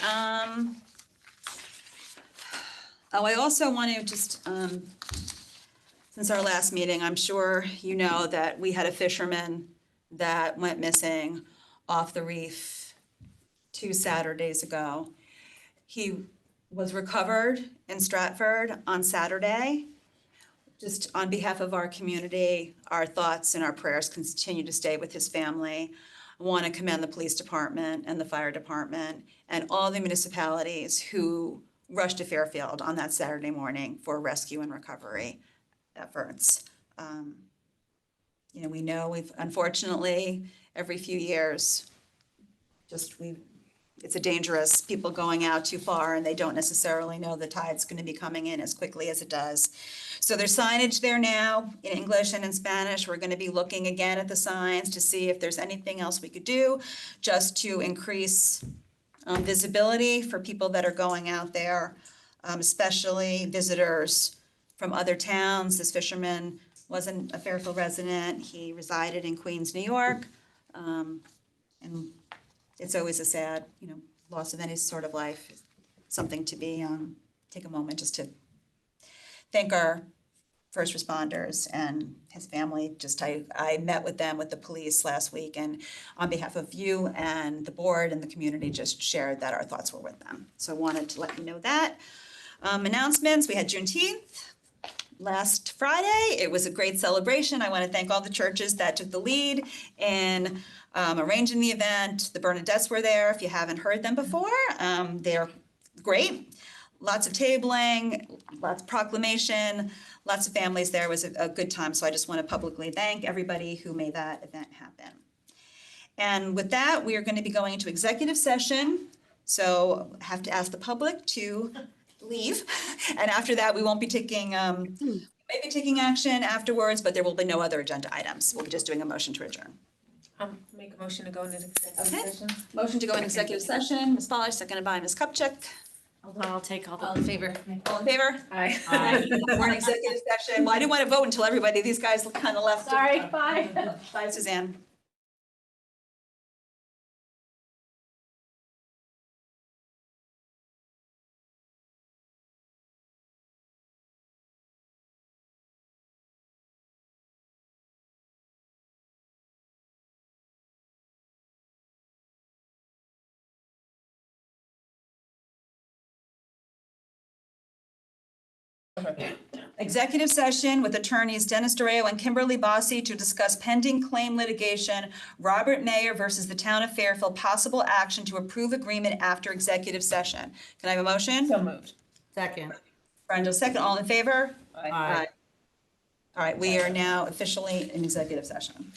I also want to just, since our last meeting, I'm sure you know that we had a fisherman that went missing off the reef 2 Saturdays ago. He was recovered in Stratford on Saturday. Just on behalf of our community, our thoughts and our prayers continue to stay with his family. I want to commend the police department and the fire department and all the municipalities who rushed to Fairfield on that Saturday morning for rescue and recovery efforts. We know we've unfortunately every few years it's a dangerous, people going out too far and they don't necessarily know the tide's going to be coming in as quickly as it does. So there's signage there now in English and in Spanish. We're going to be looking again at the signs to see if there's anything else we could do just to increase visibility for people that are going out there, especially visitors from other towns. This fisherman wasn't a Fairfield resident. He resided in Queens, New York. And it's always a sad, loss of any sort of life. Something to be, take a moment just to thank our first responders and his family. I met with them, with the police last week, and on behalf of you and the board and the community, just shared that our thoughts were with them. So I wanted to let you know that. Announcements, we had Juneteenth last Friday. It was a great celebration. I want to thank all the churches that took the lead in arranging the event. The Bernadettes were there, if you haven't heard them before. They're great. Lots of tabling, lots of proclamation, lots of families there. It was a good time. So I just want to publicly thank everybody who made that event happen. And with that, we are going to be going into executive session. So I have to ask the public to leave. And after that, we won't be taking, maybe taking action afterwards, but there will be no other agenda items. We'll be just doing a motion to adjourn. Make a motion to go into executive Okay. session. Motion to go into executive session. Ms. Fowler, seconded by Ms. Kupchak. I'll take all All in favor? All in favor? Aye. We're in executive session. Well, I didn't want to vote until everybody, these guys kind of left. Sorry, bye. Bye, Suzanne. Executive session with attorneys Dennis Doreo and Kimberly Bossi to discuss pending claim litigation, Robert Mayer versus the Town of Fairfield, possible action to approve agreement after executive session. Can I have a motion? So moved. Second. Brenda, second. All in favor? Aye. All right, we are now officially in executive session.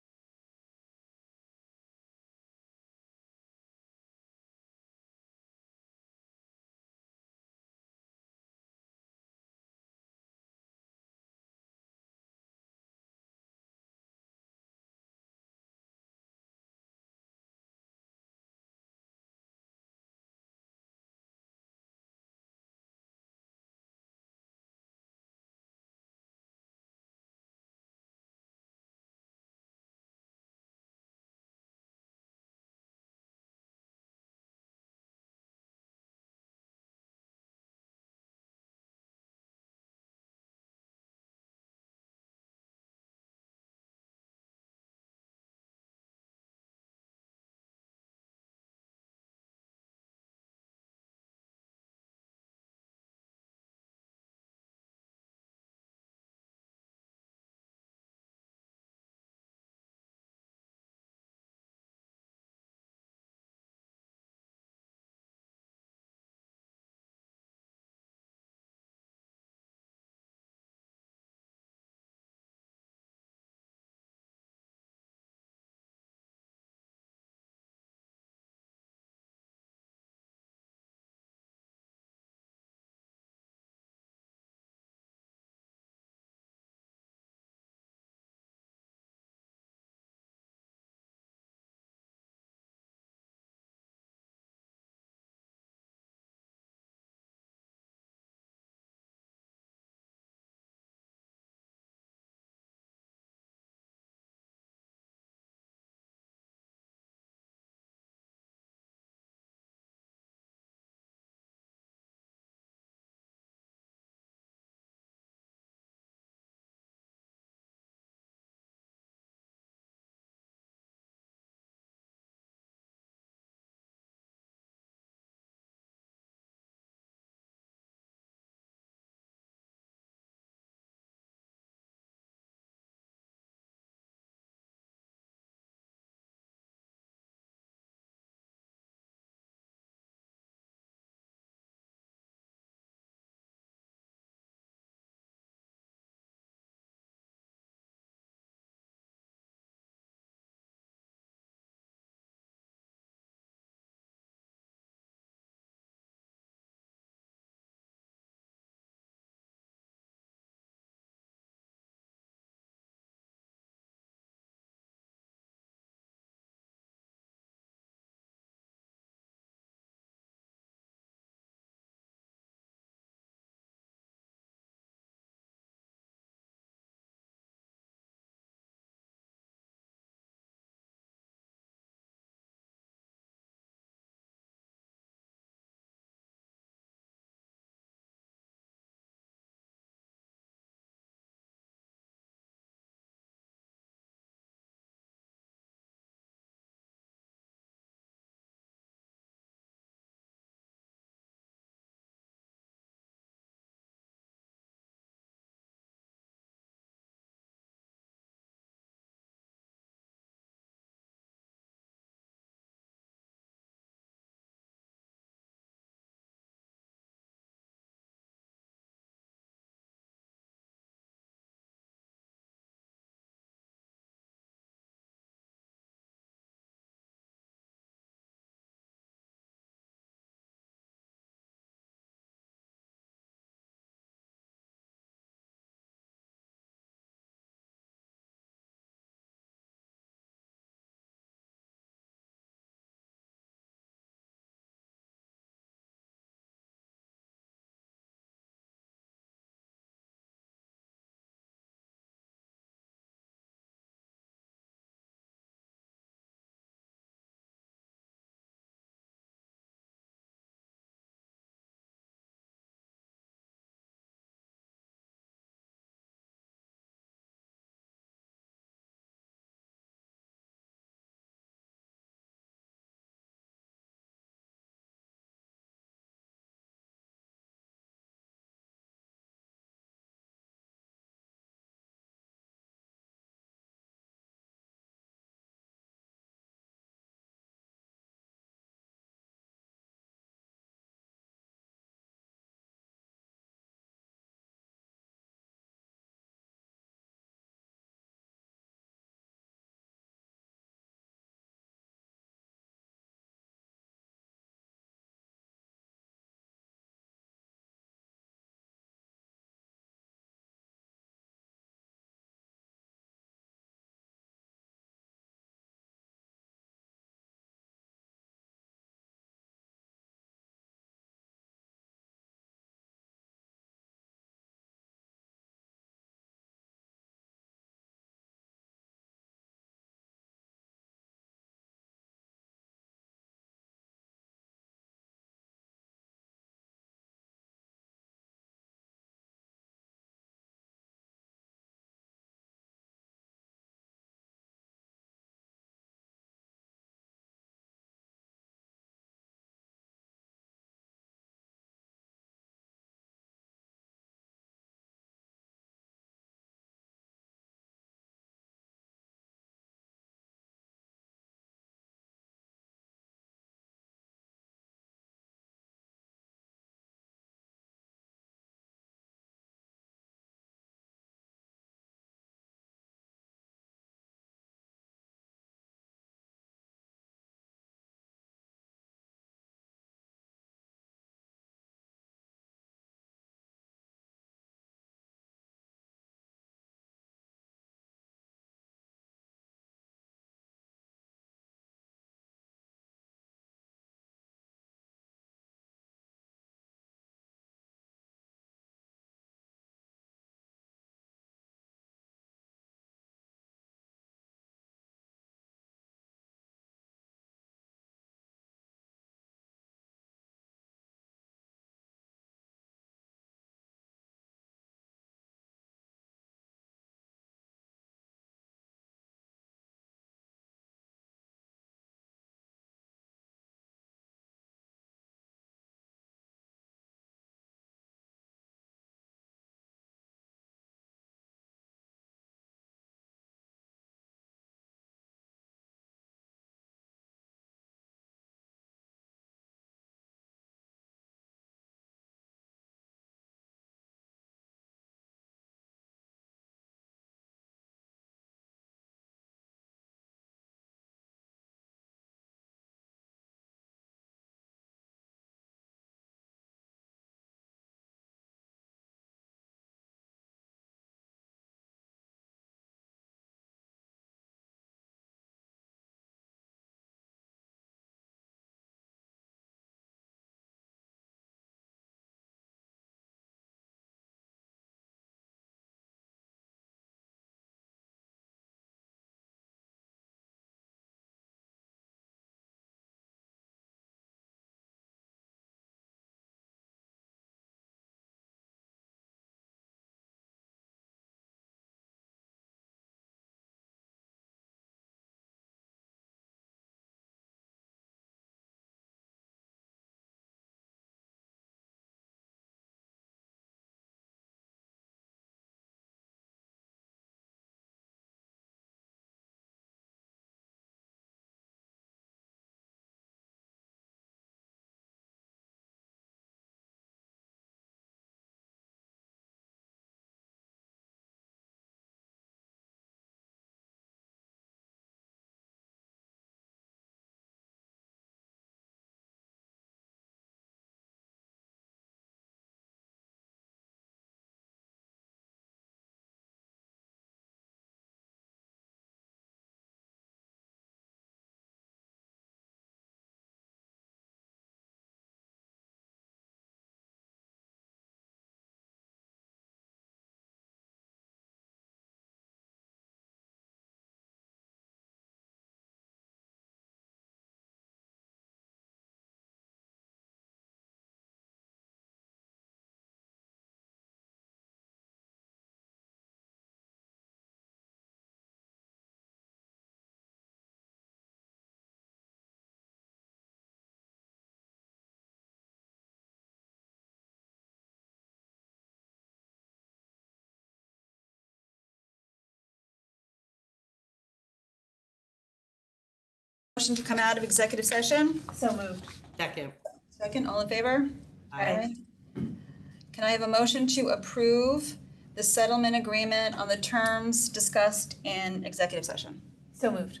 Motion to come out of executive session? So moved. Second. Second, all in favor? Aye. Can I have a motion to approve the settlement agreement on the terms discussed in executive session? So moved.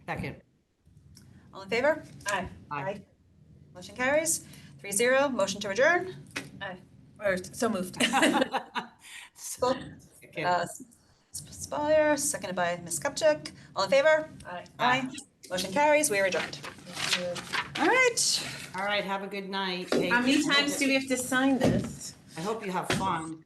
Second. All in favor? Aye. Aye. Motion carries. 3-0. Motion to adjourn? Aye. Or so moved. Spire, seconded by Ms. Kupchak. All in favor? Aye. Aye. Motion carries. We are adjourned. All right. All right, have a good night. How many times do we have to sign this? I hope you have fun.